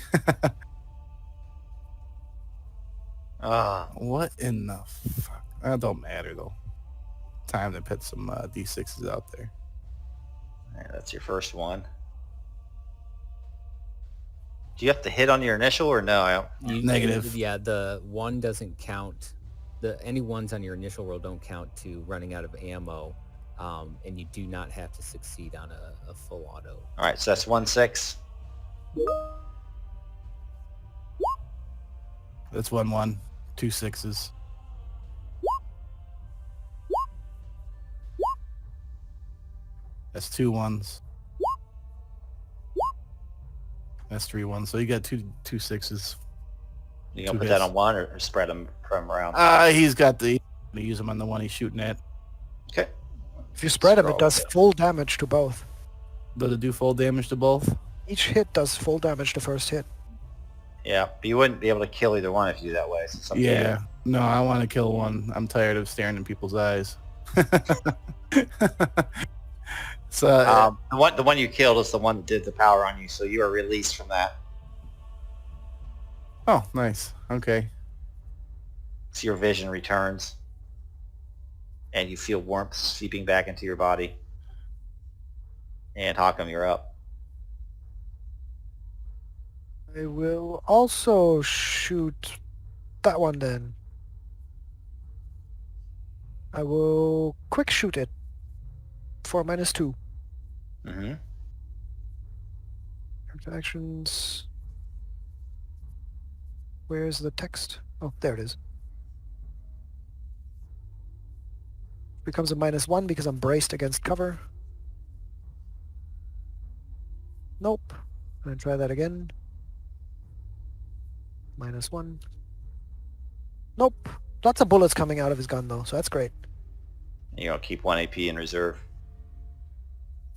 [SPEAKER 1] Ah,
[SPEAKER 5] What in the fuck? That don't matter though. Time to put some D6s out there.
[SPEAKER 1] that's your first one. Do you have to hit on your initial or no?
[SPEAKER 5] Negative.
[SPEAKER 4] Yeah, the one doesn't count. Any ones on your initial roll don't count to running out of ammo, and you do not have to succeed on a full auto.
[SPEAKER 1] All right, so that's 1-6.
[SPEAKER 5] That's 1-1. 2 6s. That's 2 1s. That's 3 1s. So you got two 6s.
[SPEAKER 1] You gonna
[SPEAKER 5] Two
[SPEAKER 1] put that
[SPEAKER 5] hits.
[SPEAKER 1] on one or spread them from around?
[SPEAKER 5] He's got the. Use him on the one he's shooting at.
[SPEAKER 1] Okay.
[SPEAKER 3] If you spread them, it
[SPEAKER 1] Scroll.
[SPEAKER 3] does full damage to both.
[SPEAKER 5] Does it do full damage to both?
[SPEAKER 3] Each hit does full damage the first hit.
[SPEAKER 1] Yeah, but you wouldn't be able to kill either one if you do that way. So it's up to you.
[SPEAKER 5] Yeah. No, I want to kill one. I'm tired of staring in people's eyes. So
[SPEAKER 1] The one you killed is the one that did the power on you, so you are released from that.
[SPEAKER 5] oh, nice. Okay.
[SPEAKER 1] So your vision returns, and you feel warmth seeping back into your body. And Haakam, you're up.
[SPEAKER 3] I will also shoot that one then. I will quick shoot it for -2.
[SPEAKER 1] Mm-hmm.
[SPEAKER 3] Character actions. Where's the text? Oh, there it is. Becomes a -1 because I'm braced against cover. Nope. I'm gonna try that again. -1. Nope. Lots of bullets coming out of his gun though, so that's great.
[SPEAKER 1] You're gonna keep 1 AP in reserve.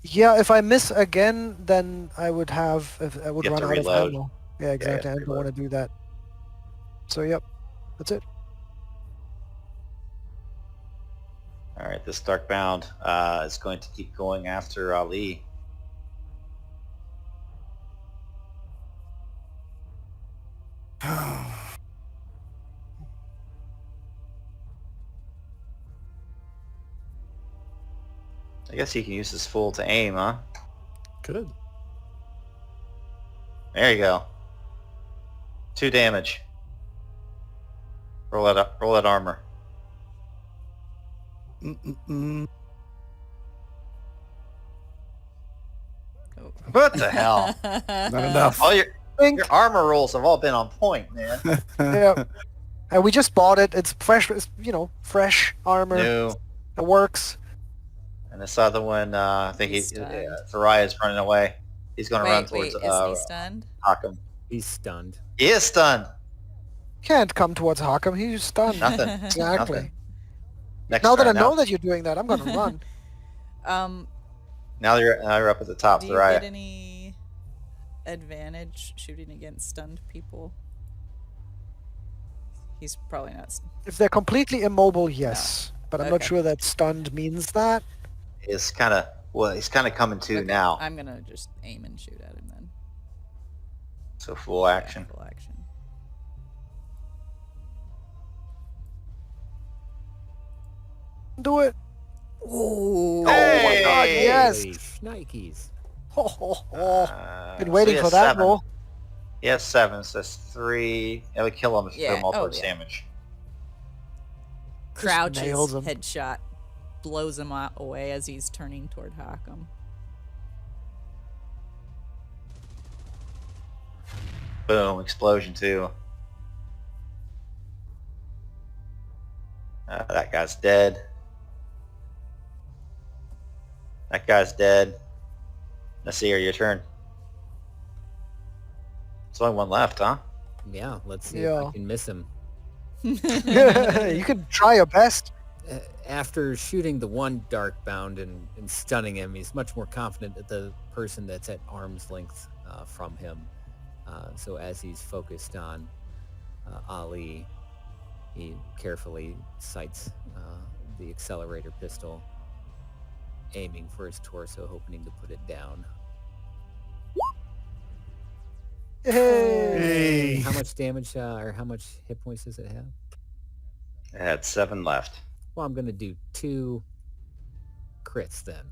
[SPEAKER 3] Yeah, if I miss again, then I would have. I would
[SPEAKER 1] You have
[SPEAKER 3] run
[SPEAKER 1] to
[SPEAKER 3] out of
[SPEAKER 1] reload.
[SPEAKER 3] ammo. Yeah, exactly. I don't want to do that. So yep, that's it.
[SPEAKER 1] All right, this Darkbound is going to keep going after Ali. I guess he can use his full to aim, huh?
[SPEAKER 5] Good.
[SPEAKER 1] There you go. 2 damage. Roll that up. Roll that armor.
[SPEAKER 5] Mm-mm-mm.
[SPEAKER 2] Oh.
[SPEAKER 1] What the hell?
[SPEAKER 5] Not enough.
[SPEAKER 1] All your
[SPEAKER 3] Think.
[SPEAKER 1] armor rolls have all been on point, man.
[SPEAKER 3] Yeah. And we just bought it. It's fresh. It's, fresh armor.
[SPEAKER 1] No.
[SPEAKER 3] It works.
[SPEAKER 1] And this other one, I think
[SPEAKER 2] He's stunned.
[SPEAKER 1] Zariah's running away. He's going to run
[SPEAKER 2] Wait,
[SPEAKER 1] towards
[SPEAKER 2] is he stunned?
[SPEAKER 1] Haakam.
[SPEAKER 4] He's stunned.
[SPEAKER 1] He is stunned.
[SPEAKER 3] Can't come towards Haakam. He's stunned.
[SPEAKER 1] Nothing.
[SPEAKER 3] Exactly.
[SPEAKER 1] Nothing. Next
[SPEAKER 3] Now that I
[SPEAKER 1] turn,
[SPEAKER 3] know that you're doing that, I'm gonna run.
[SPEAKER 1] Now you're up at the top,
[SPEAKER 2] Do you
[SPEAKER 1] Zariah.
[SPEAKER 2] get any advantage shooting against stunned people? He's probably not.
[SPEAKER 3] If they're completely immobile, yes. But I'm not
[SPEAKER 2] Okay.
[SPEAKER 3] sure that stunned means that.
[SPEAKER 1] He's kind of coming to
[SPEAKER 2] Okay,
[SPEAKER 1] now.
[SPEAKER 2] I'm gonna just aim and shoot at him then.
[SPEAKER 1] So full action.
[SPEAKER 2] Yeah, full action.
[SPEAKER 3] Do it.
[SPEAKER 2] Oh,
[SPEAKER 3] Oh my god,
[SPEAKER 1] Hey!
[SPEAKER 3] yes.
[SPEAKER 4] Holy shnikes.
[SPEAKER 3] Been waiting
[SPEAKER 1] so he
[SPEAKER 3] for
[SPEAKER 1] has
[SPEAKER 3] that
[SPEAKER 1] 7.
[SPEAKER 3] roll.
[SPEAKER 1] He has 7, so that's 3. It would kill him if you put
[SPEAKER 2] Yeah,
[SPEAKER 1] him all
[SPEAKER 2] oh,
[SPEAKER 1] towards
[SPEAKER 2] yeah.
[SPEAKER 1] damage.
[SPEAKER 2] Crouches,
[SPEAKER 3] nails him.
[SPEAKER 2] headshot, blows him away as he's turning toward Haakam.
[SPEAKER 1] Boom, explosion too. That guy's dead. That guy's dead. Nasir, your turn. There's only one left, huh?
[SPEAKER 4] Yeah, let's see if
[SPEAKER 3] Yeah.
[SPEAKER 4] I can miss him.
[SPEAKER 3] You can try your best.
[SPEAKER 4] After shooting the one Darkbound and stunning him, he's much more confident that the person that's at arm's length from him. So as he's focused on Ali, he carefully sights the accelerator pistol, aiming for his torso, hoping to put it down.
[SPEAKER 3] Hey.
[SPEAKER 5] Hey.
[SPEAKER 4] how much damage or how much hit points does it have?
[SPEAKER 1] It had 7 left.
[SPEAKER 4] Well, I'm gonna do 2 crits then.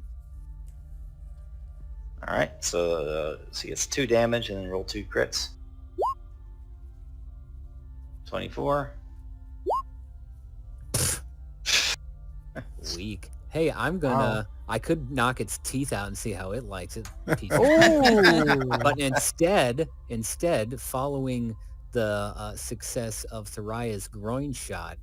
[SPEAKER 1] All right, so he gets 2 damage and then roll 2 crits. 24.
[SPEAKER 4] Weak. Hey, I'm gonna.
[SPEAKER 3] Wow.
[SPEAKER 4] I could knock its teeth out and see how it likes it.
[SPEAKER 3] Oh,
[SPEAKER 4] But instead, following the success of Tharia's groin shot,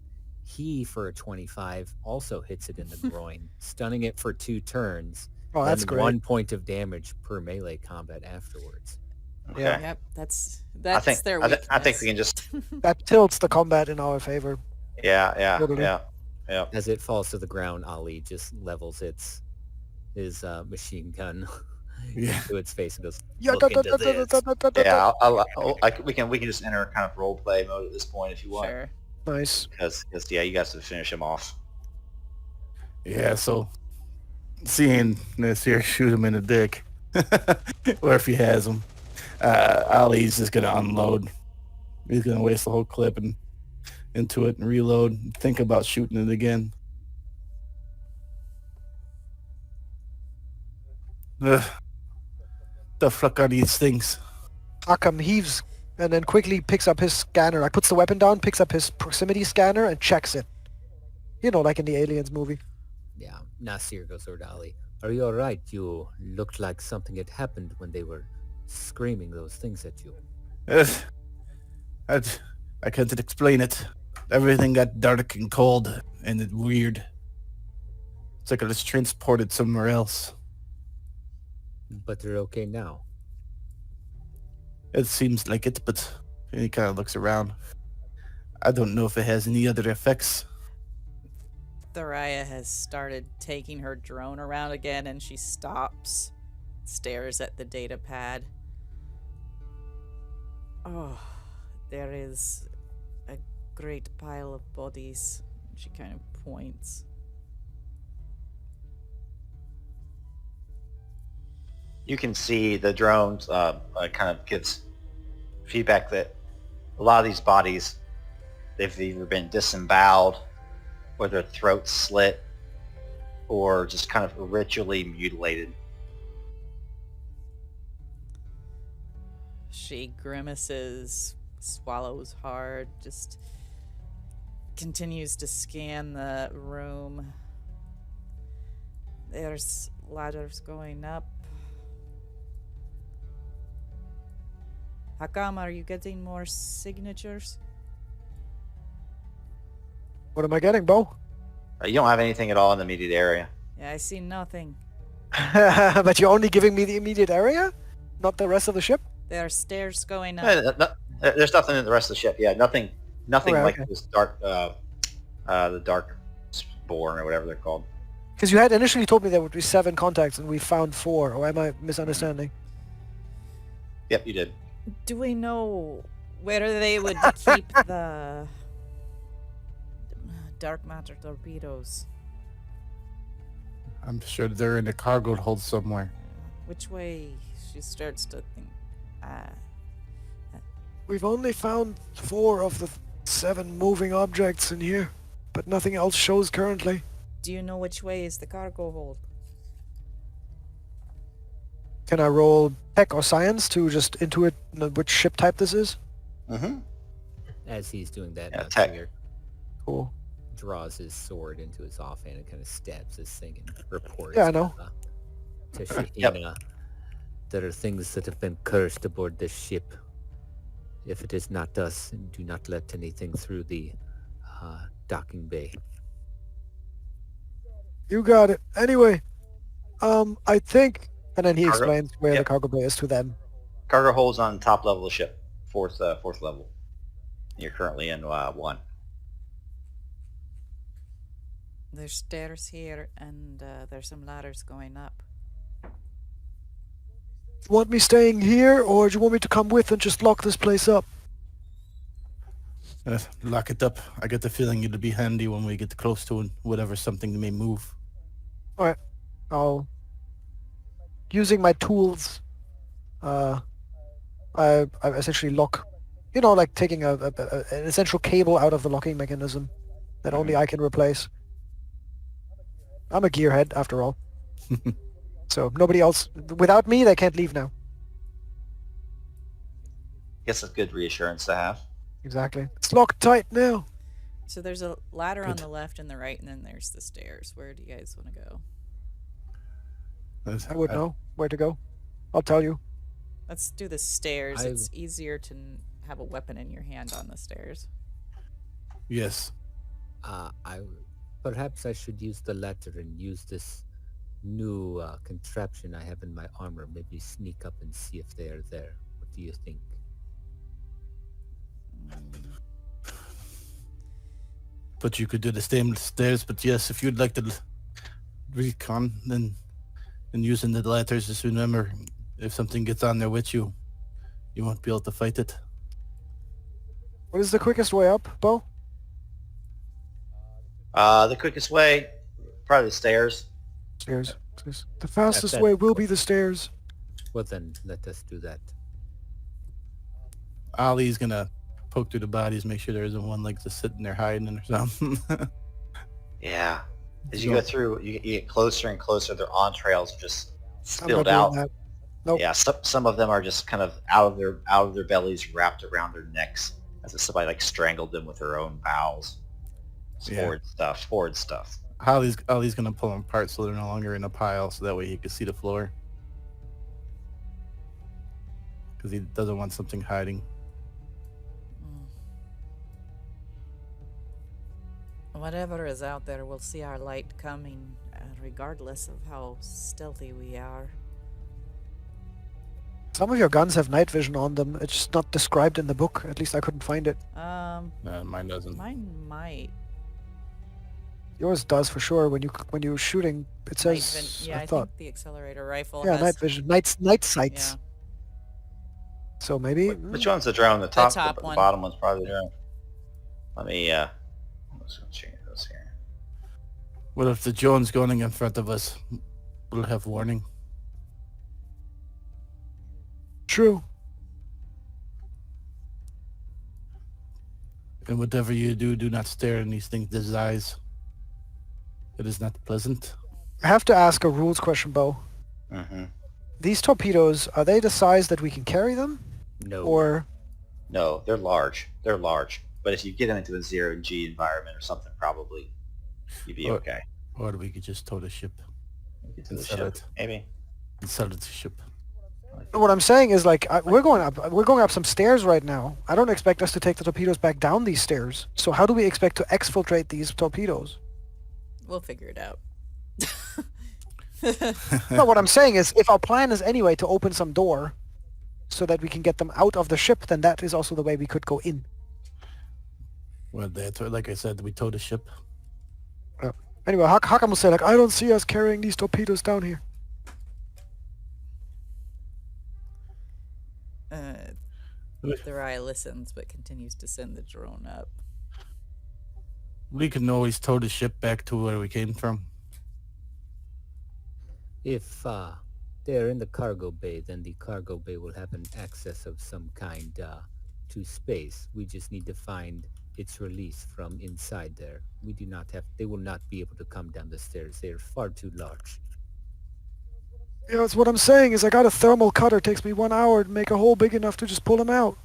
[SPEAKER 4] he, for a 25, also hits it in the groin, stunning it for 2 turns.
[SPEAKER 3] oh, that's
[SPEAKER 4] then
[SPEAKER 3] great.
[SPEAKER 4] 1 point of damage per melee combat afterwards.
[SPEAKER 1] Okay.
[SPEAKER 3] Yeah.
[SPEAKER 2] Yep, that's
[SPEAKER 1] I think
[SPEAKER 2] their
[SPEAKER 1] I,
[SPEAKER 2] weakness.
[SPEAKER 1] I think we can just
[SPEAKER 3] That tilts the combat in our favor. Totally.
[SPEAKER 1] yeah.
[SPEAKER 4] As it falls to the ground, Ali just levels his machine gun
[SPEAKER 5] Yeah.
[SPEAKER 4] to its face and goes,
[SPEAKER 3] Yeah,
[SPEAKER 4] "Look into this."
[SPEAKER 1] Yeah, we can just enter kind of role play mode at this point if you want,
[SPEAKER 2] Sure.
[SPEAKER 3] Nice.
[SPEAKER 1] because yeah, you guys to finish him off.
[SPEAKER 5] Yeah, so seeing this here shoot him in the dick, or if he has him, Ali's just gonna unload. He's gonna waste the whole clip and into it and reload. And think about shooting it again. Ugh. The fuck are these things?
[SPEAKER 3] Akam heaves and then quickly picks up his scanner. Like puts the weapon down, picks up his proximity scanner and checks it. You know, like in the Aliens movie.
[SPEAKER 4] Yeah, Nasir goes over to Ali. Are you all right? You looked like something had happened when they were screaming those things at you.
[SPEAKER 5] Ugh. I can't explain it. Everything got dark and cold and it weird. It's like I was transported somewhere else.
[SPEAKER 4] But they're okay now.
[SPEAKER 5] It seems like it, but he kind of looks around. I don't know if it has any other effects.
[SPEAKER 2] Thariah has started taking her drone around again, and she stops, stares at the data pad. Oh, there is a great pile of bodies. She kind of points.
[SPEAKER 1] You can see the drones kind of gives feedback that a lot of these bodies, they've either been disemboweled or their throats slit or just kind of ritually mutilated.
[SPEAKER 2] She grimaces, swallows hard, just continues to scan the room. There's ladders going up. Hakam, are you getting more signatures?
[SPEAKER 3] What am I getting, Bo?
[SPEAKER 1] You don't have anything at all in the immediate area.
[SPEAKER 2] Yeah, I see nothing.
[SPEAKER 3] But you're only giving me the immediate area? Not the rest of the ship?
[SPEAKER 2] There are stairs going up.
[SPEAKER 1] There's nothing in the rest of the ship. Yeah, nothing
[SPEAKER 3] Okay,
[SPEAKER 1] like
[SPEAKER 3] okay.
[SPEAKER 1] this dark, the dark spawn or whatever they're called.
[SPEAKER 3] Because you had initially told me there would be 7 contacts and we found 4, or am I misunderstanding?
[SPEAKER 1] Yep, you did.
[SPEAKER 2] Do we know where they would keep the dark matter torpedoes?
[SPEAKER 5] I'm sure they're in the cargo hold somewhere.
[SPEAKER 2] Which way? She starts to think.
[SPEAKER 3] We've only found 4 of the 7 moving objects in here, but nothing else shows currently.
[SPEAKER 2] Do you know which way is the cargo hold?
[SPEAKER 3] Can I roll tech or science to just intuit which ship type this is?
[SPEAKER 1] Mm-hmm.
[SPEAKER 4] As he's doing that,
[SPEAKER 1] Yeah, tech.
[SPEAKER 4] Nasir
[SPEAKER 3] Cool.
[SPEAKER 4] draws his sword into his offhand and kind of stabs this thing and reports.
[SPEAKER 3] Yeah, I know.
[SPEAKER 4] To Shahina,
[SPEAKER 1] Yep.
[SPEAKER 4] there are things that have been cursed aboard this ship. If it is not us, do not let anything through the docking bay.
[SPEAKER 3] You got it. Anyway, I think... And then he
[SPEAKER 1] Cargo-
[SPEAKER 3] explains where the
[SPEAKER 1] yep.
[SPEAKER 3] cargo bay is to them.
[SPEAKER 1] Cargo holds on top level of the ship, fourth level. You're currently in 1.
[SPEAKER 2] There's stairs here, and there's some ladders going up.
[SPEAKER 3] Want me staying here, or do you want me to come with and just lock this place up?
[SPEAKER 5] Lock it up. I get the feeling it'll be handy when we get close to whatever something may move.
[SPEAKER 3] Alright. I'll... Using my tools, I essentially lock like taking an essential cable out of the locking mechanism that only I can replace. I'm a gearhead, after all. So nobody else, without me, they can't leave now.
[SPEAKER 1] Guess it's good reassurance to have.
[SPEAKER 3] Exactly. It's locked tight now.
[SPEAKER 2] So there's a ladder on
[SPEAKER 5] Good.
[SPEAKER 2] the left and the right, and then there's the stairs. Where do you guys want to go?
[SPEAKER 3] I would know where to go. I'll tell you.
[SPEAKER 2] Let's do the stairs.
[SPEAKER 4] I-
[SPEAKER 2] It's easier to have a weapon in your hand on the stairs.
[SPEAKER 5] Yes.
[SPEAKER 4] Perhaps I should use the ladder and use this new contraption I have in my armor. Maybe sneak up and see if they are there. What do you think?
[SPEAKER 5] But you could do the same stairs. But yes, if you'd like to recon, then using the ladders, just remember, if something gets on there with you, you won't be able to fight it.
[SPEAKER 3] What is the quickest way up, Bo?
[SPEAKER 1] The quickest way, probably the stairs.
[SPEAKER 3] Stairs. The fastest
[SPEAKER 4] that-
[SPEAKER 3] way will be the stairs.
[SPEAKER 4] Well then, let us do that.
[SPEAKER 5] Ollie's gonna poke through the bodies, make sure there isn't one like just sitting there hiding or something.
[SPEAKER 1] Yeah. As you
[SPEAKER 5] So-
[SPEAKER 1] go through, you get closer and closer. Their entrails are just
[SPEAKER 3] I'm not
[SPEAKER 1] spilled
[SPEAKER 3] doing
[SPEAKER 1] out.
[SPEAKER 3] that. Nope.
[SPEAKER 1] Yeah, some of them are just kind of out of their bellies, wrapped around their necks, as if somebody like strangled them with their own bowels. It's
[SPEAKER 5] Yeah.
[SPEAKER 1] horrid stuff.
[SPEAKER 5] Ollie's gonna pull them apart so they're no longer in a pile, so that way he can see the floor. Because he doesn't want something hiding.
[SPEAKER 2] Whatever is out there, we'll see our light coming, regardless of how stealthy we are.
[SPEAKER 3] Some of your guns have night vision on them. It's just not described in the book. At least I couldn't find it.
[SPEAKER 5] Mine doesn't.
[SPEAKER 2] Mine might.
[SPEAKER 3] Yours does for sure. When you're shooting, it says.
[SPEAKER 2] Yeah,
[SPEAKER 3] I
[SPEAKER 2] I
[SPEAKER 3] thought.
[SPEAKER 2] think the accelerator rifle
[SPEAKER 3] Yeah,
[SPEAKER 2] has.
[SPEAKER 3] night vision, night sights.
[SPEAKER 2] Yeah.
[SPEAKER 3] So maybe.
[SPEAKER 1] Which one's the drone? The top,
[SPEAKER 2] top
[SPEAKER 1] the
[SPEAKER 2] one.
[SPEAKER 1] bottom one's probably the drone. Let me, I'm just gonna change those here.
[SPEAKER 5] What if the drone's going in front of us? We'll have warning.
[SPEAKER 3] True.
[SPEAKER 5] And whatever you do, do not stare in these things' eyes. It is not pleasant.
[SPEAKER 3] I have to ask a rules question, Bo.
[SPEAKER 1] Mm-hmm.
[SPEAKER 3] These torpedoes, are they the size that we can carry them?
[SPEAKER 4] No.
[SPEAKER 3] Or
[SPEAKER 1] No, they're large. They're large. But if you get them into a zero-G environment or something, probably you'd be
[SPEAKER 5] Or-
[SPEAKER 1] okay.
[SPEAKER 5] Or we could just tow the ship
[SPEAKER 1] Get to the
[SPEAKER 5] sell
[SPEAKER 1] ship,
[SPEAKER 5] it.
[SPEAKER 1] maybe.
[SPEAKER 5] and sell it to ship.
[SPEAKER 3] what I'm saying is like we're going up some stairs right now. I don't expect us to take the torpedoes back down these stairs. So how do we expect to exfiltrate these torpedoes?
[SPEAKER 2] We'll figure it out.
[SPEAKER 3] No, what I'm saying is if our plan is anyway to open some door so that we can get them out of the ship, then that is also the way we could go in.
[SPEAKER 5] Well, like I said, we tow the ship.
[SPEAKER 3] Anyway, Hakam will say like, I don't see us carrying these torpedoes down here.
[SPEAKER 2] Thariah listens, but continues to send the drone up.
[SPEAKER 5] We can always tow the ship back to where we came from.
[SPEAKER 4] If they're in the cargo bay, then the cargo bay will have an access of some kind to space. We just need to find its release from inside there. We do not have. They will not be able to come down the stairs. They are far too large.
[SPEAKER 3] Yeah, that's what I'm saying is I got a thermal cutter. Takes me 1 hour to make a hole big enough to just pull them out.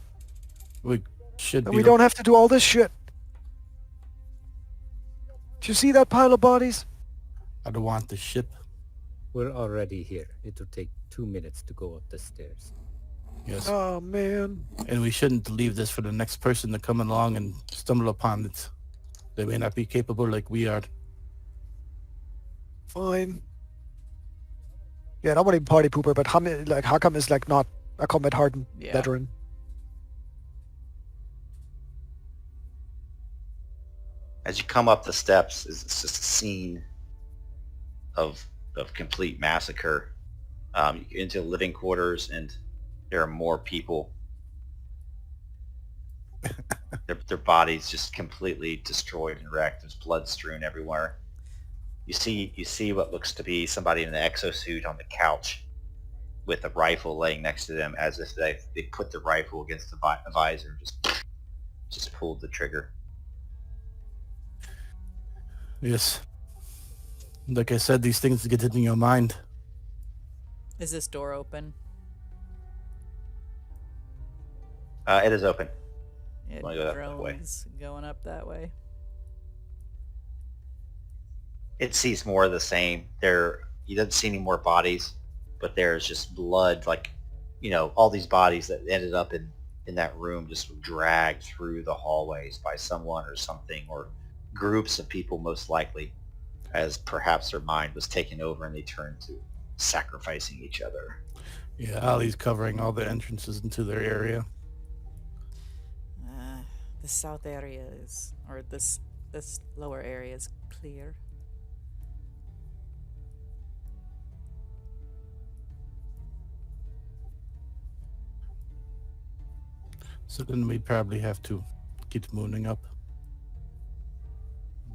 [SPEAKER 5] We should
[SPEAKER 3] And
[SPEAKER 5] be.
[SPEAKER 3] we don't have to do all this shit. Do you see that pile of bodies?
[SPEAKER 5] I don't want the ship.
[SPEAKER 4] We're already here. It will take 2 minutes to go up the stairs.
[SPEAKER 5] Yes.
[SPEAKER 3] Oh, man.
[SPEAKER 5] And we shouldn't leave this for the next person to come along and stumble upon it. They may not be capable like we are.
[SPEAKER 3] Fine. Yeah, not even party pooper, but Hakam is like not a combat hardened
[SPEAKER 2] Yeah.
[SPEAKER 3] veteran.
[SPEAKER 1] As you come up the steps, it's just a scene of complete massacre. You get into living quarters, and there are more people. Their bodies just completely destroyed and wrecked. There's blood strewn everywhere. You see what looks to be somebody in an exosuit on the couch, with a rifle laying next to them, as if they put the rifle against the visor and just pulled the trigger.
[SPEAKER 5] Yes. Like I said, these things get in your mind.
[SPEAKER 2] Is this door open?
[SPEAKER 1] It is open.
[SPEAKER 2] Yeah,
[SPEAKER 1] Wanna go that way?
[SPEAKER 2] drones going up that way.
[SPEAKER 1] It sees more of the same. You don't see any more bodies, but there's just blood, like, all these bodies that ended up in that room just dragged through the hallways by someone or something, or groups of people most likely, as perhaps their mind was taken over and they turned to sacrificing each other.
[SPEAKER 5] Yeah, Ali's covering all the entrances into their area.
[SPEAKER 2] The south area is, or this lower area is clear.
[SPEAKER 5] So then we probably have to keep moving up.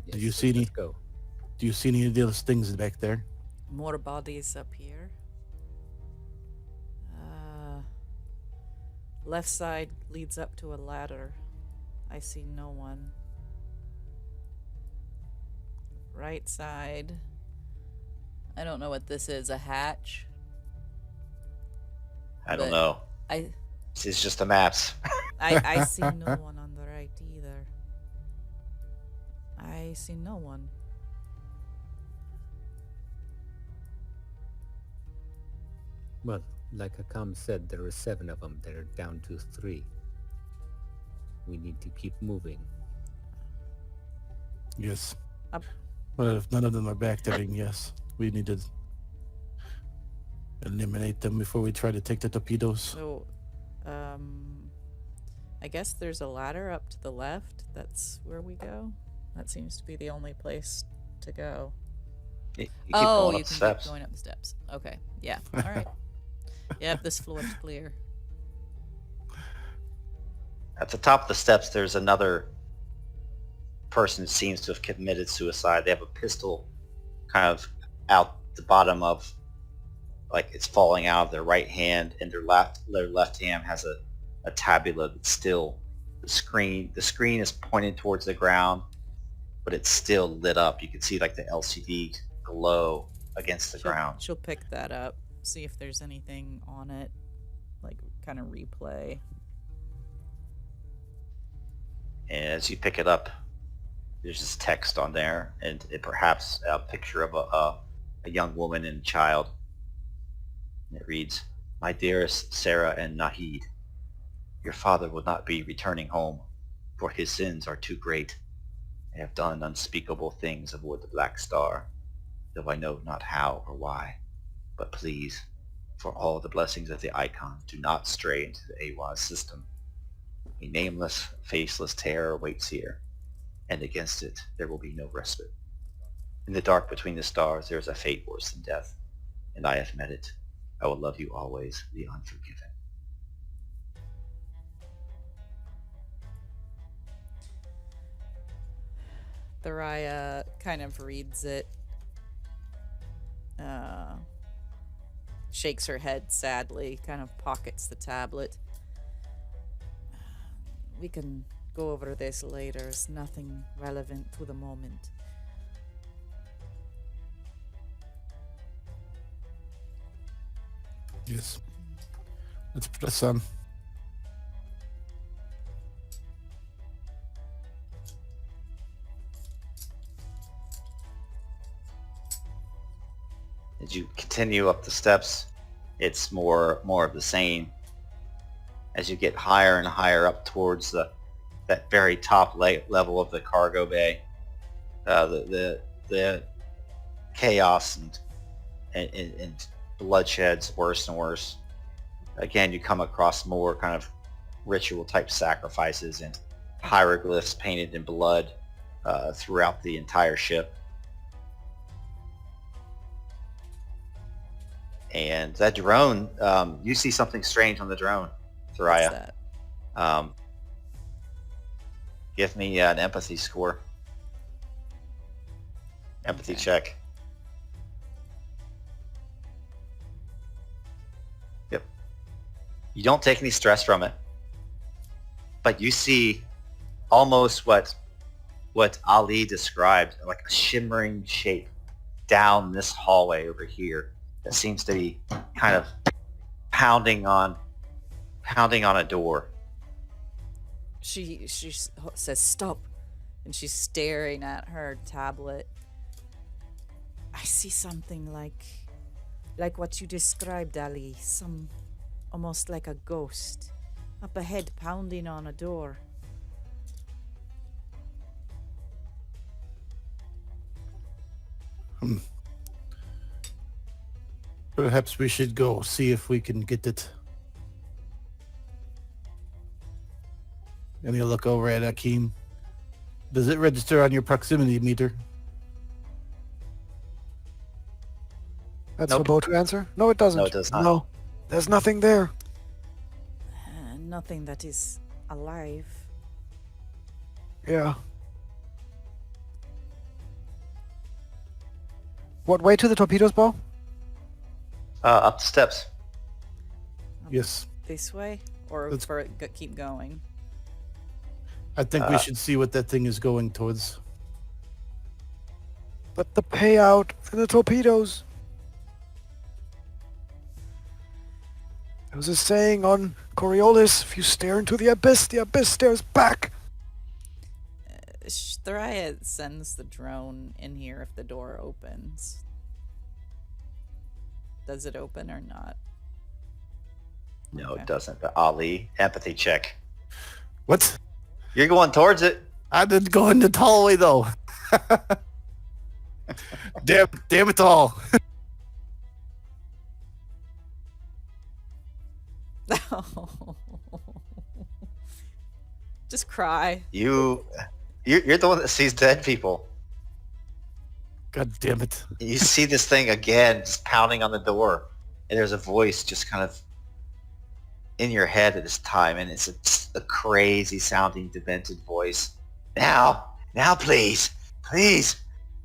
[SPEAKER 4] Yes,
[SPEAKER 5] you see any-
[SPEAKER 4] let's go.
[SPEAKER 5] Do you see any of those things back there?
[SPEAKER 2] More bodies up here. Left side leads up to a ladder. I see no one. Right side. I don't know what this is. A hatch?
[SPEAKER 1] I don't
[SPEAKER 2] But
[SPEAKER 1] know.
[SPEAKER 2] I
[SPEAKER 1] It's just the maps.
[SPEAKER 2] I see no one on the right either. I see no one.
[SPEAKER 4] Well, like Akam said, there are 7 of them. They're down to 3. We need to keep moving.
[SPEAKER 5] Yes.
[SPEAKER 2] Up.
[SPEAKER 5] Well, if none of them are back there, then yes. We need to eliminate them before we try to take the torpedoes.
[SPEAKER 2] So, I guess there's a ladder up to the left. That's where we go. That seems to be the only place to go.
[SPEAKER 1] You keep going up
[SPEAKER 2] you
[SPEAKER 1] the
[SPEAKER 2] can
[SPEAKER 1] steps.
[SPEAKER 2] keep going up the steps. Okay, yeah, all right. Yep, this floor's clear.
[SPEAKER 1] At the top of the steps, there's another person who seems to have committed suicide. They have a pistol kind of out the bottom of, like, it's falling out of their right hand, and their left hand has a tabula that's still, the screen is pointed towards the ground, but it's still lit up. You can see, like, the LCD glow against the ground.
[SPEAKER 2] She'll pick that up, see if there's anything on it, like kind of replay.
[SPEAKER 1] And as you pick it up, there's this text on there, and perhaps a picture of a young woman and child. And it reads, "My dearest Sarah and Nahid, your father will not be returning home, for his sins are too great. I have done unspeakable things aboard the Black Star, though I know not how or why. But please, for all the blessings of the Icon, do not stray into the Aiwaz system. A nameless, faceless terror awaits here, and against it there will be no respite. In the dark between the stars there is a fate worse than death, and I have met it. I will love you always, the Unforgiven."
[SPEAKER 2] Thariah kind of reads it, shakes her head sadly, kind of pockets the tablet. We can go over this later. It's nothing relevant to the moment.
[SPEAKER 5] Yes. Let's press on.
[SPEAKER 1] As you continue up the steps, it's more of the same. As you get higher and higher up towards that very top level of the cargo bay, the chaos and bloodshed's worse and worse. Again, you come across more kind of ritual type sacrifices and hieroglyphs painted in blood throughout the entire ship. And that drone, you see something strange on the drone, Thariah.
[SPEAKER 2] What's that?
[SPEAKER 1] Give me an empathy score. Empathy
[SPEAKER 2] Okay.
[SPEAKER 1] check. You don't take any stress from it, but you see almost what Ali described, like a shimmering shape down this hallway over here that seems to be kind of pounding on a door.
[SPEAKER 2] She says stop, and she's staring at her tablet. I see something like what you described, Ali. Some almost like a ghost up ahead, pounding on a door.
[SPEAKER 5] Perhaps we should go see if we can get it. And you look over at Akeem. Does it register on your proximity meter?
[SPEAKER 3] That's
[SPEAKER 1] Nope.
[SPEAKER 3] for Bo to answer? No, it doesn't.
[SPEAKER 1] No, it does not.
[SPEAKER 3] No, there's nothing there.
[SPEAKER 2] Nothing that is alive.
[SPEAKER 3] Yeah. What way to the torpedoes, Bo?
[SPEAKER 1] Up the steps.
[SPEAKER 5] Yes.
[SPEAKER 2] This way, or
[SPEAKER 5] Let's-
[SPEAKER 2] keep going?
[SPEAKER 5] I think we should see what that thing is going towards.
[SPEAKER 3] But the payout for the torpedoes. There was a saying on Coriolis, if you stare into the abyss stares back.
[SPEAKER 2] Thoraya sends the drone in here if the door opens. Does it open or not?
[SPEAKER 1] No,
[SPEAKER 2] Okay.
[SPEAKER 1] it doesn't. But Ali, empathy check.
[SPEAKER 5] What?
[SPEAKER 1] You're going towards it.
[SPEAKER 5] I didn't go in the hallway though. damn it all.
[SPEAKER 2] Just cry.
[SPEAKER 1] You're the one that sees dead people.
[SPEAKER 5] God damn it.
[SPEAKER 1] You see this thing again, just pounding on the door, and there's a voice just kind of in your head at this time, and it's a crazy sounding, demented voice. Now, please,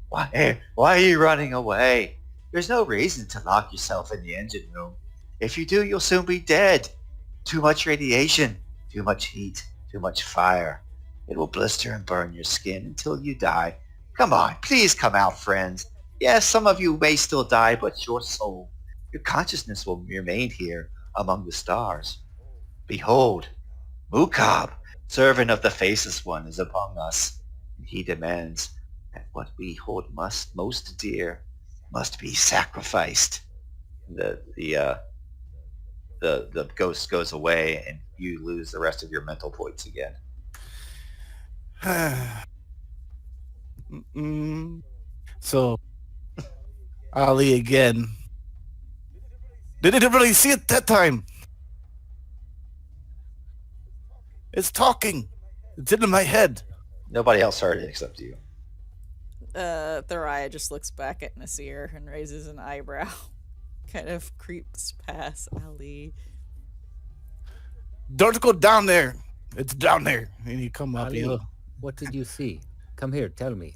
[SPEAKER 1] why are you running away? There's no reason to lock yourself in the engine room. If you do, you'll soon be dead. Too much radiation, too much heat, too much fire. It will blister and burn your skin until you die. Come on, please come out, friends. Yes, some of you may still die, but your soul, your consciousness will remain here among the stars. Behold, Mukab, servant of the Faceless One, is among us, and he demands that what we hold most dear must be sacrificed. The ghost goes away, and you lose the rest of your mental points again.
[SPEAKER 5] So, Ali again. Didn't really see it that time. It's talking. It's in my head.
[SPEAKER 1] Nobody else heard it except you.
[SPEAKER 2] Thoraya just looks back at Nasir and raises an eyebrow. Kind of creeps past Ali.
[SPEAKER 5] Don't go down there. It's down there. And you come up.
[SPEAKER 4] Ali,
[SPEAKER 5] You
[SPEAKER 4] what did you see? Come here, tell me.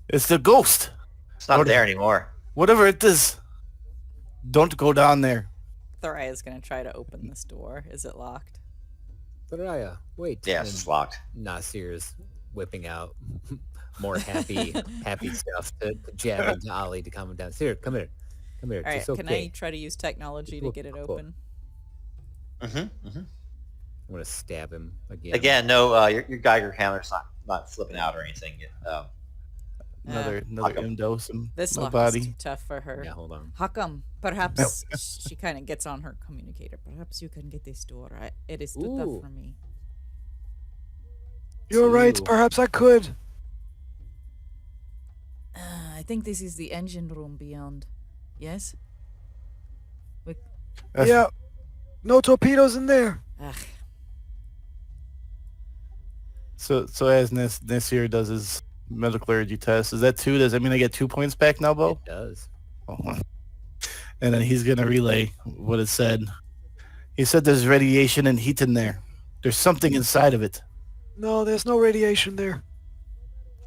[SPEAKER 5] It's the ghost.
[SPEAKER 1] It's not
[SPEAKER 5] What-
[SPEAKER 1] there anymore.
[SPEAKER 5] Whatever it is. Don't go down there.
[SPEAKER 2] Thoraya's gonna try to open this door. Is it locked?
[SPEAKER 4] Thoraya, wait.
[SPEAKER 1] Yes,
[SPEAKER 4] And
[SPEAKER 1] it's locked.
[SPEAKER 4] Nasir's whipping out more happy stuff to jab into Ali to calm him down. Here, come here. Come here.
[SPEAKER 2] All right,
[SPEAKER 4] It's okay.
[SPEAKER 2] can I try to use technology to
[SPEAKER 4] Cool,
[SPEAKER 2] get it
[SPEAKER 4] cool.
[SPEAKER 2] open?
[SPEAKER 4] I'm gonna stab him again.
[SPEAKER 1] Again, no, your Geiger counter's not flipping out or anything.
[SPEAKER 5] Another
[SPEAKER 1] Welcome.
[SPEAKER 5] endo. Some
[SPEAKER 2] This
[SPEAKER 5] my
[SPEAKER 2] lock
[SPEAKER 5] body.
[SPEAKER 2] is too tough for her.
[SPEAKER 4] Yeah, hold on.
[SPEAKER 2] How come? Perhaps she kind of gets on her communicator. Perhaps you can get this door. It is too
[SPEAKER 4] Ooh.
[SPEAKER 2] tough for me.
[SPEAKER 3] You're right.
[SPEAKER 4] Two.
[SPEAKER 3] Perhaps I could.
[SPEAKER 2] I think this is the engine room beyond. Yes?
[SPEAKER 3] Yeah. No torpedoes in there.
[SPEAKER 2] Ugh.
[SPEAKER 5] So as Nasir does his medical energy test, is that 2? Does that mean I get 2 points back now, Bo?
[SPEAKER 4] It does.
[SPEAKER 5] Oh. And then he's gonna relay what it said. He said there's radiation and heat in there. There's something inside of it.
[SPEAKER 3] No, there's no radiation there.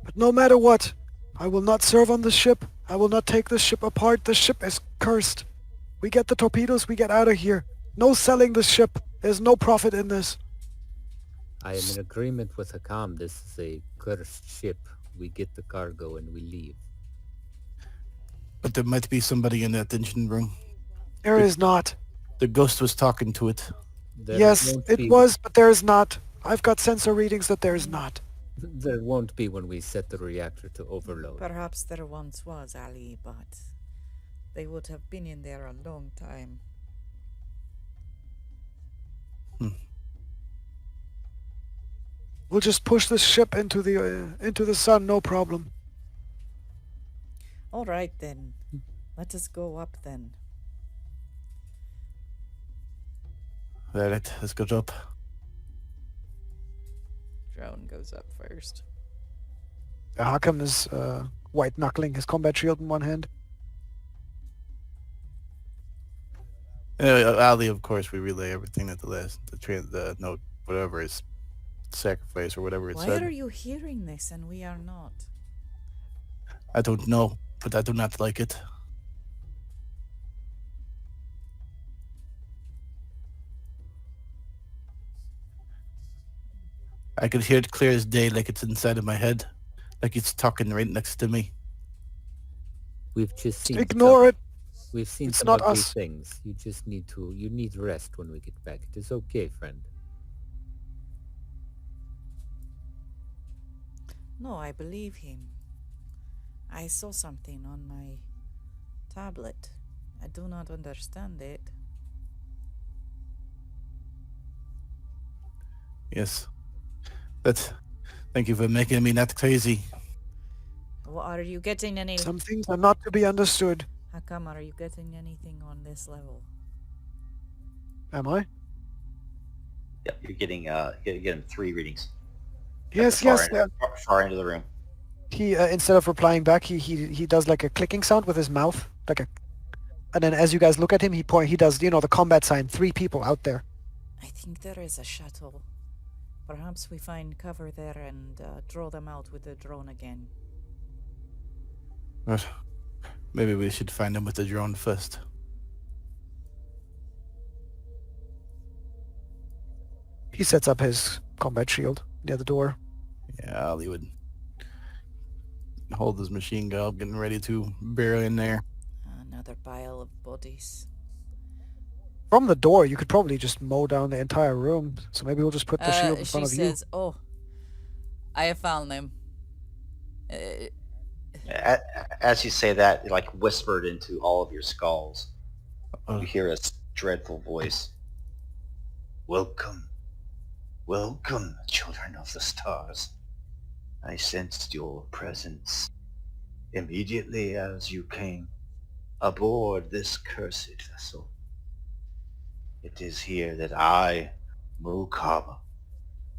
[SPEAKER 3] But no matter what, I will not serve on the ship. I will not take the ship apart. The ship is cursed. We get the torpedoes, we get out of here. No selling the ship. There's no profit in this.
[SPEAKER 4] I am in agreement with Hakam. This is a cursed ship. We get the cargo and we leave.
[SPEAKER 5] But there might be somebody in that engine room.
[SPEAKER 3] There is not.
[SPEAKER 5] The ghost was talking to it.
[SPEAKER 4] There
[SPEAKER 3] Yes,
[SPEAKER 4] won't
[SPEAKER 3] it
[SPEAKER 4] be-
[SPEAKER 3] was, but there is not. I've got sensor readings that there is not.
[SPEAKER 4] There won't be when we set the reactor to overload.
[SPEAKER 6] Perhaps there once was, Ali, but they would have been in there a long time.
[SPEAKER 3] We'll just push this ship into the sun, no problem.
[SPEAKER 6] All right, then. Let us go up, then.
[SPEAKER 5] Alright, let's go up.
[SPEAKER 2] Drone goes up first.
[SPEAKER 3] Hakam is white knuckling his combat shield in one hand.
[SPEAKER 5] Ali, of course, we relay everything at the note, whatever is sacrifice or whatever it
[SPEAKER 6] Why
[SPEAKER 5] said.
[SPEAKER 6] are you hearing this and we are not?
[SPEAKER 5] I don't know, but I do not like it. I could hear it clear as day, like it's inside of my head, like it's talking right next to me.
[SPEAKER 4] We've just seen
[SPEAKER 3] Ignore it.
[SPEAKER 4] We've seen
[SPEAKER 3] It's
[SPEAKER 4] some
[SPEAKER 3] not
[SPEAKER 4] ugly
[SPEAKER 3] us.
[SPEAKER 4] things. You need rest when we get back. It is okay, friend.
[SPEAKER 6] No, I believe him. I saw something on my tablet. I do not understand it.
[SPEAKER 5] Yes. Thank you for making me not crazy.
[SPEAKER 6] Well, are you getting any...
[SPEAKER 3] Some things are not to be understood.
[SPEAKER 6] Hakam, are you getting anything on this level?
[SPEAKER 3] Am I?
[SPEAKER 1] Yep, you're getting 3 readings.
[SPEAKER 3] Yes,
[SPEAKER 1] Far
[SPEAKER 3] yes.
[SPEAKER 1] end- far into the room.
[SPEAKER 3] He instead of replying back, he does like a clicking sound with his mouth, and then as you guys look at him, he does the combat sign. 3 people out there.
[SPEAKER 6] I think there is a shuttle. Perhaps we find cover there and draw them out with the drone again.
[SPEAKER 5] But maybe we should find him with the drone first.
[SPEAKER 3] He sets up his combat shield near the door.
[SPEAKER 5] Yeah, Ali would hold his machine gun up, getting ready to barrel in there.
[SPEAKER 6] Another pile of bodies.
[SPEAKER 3] From the door, you could probably just mow down the entire room. So maybe we'll just put the shield in
[SPEAKER 2] She
[SPEAKER 3] front of you.
[SPEAKER 2] says, "Oh, I have found them."
[SPEAKER 1] As you say that, like whispered into all of your skulls,
[SPEAKER 5] Oh,
[SPEAKER 1] you hear a dreadful voice. Welcome. Welcome, children of the stars. I sensed your presence immediately as you came aboard this cursed vessel. It is here that I, Mukaba,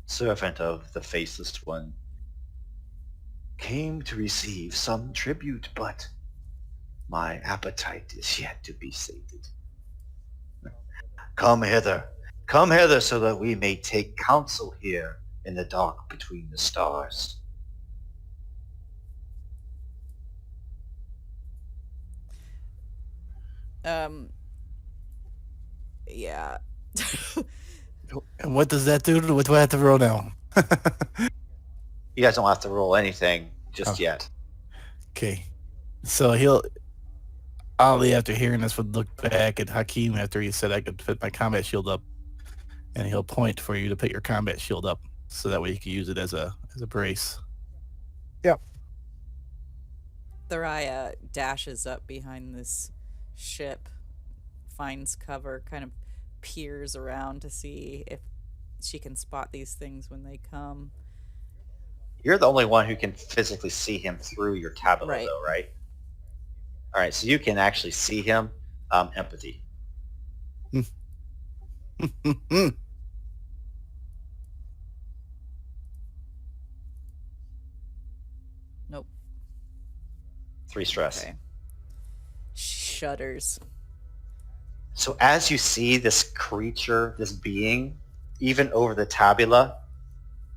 [SPEAKER 1] servant of the Faceless One, came to receive some tribute, but my appetite is yet to be sated. Come hither so that we may take counsel here in the dark between the stars.
[SPEAKER 2] Yeah.
[SPEAKER 5] and what does that do? What do I have to roll now?
[SPEAKER 1] You guys don't have to roll anything just
[SPEAKER 5] Oh.
[SPEAKER 1] yet.
[SPEAKER 5] Okay. So Ali, after hearing this, would look back at Hakeem after he said I could fit my combat shield up, and he'll point for you to put your combat shield up, so that way you can use it as a brace.
[SPEAKER 2] Thariah dashes up behind this ship, finds cover, kind of peers around to see if she can spot these things when they come.
[SPEAKER 1] You're the only one who can physically see him through your tablet,
[SPEAKER 2] Right.
[SPEAKER 1] though, right? All right, so you can actually see him. Empathy.
[SPEAKER 2] Nope.
[SPEAKER 1] 3 stress.
[SPEAKER 2] Okay. She shudders.
[SPEAKER 1] So as you see this creature, this being, even over the tabula,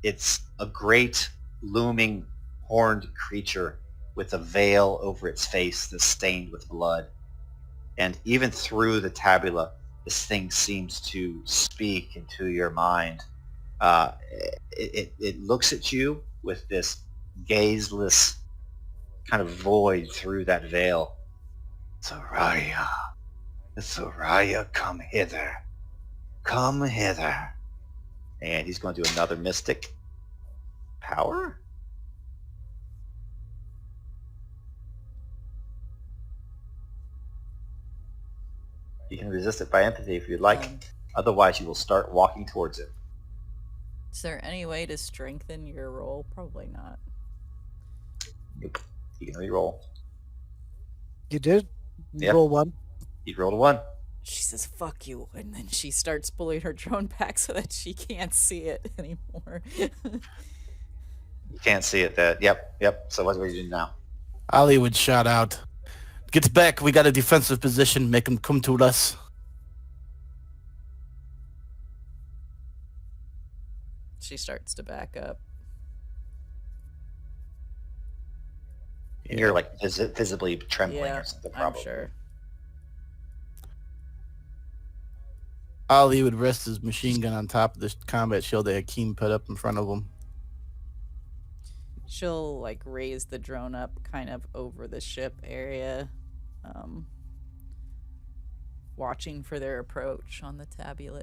[SPEAKER 1] it's a great looming horned creature with a veil over its face that's stained with blood. And even through the tabula, this thing seems to speak into your mind. It looks at you with this gazeless kind of void through that veil. Soraya, come hither. Come hither. And he's going to do another mystic power. You can resist it by empathy if you'd like. Otherwise, you will start walking towards it.
[SPEAKER 2] Is there any way to strengthen your roll? Probably not.
[SPEAKER 1] Nope. You can re-roll.
[SPEAKER 3] You did?
[SPEAKER 1] Yep.
[SPEAKER 3] Roll 1.
[SPEAKER 1] You rolled a 1.
[SPEAKER 2] She says, fuck you, and then she starts pulling her drone back so that she can't see it anymore.
[SPEAKER 1] You can't see it. Yep. So what are we doing now?
[SPEAKER 5] Ali would shout out, "Get back, we got a defensive position, make them come to us."
[SPEAKER 2] She starts to back up.
[SPEAKER 1] And you're like visibly trembling
[SPEAKER 2] Yeah,
[SPEAKER 1] or something,
[SPEAKER 2] I'm
[SPEAKER 1] probably.
[SPEAKER 2] sure.
[SPEAKER 5] Ali would rest his machine gun on top of the combat shield that Hakeem put up in front of him.
[SPEAKER 2] She'll like raise the drone up kind of over the ship area, watching for their approach on the tabula.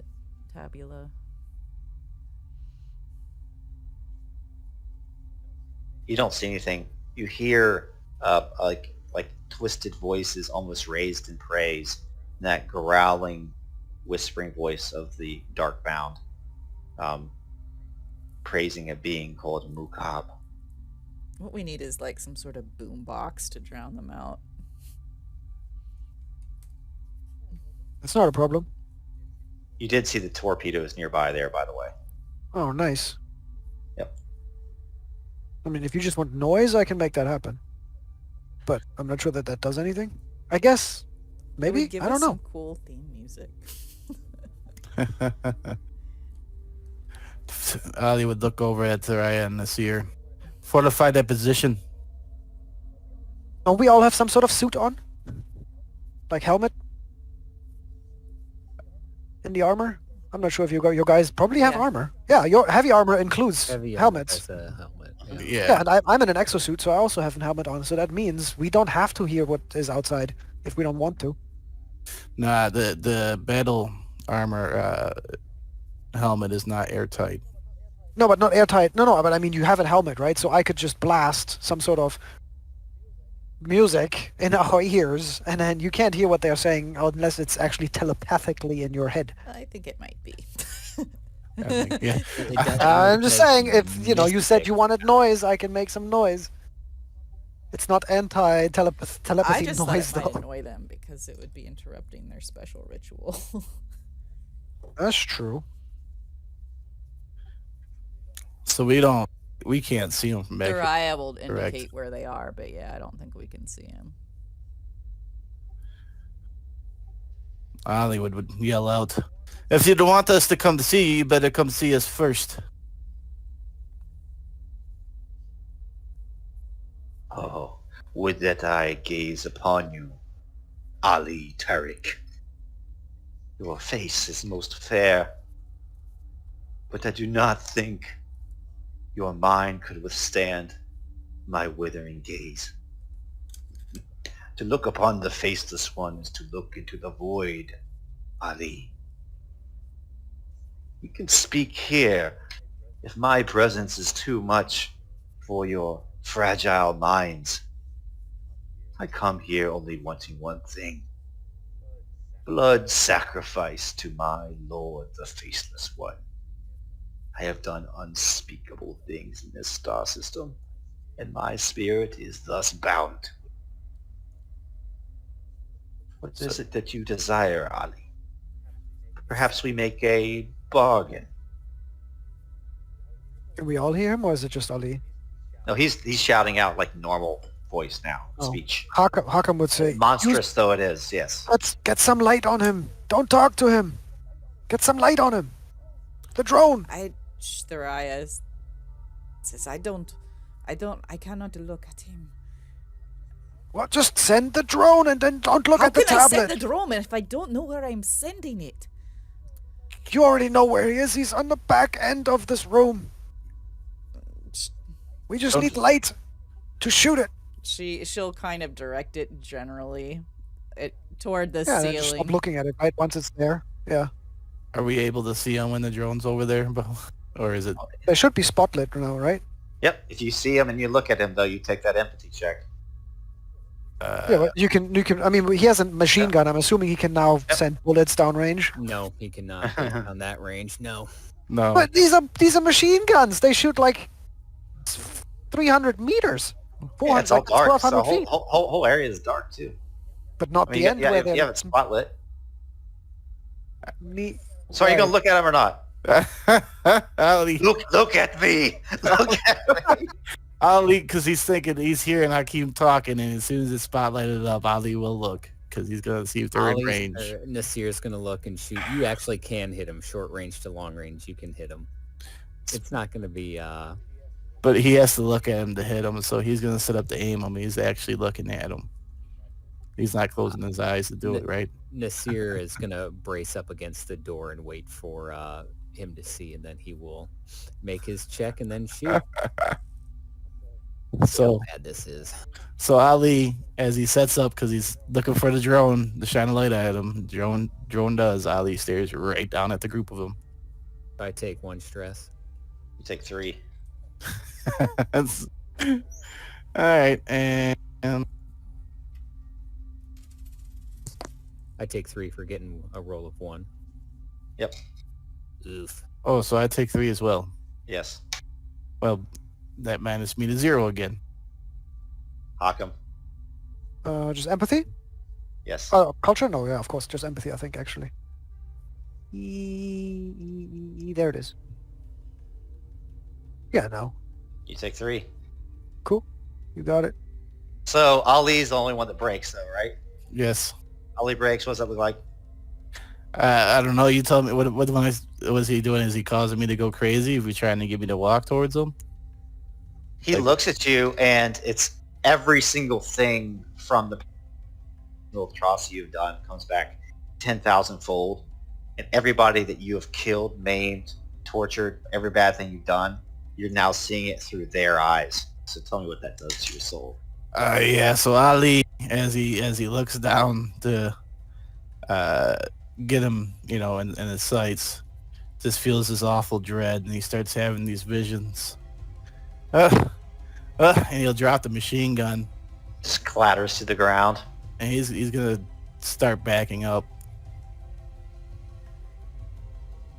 [SPEAKER 1] You don't see anything. You hear like twisted voices almost raised in praise. That growling, whispering voice of the Darkbound, praising a being called Mukab.
[SPEAKER 2] What we need is like some sort of boom box to drown them out.
[SPEAKER 3] That's not a problem.
[SPEAKER 1] You did see the torpedoes nearby there, by the way.
[SPEAKER 3] Oh, nice.
[SPEAKER 1] Yep.
[SPEAKER 3] I mean, if you just want noise, I can make that happen. But I'm not sure that that does anything. I guess,
[SPEAKER 2] It
[SPEAKER 3] maybe?
[SPEAKER 2] would give
[SPEAKER 3] I don't
[SPEAKER 2] us
[SPEAKER 3] know.
[SPEAKER 2] some cool theme music.
[SPEAKER 5] Ali would look over at Thoraya and Nasir. Fortify that position.
[SPEAKER 3] Don't we all have some sort of suit on? Like helmet? In the armor? I'm not sure if you guys probably have
[SPEAKER 2] Yeah.
[SPEAKER 3] armor. Yeah, your heavy armor includes
[SPEAKER 4] Heavy
[SPEAKER 3] helmets.
[SPEAKER 4] As a helmet. Yeah.
[SPEAKER 3] Yeah, and I'm in an exosuit, so I also have a helmet on. So that means we don't have to hear what is outside if we don't want to.
[SPEAKER 5] Nah, the battle armor helmet is not airtight.
[SPEAKER 3] No, but not airtight. No, but I mean, you have a helmet, right? So I could just blast some sort of music in our ears, and then you can't hear what they're saying unless it's actually telepathically in your head.
[SPEAKER 2] I think it might be.
[SPEAKER 5] I think, yeah.
[SPEAKER 3] I'm just saying, if you said you wanted noise, I can make some noise. It's not telepathy
[SPEAKER 2] I just thought
[SPEAKER 3] noise,
[SPEAKER 2] it might
[SPEAKER 3] though.
[SPEAKER 2] annoy them because it would be interrupting their special ritual.
[SPEAKER 3] That's true.
[SPEAKER 5] So we can't see them from back here.
[SPEAKER 2] Uriah will
[SPEAKER 5] Correct.
[SPEAKER 2] indicate where they are, but yeah, I don't think we can see him.
[SPEAKER 5] Ali would yell out, "If you don't want us to come to see you, you better come see us first."
[SPEAKER 1] Oh, would that I gaze upon you, Ali Tariq. Your face is most fair, but I do not think your mind could withstand my withering gaze. To look upon the faceless one is to look into the void, Ali. We can speak here if my presence is too much for your fragile minds. I come here only wanting one thing. Blood sacrifice to my lord, the Faceless One. I have done unspeakable things in this star system, and my spirit is thus bound to it. What is it that you desire, Ali? Perhaps we make a bargain.
[SPEAKER 3] Can we all hear him, or is it just Ali?
[SPEAKER 1] No, he's shouting out like normal voice now,
[SPEAKER 3] Oh.
[SPEAKER 1] speech.
[SPEAKER 3] Hakam would say,
[SPEAKER 1] Monstrous though it is, yes.
[SPEAKER 3] Let's get some light on him. Don't talk to him. Get some light on him. The drone.
[SPEAKER 2] Uriah says, I cannot look at him.
[SPEAKER 3] Well, just send the drone and then don't look
[SPEAKER 6] How
[SPEAKER 3] at the
[SPEAKER 6] can I send
[SPEAKER 3] tablet.
[SPEAKER 6] the drone if I don't know where I'm sending it?
[SPEAKER 3] You already know where he is. He's on the back end of this room. We just
[SPEAKER 5] Don't-
[SPEAKER 3] need light to shoot it.
[SPEAKER 2] She'll kind of direct it generally, toward the
[SPEAKER 3] Yeah, then just stop
[SPEAKER 2] ceiling.
[SPEAKER 3] looking at it, right? Once it's there. Yeah.
[SPEAKER 5] Are we able to see him when the drone's over there, Bo? Or is it?
[SPEAKER 3] They should be spotlit now, right?
[SPEAKER 1] Yep. If you see him and you look at him, though, you take that empathy check.
[SPEAKER 3] Yeah, but you can. I mean, he has a machine gun. I'm assuming he can now send bullets downrange.
[SPEAKER 4] No, he cannot hit on that range. No.
[SPEAKER 5] No.
[SPEAKER 3] But these are machine guns. They shoot like 300 meters, 400,
[SPEAKER 1] Yeah, it's all
[SPEAKER 3] like
[SPEAKER 1] dark.
[SPEAKER 3] 1,200
[SPEAKER 1] So
[SPEAKER 3] feet,
[SPEAKER 1] whole area is dark too.
[SPEAKER 3] but not
[SPEAKER 1] I mean,
[SPEAKER 3] the end where
[SPEAKER 1] you
[SPEAKER 3] they're.
[SPEAKER 1] have it spotlit. So are you
[SPEAKER 3] Right.
[SPEAKER 1] gonna look at him or not?
[SPEAKER 5] Ali,
[SPEAKER 1] Look at me. Look at me.
[SPEAKER 5] Ali, because he's thinking he's here, and I keep talking, and as soon as it's spotlighted up, Ali will look because he's gonna see if they're in range.
[SPEAKER 4] Nasir's gonna look and shoot. You actually can hit him short range to long range. You can hit him. It's not gonna be.
[SPEAKER 5] But he has to look at him to hit him, so he's gonna set up to aim him. He's actually looking at him. He's not closing his eyes to do it, right?
[SPEAKER 4] Nasir is gonna brace up against the door and wait for him to see, and then he will make his check and then shoot.
[SPEAKER 5] So
[SPEAKER 4] How bad this is.
[SPEAKER 5] So Ali, as he sets up, because he's looking for the drone to shine a light at him, drone does. Ali stares right down at the group of them.
[SPEAKER 4] I take 1 stress.
[SPEAKER 1] You take 3.
[SPEAKER 5] That's- all right, and
[SPEAKER 4] I take 3 for getting a roll of 1.
[SPEAKER 1] Yep.
[SPEAKER 4] Oof.
[SPEAKER 5] oh, so I take 3 as well.
[SPEAKER 1] Yes.
[SPEAKER 5] Well, that minus me to 0 again.
[SPEAKER 1] Hockham.
[SPEAKER 3] Just empathy.
[SPEAKER 1] Yes.
[SPEAKER 3] Culture? No, yeah, of course, just empathy. I think actually. There it is. Yeah, no.
[SPEAKER 1] You take 3.
[SPEAKER 3] Cool. You got it.
[SPEAKER 1] So Ali's the only one that breaks, though, right?
[SPEAKER 5] Yes.
[SPEAKER 1] Ali breaks. What does that look like?
[SPEAKER 5] I don't know. You tell me what was he doing? Is he causing me to go crazy? If he's trying to get me to walk towards him?
[SPEAKER 1] He
[SPEAKER 5] Like-
[SPEAKER 1] looks at you, and it's every single thing from the atrocity you've done comes back 10,000-fold, and everybody that you have killed, maimed, tortured, every bad thing you've done, you're now seeing it through their eyes. So tell me what that does to your soul.
[SPEAKER 5] Yeah. So Ali, as he looks down to get him, in his sights, just feels this awful dread, and he starts having these visions. And he'll drop the machine gun,
[SPEAKER 1] Just clatters to the ground.
[SPEAKER 5] and he's gonna start backing up.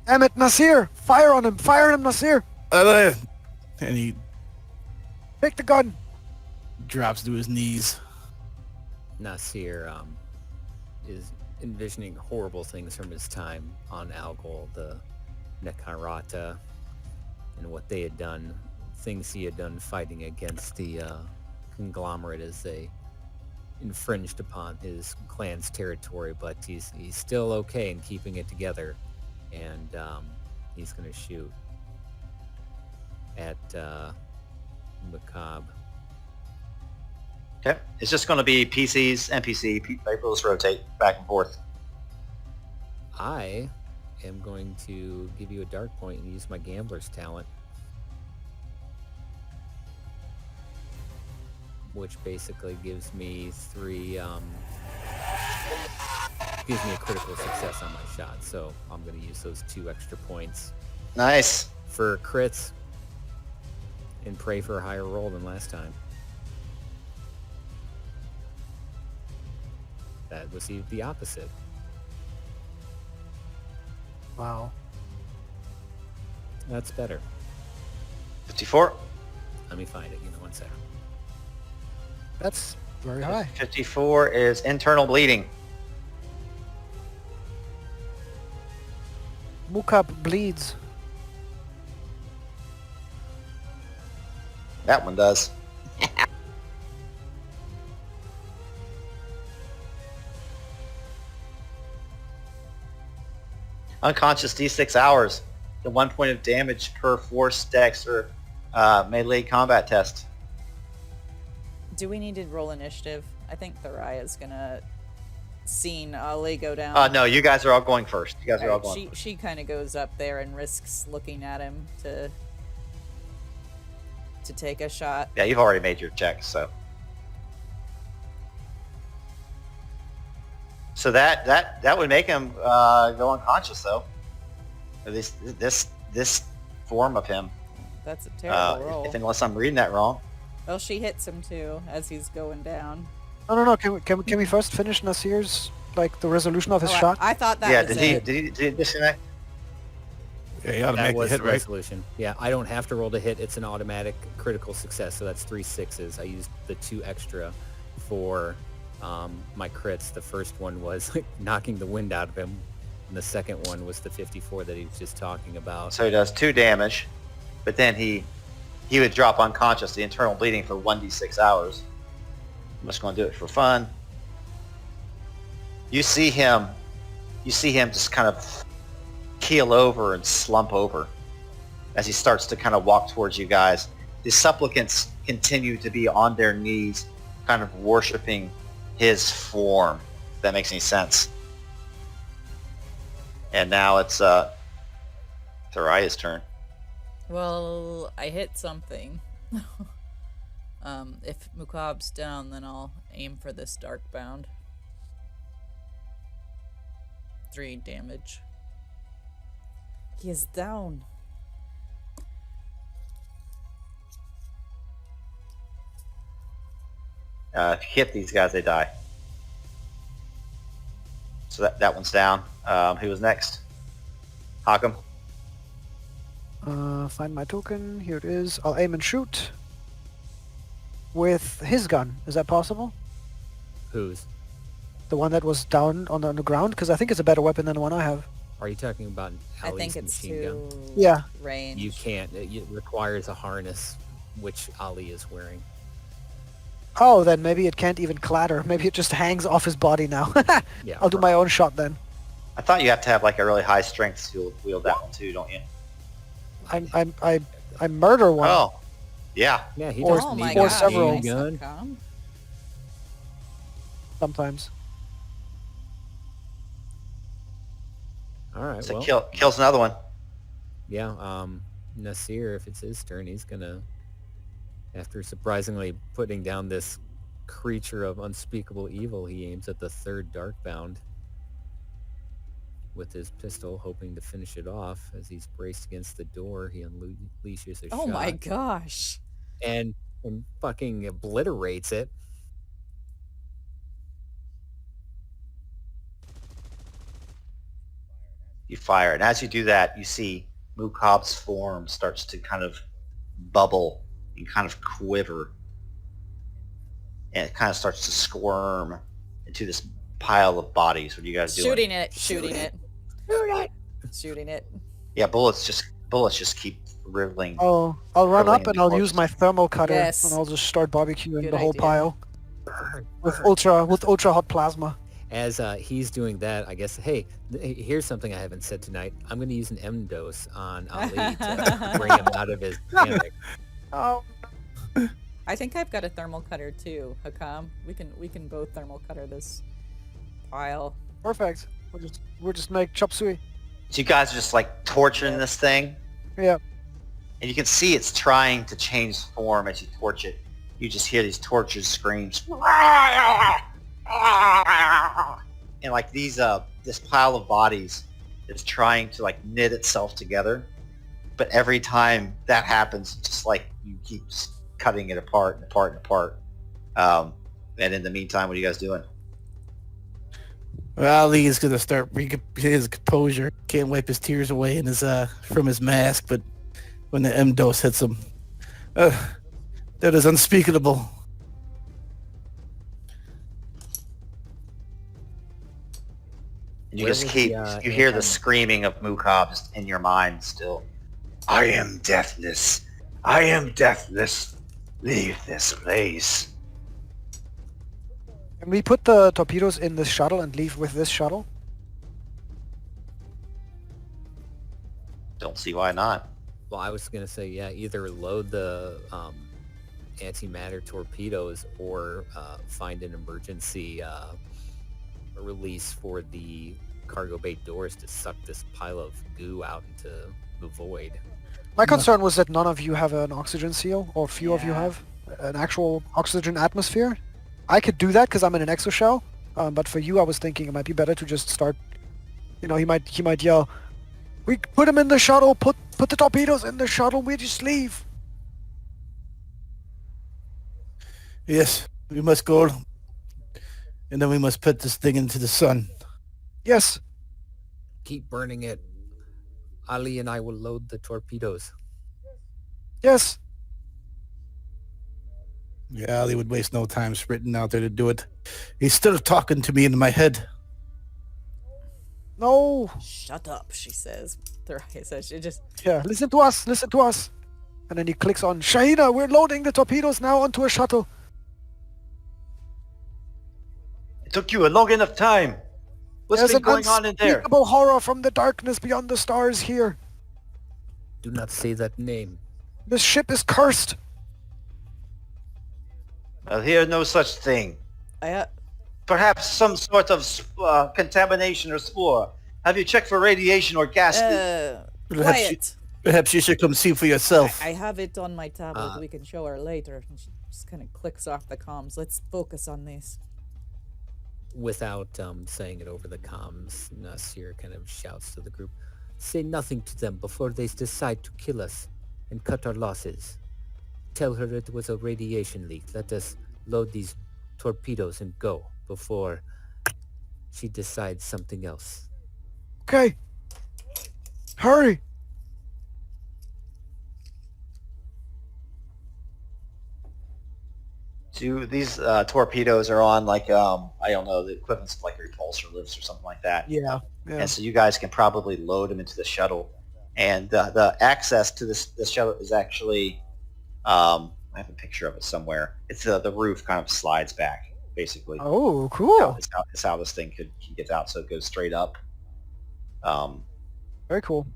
[SPEAKER 3] Damn it, Nasir! Fire on him! Fire him, Nasir!
[SPEAKER 5] And he
[SPEAKER 3] Take the gun!
[SPEAKER 5] drops to his knees.
[SPEAKER 4] Nasir is envisioning horrible things from his time on Algol, the Nekarata, and what they had done, things he had done fighting against the conglomerate as they infringed upon his clan's territory, but he's still okay in keeping it together, and he's going to shoot at Macabre.
[SPEAKER 1] Okay. It's just going to be PCs, NPC. People just rotate back and forth.
[SPEAKER 4] I am going to give you a dark point and use my gambler's talent, which basically gives me gives me a critical success on my shot. So I'm going to use those 2 extra points
[SPEAKER 1] Nice.
[SPEAKER 4] for crits and pray for a higher roll than last time. That was the opposite.
[SPEAKER 3] Wow.
[SPEAKER 4] That's better.
[SPEAKER 1] 54.
[SPEAKER 4] Let me find it. Give me 1 second.
[SPEAKER 3] That's very high.
[SPEAKER 1] 54 is internal bleeding.
[SPEAKER 3] Mukab bleeds.
[SPEAKER 1] That one does. Unconscious D6 hours. The 1 point of damage per force, dex, or melee combat test.
[SPEAKER 2] Do we need to roll initiative? I think Tharia's gonna seen Ali go down.
[SPEAKER 1] No, you guys are all going first. You guys are all
[SPEAKER 2] Alright,
[SPEAKER 1] going.
[SPEAKER 2] she kind of goes up there and risks looking at him to take a shot.
[SPEAKER 1] Yeah, you've already made your check, so. So that would make him go unconscious, though. At least this form of him.
[SPEAKER 2] That's a terrible roll.
[SPEAKER 1] If unless I'm reading that wrong.
[SPEAKER 2] Well, she hits him too as he's going down.
[SPEAKER 3] No. Can we first finish Nasir's like the resolution of his shot?
[SPEAKER 2] I thought that
[SPEAKER 1] Yeah,
[SPEAKER 2] was
[SPEAKER 1] did he disconnect?
[SPEAKER 5] Yeah, you ought to
[SPEAKER 4] That
[SPEAKER 5] make the
[SPEAKER 4] was
[SPEAKER 5] hit,
[SPEAKER 4] the
[SPEAKER 5] right?
[SPEAKER 4] resolution. Yeah, I don't have to roll to hit. It's an automatic critical success, so that's 3 6s. I used the 2 extra for my crits. The first one was knocking the wind out of him, and the second one was the 54 that he was just talking about.
[SPEAKER 1] So he does 2 damage, but then he would drop unconscious, the internal bleeding for 1d6 hours. I'm just going to do it for fun. You see him just kind of keel over and slump over as he starts to kind of walk towards you guys. The supplicants continue to be on their knees, kind of worshiping his form, if that makes any sense. And now it's Tharia's turn.
[SPEAKER 6] Well, I hit something. If Mukab's down, then I'll aim for this Darkbound. 3 damage. He is down.
[SPEAKER 1] If you hit these guys, they die. So that one's down. Who was next? Hakim?
[SPEAKER 3] Find my token. Here it is. I'll aim and shoot with his gun. Is that possible?
[SPEAKER 4] Whose?
[SPEAKER 3] The one that was down on the ground? Because I think it's a better weapon than the one I have.
[SPEAKER 4] Are you talking about
[SPEAKER 2] I
[SPEAKER 4] Ali's
[SPEAKER 2] think it's
[SPEAKER 4] machine gun?
[SPEAKER 2] too
[SPEAKER 3] Yeah.
[SPEAKER 2] range.
[SPEAKER 4] You can't. It requires a harness, which Ali is wearing.
[SPEAKER 3] Oh, then maybe it can't even clatter. Maybe it just hangs off his body now.
[SPEAKER 4] Yeah.
[SPEAKER 3] I'll do my own shot then.
[SPEAKER 1] I thought you have to have like a really high strength to wield that one too, don't you?
[SPEAKER 3] I murder one.
[SPEAKER 1] Oh, yeah.
[SPEAKER 4] Yeah, he
[SPEAKER 3] Or-
[SPEAKER 4] doesn't
[SPEAKER 2] Oh
[SPEAKER 4] need
[SPEAKER 2] my
[SPEAKER 4] a
[SPEAKER 3] or
[SPEAKER 2] gosh,
[SPEAKER 3] several.
[SPEAKER 2] nice
[SPEAKER 4] gun.
[SPEAKER 2] Hakim.
[SPEAKER 3] Sometimes.
[SPEAKER 4] All right.
[SPEAKER 1] So
[SPEAKER 4] Well,
[SPEAKER 1] kills another one.
[SPEAKER 4] yeah. Nasir, if it's his turn, he's gonna, after surprisingly putting down this creature of unspeakable evil, he aims at the 3rd Darkbound with his pistol, hoping to finish it off. As he's braced against the door, he unleashes a shot.
[SPEAKER 2] Oh my gosh.
[SPEAKER 4] And fucking obliterates it.
[SPEAKER 1] You fire, and as you do that, you see Mukab's form starts to kind of bubble and kind of quiver, and it kind of starts to squirm into this pile of bodies. What are you guys doing?
[SPEAKER 2] Shooting it.
[SPEAKER 1] Yeah, bullets just keep riddling.
[SPEAKER 3] Oh, I'll run
[SPEAKER 1] Hurling
[SPEAKER 3] up and
[SPEAKER 1] the
[SPEAKER 3] I'll
[SPEAKER 1] corpse.
[SPEAKER 3] use my thermal cutter
[SPEAKER 2] Yes.
[SPEAKER 3] and I'll just start barbecuing
[SPEAKER 2] Good
[SPEAKER 3] the whole
[SPEAKER 2] idea.
[SPEAKER 3] pile with ultra hot plasma.
[SPEAKER 4] As he's doing that, I guess, hey, here's something I haven't said tonight. I'm going to use an M dose on Ali to bring him out of his panic.
[SPEAKER 3] Oh,
[SPEAKER 2] I think I've got a thermal cutter too, Hakim. We can both thermal cutter this pile.
[SPEAKER 3] perfect. We'll just make chop suey.
[SPEAKER 1] So you guys are just like torturing this thing,
[SPEAKER 3] Yeah.
[SPEAKER 1] and you can see it's trying to change form as you torch it. You just hear these tortured screams. And like this pile of bodies is trying to like knit itself together, but every time that happens, just like you keep cutting it apart and apart and apart. And in the meantime, what are you guys doing?
[SPEAKER 5] Well, Ali is gonna start his composure. Can't wipe his tears away in his from his mask, but when the M dose hits him, that is unspeakable.
[SPEAKER 1] And you
[SPEAKER 4] Where
[SPEAKER 1] just
[SPEAKER 4] was
[SPEAKER 1] keep
[SPEAKER 4] the,
[SPEAKER 1] you hear the
[SPEAKER 4] anti-
[SPEAKER 1] screaming of Mukab just in your mind still. I am deathless. I am deathless. Leave this place.
[SPEAKER 3] Can we put the torpedoes in this shuttle and leave with this shuttle?
[SPEAKER 1] Don't see why not.
[SPEAKER 4] Well, I was going to say, yeah, either load the antimatter torpedoes or find an emergency release for the cargo bay doors to suck this pile of goo out into the void.
[SPEAKER 3] My concern was that none of you have an oxygen seal, or few of you
[SPEAKER 2] Yeah.
[SPEAKER 3] have an actual oxygen atmosphere. I could do that because I'm in an exoshell, but for you, I was thinking it might be better to just start. You know, he might yell, "We put him in the shuttle. Put the torpedoes in the shuttle. We just leave."
[SPEAKER 5] Yes, we must go. And then we must put this thing into the sun.
[SPEAKER 3] Yes.
[SPEAKER 4] Keep burning it. Ali and I will load the torpedoes.
[SPEAKER 3] Yes.
[SPEAKER 5] Yeah, Ali would waste no time sprinting out there to do it. He's still talking to me in my head.
[SPEAKER 3] No.
[SPEAKER 2] Shut up, she says. Thariah says she just...
[SPEAKER 3] Yeah. Listen to us. Listen to us. And then he clicks on Shahina. We're loading the torpedoes now onto a shuttle.
[SPEAKER 1] It took you a long enough time. What's
[SPEAKER 3] There's
[SPEAKER 1] been
[SPEAKER 3] an
[SPEAKER 1] going on in there?
[SPEAKER 3] unspeakable horror from the darkness beyond the stars here.
[SPEAKER 4] Do not say that name.
[SPEAKER 3] This ship is cursed.
[SPEAKER 1] I'll hear no such thing.
[SPEAKER 2] I,
[SPEAKER 1] Perhaps some sort of contamination or spore. Have you checked for radiation or gas leak?
[SPEAKER 5] Perhaps you should come see for yourself.
[SPEAKER 2] I have it on my tablet. We can show her later. And she just kind of clicks off the comms. Let's focus on this.
[SPEAKER 4] Without saying it over the comms, Nasir kind of shouts to the group, "Say nothing to them before they decide to kill us and cut our losses. Tell her it was a radiation leak. Let us load these torpedoes and go before she decides something else."
[SPEAKER 3] Okay. Hurry.
[SPEAKER 1] These torpedoes are on like I don't know, the equivalent's of like repulsor lifts or something like that.
[SPEAKER 3] Yeah.
[SPEAKER 1] And so you guys can probably load them into the shuttle. And the access to this shuttle is actually I have a picture of it somewhere. It's the roof kind of slides back basically.
[SPEAKER 3] Oh, cool.
[SPEAKER 1] It's how this thing can get out, so it goes straight up.
[SPEAKER 3] Very cool.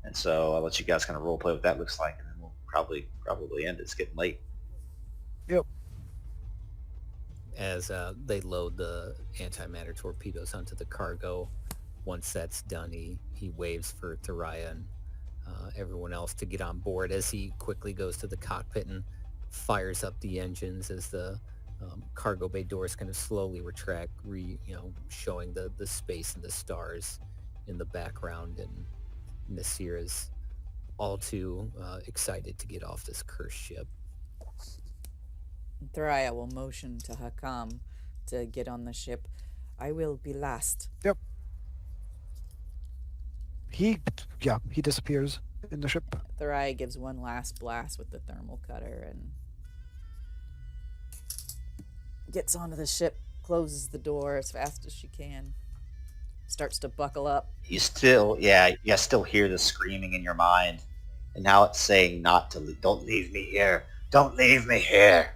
[SPEAKER 1] And so I'll let you guys kind of role play what that looks like, and then we'll probably end it. It's getting late.
[SPEAKER 3] Yep.
[SPEAKER 4] As they load the antimatter torpedoes onto the cargo, once that's done, he waves for Thariah and everyone else to get on board as he quickly goes to the cockpit and fires up the engines as the cargo bay doors kind of slowly retract, showing the space and the stars in the background. And Nasir is all too excited to get off this cursed ship.
[SPEAKER 2] Thariah will motion to Hakam to get on the ship. I will be last.
[SPEAKER 3] Yep. He disappears in the ship.
[SPEAKER 2] Thariah gives one last blast with the thermal cutter and gets onto the ship, closes the door as fast as she can, starts to buckle up.
[SPEAKER 1] You still hear the screaming in your mind, and now it's saying not to don't leave me here. Don't leave me here.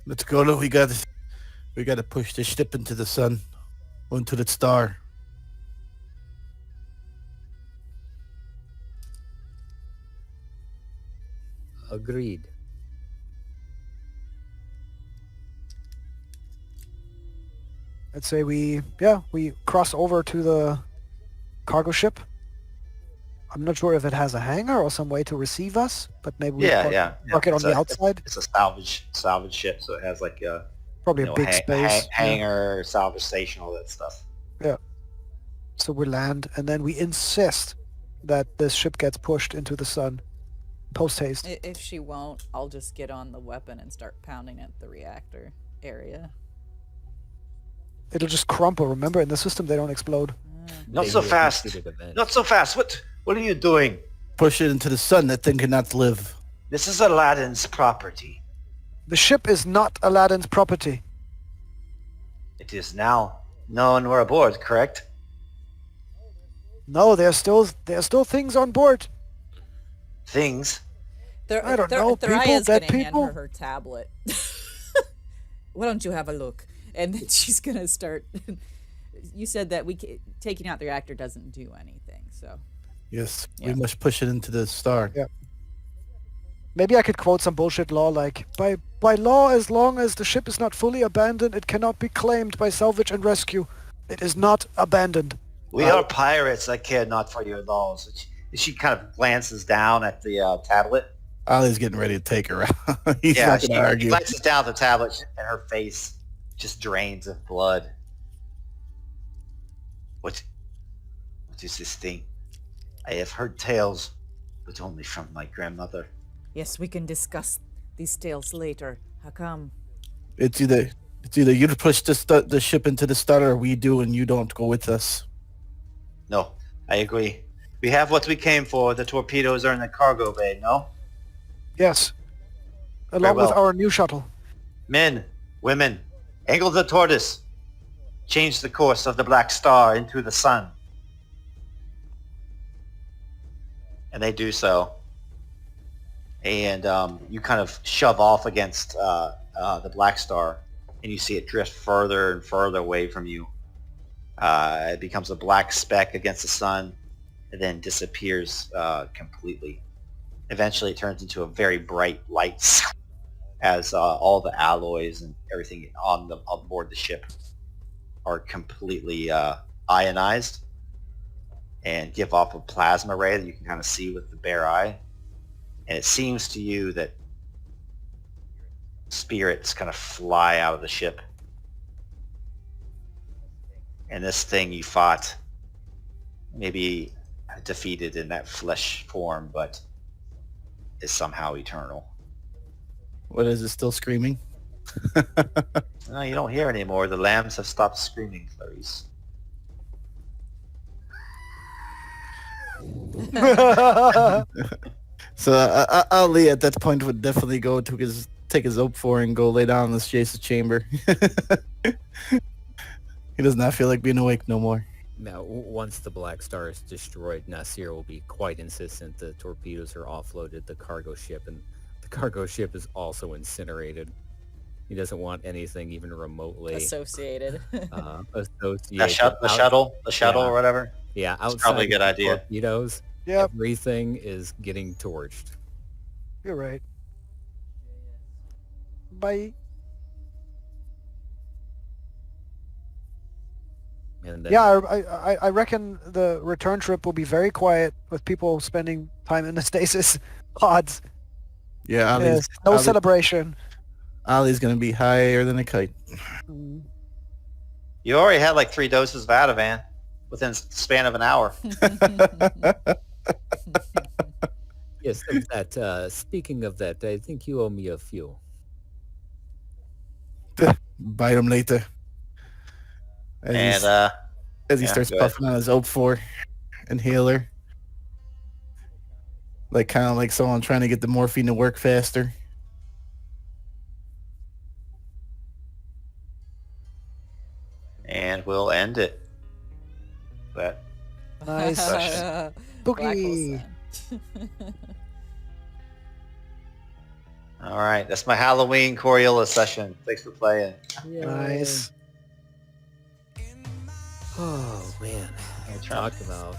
[SPEAKER 5] Let's go. Look, we got to push this ship into the sun, onto the star.
[SPEAKER 4] Agreed.
[SPEAKER 3] I'd say we cross over to the cargo ship. I'm not sure if it has a hangar or some way to receive us, but maybe we park it on the outside.
[SPEAKER 1] It's a salvage ship, so it has like
[SPEAKER 3] Probably a big space.
[SPEAKER 1] Hangar, salvage station, all that stuff.
[SPEAKER 3] Yeah. So we land, and then we insist that this ship gets pushed into the sun. Post haste.
[SPEAKER 2] If she won't, I'll just get on the weapon and start pounding at the reactor area.
[SPEAKER 3] It'll just crumple. Remember, in the system they don't explode.
[SPEAKER 1] Not
[SPEAKER 4] They
[SPEAKER 1] so
[SPEAKER 4] do a
[SPEAKER 1] fast.
[SPEAKER 4] computed event.
[SPEAKER 1] Not so fast. What are you doing?
[SPEAKER 5] Push it into the sun. That thing cannot live.
[SPEAKER 1] This is Aladdin's property.
[SPEAKER 3] The ship is not Aladdin's property.
[SPEAKER 1] It is now. No one were aboard, correct?
[SPEAKER 3] No, there are still things on board.
[SPEAKER 1] Things.
[SPEAKER 3] I don't know,
[SPEAKER 2] Thariah's
[SPEAKER 3] dead
[SPEAKER 2] gonna hand
[SPEAKER 3] people?
[SPEAKER 2] her tablet. Why don't you have a look? And then she's gonna start. You said that taking out the reactor doesn't do anything, so
[SPEAKER 5] Yes,
[SPEAKER 2] Yeah.
[SPEAKER 5] we must push it into the star.
[SPEAKER 3] Yeah. Maybe I could quote some bullshit law like, by law, as long as the ship is not fully abandoned, it cannot be claimed by salvage and rescue. It is not abandoned.
[SPEAKER 1] We are pirates. I care not for your laws. She kind of glances down at the tablet.
[SPEAKER 5] Ollie's getting ready to take her out. He's
[SPEAKER 1] Yeah,
[SPEAKER 5] not
[SPEAKER 1] she
[SPEAKER 5] going to argue.
[SPEAKER 1] glances down at the tablet, and her face just drains of blood. What is this thing? I have heard tales, but only from my grandmother.
[SPEAKER 6] Yes, we can discuss these tales later. Hakam.
[SPEAKER 5] It's either you push the ship into the stutter, or we do, and you don't go with us.
[SPEAKER 1] No, I agree. We have what we came for. The torpedoes are in the cargo bay, no?
[SPEAKER 3] Yes. Along with
[SPEAKER 1] well.
[SPEAKER 3] our new shuttle.
[SPEAKER 1] Men, women, angle the tortoise. Change the course of the Black Star into the sun. And they do so. And you kind of shove off against the Black Star, and you see it drift further and further away from you. It becomes a black speck against the sun, and then disappears completely. Eventually, it turns into a very bright light as all the alloys and everything on board the ship are completely ionized and give off a plasma ray that you can kind of see with the bare eye. And it seems to you that spirits kind of fly out of the ship. And this thing you fought, maybe defeated in that flesh form, but is somehow eternal.
[SPEAKER 5] What is it, still screaming?
[SPEAKER 1] No, you don't hear anymore. The lambs have stopped screaming, Clarice.
[SPEAKER 5] So Ali at that point would definitely go take his OP4 and go lay down in the Jace's chamber. He does not feel like being awake no more.
[SPEAKER 4] Now, once the Black Star is destroyed, Nasir will be quite insistent the torpedoes are offloaded the cargo ship, and the cargo ship is also incinerated. He doesn't want anything even remotely
[SPEAKER 2] Associated.
[SPEAKER 4] associated.
[SPEAKER 1] The shuttle
[SPEAKER 4] Yeah.
[SPEAKER 1] or whatever.
[SPEAKER 4] Yeah, outside
[SPEAKER 1] probably a good
[SPEAKER 4] the
[SPEAKER 1] idea.
[SPEAKER 4] torpedoes,
[SPEAKER 3] Yep,
[SPEAKER 4] everything is getting torched.
[SPEAKER 3] you're right. Bye.
[SPEAKER 4] And then,
[SPEAKER 3] Yeah, I reckon the return trip will be very quiet with people spending time in the stasis pods.
[SPEAKER 5] Yeah,
[SPEAKER 3] Yes, no celebration.
[SPEAKER 5] Ali's gonna be higher than a kite.
[SPEAKER 3] Mm.
[SPEAKER 1] You already had like 3 doses of Ativan within the span of an hour.
[SPEAKER 4] yes, that. Speaking of that, I think you owe me a few.
[SPEAKER 5] Bite him later.
[SPEAKER 1] And
[SPEAKER 5] As he
[SPEAKER 1] yeah,
[SPEAKER 5] starts
[SPEAKER 1] go ahead.
[SPEAKER 5] puffing on his OP4 inhaler. Like kind of like someone trying to get the morphine to work faster.
[SPEAKER 1] and we'll end it. But
[SPEAKER 3] Nice.
[SPEAKER 2] Black
[SPEAKER 3] Boogie.
[SPEAKER 2] hole sun.
[SPEAKER 1] all right, that's my Halloween Coriolis session. Thanks for playing.
[SPEAKER 3] Nice.
[SPEAKER 4] Oh man,
[SPEAKER 1] Hey, Trump.
[SPEAKER 4] talk about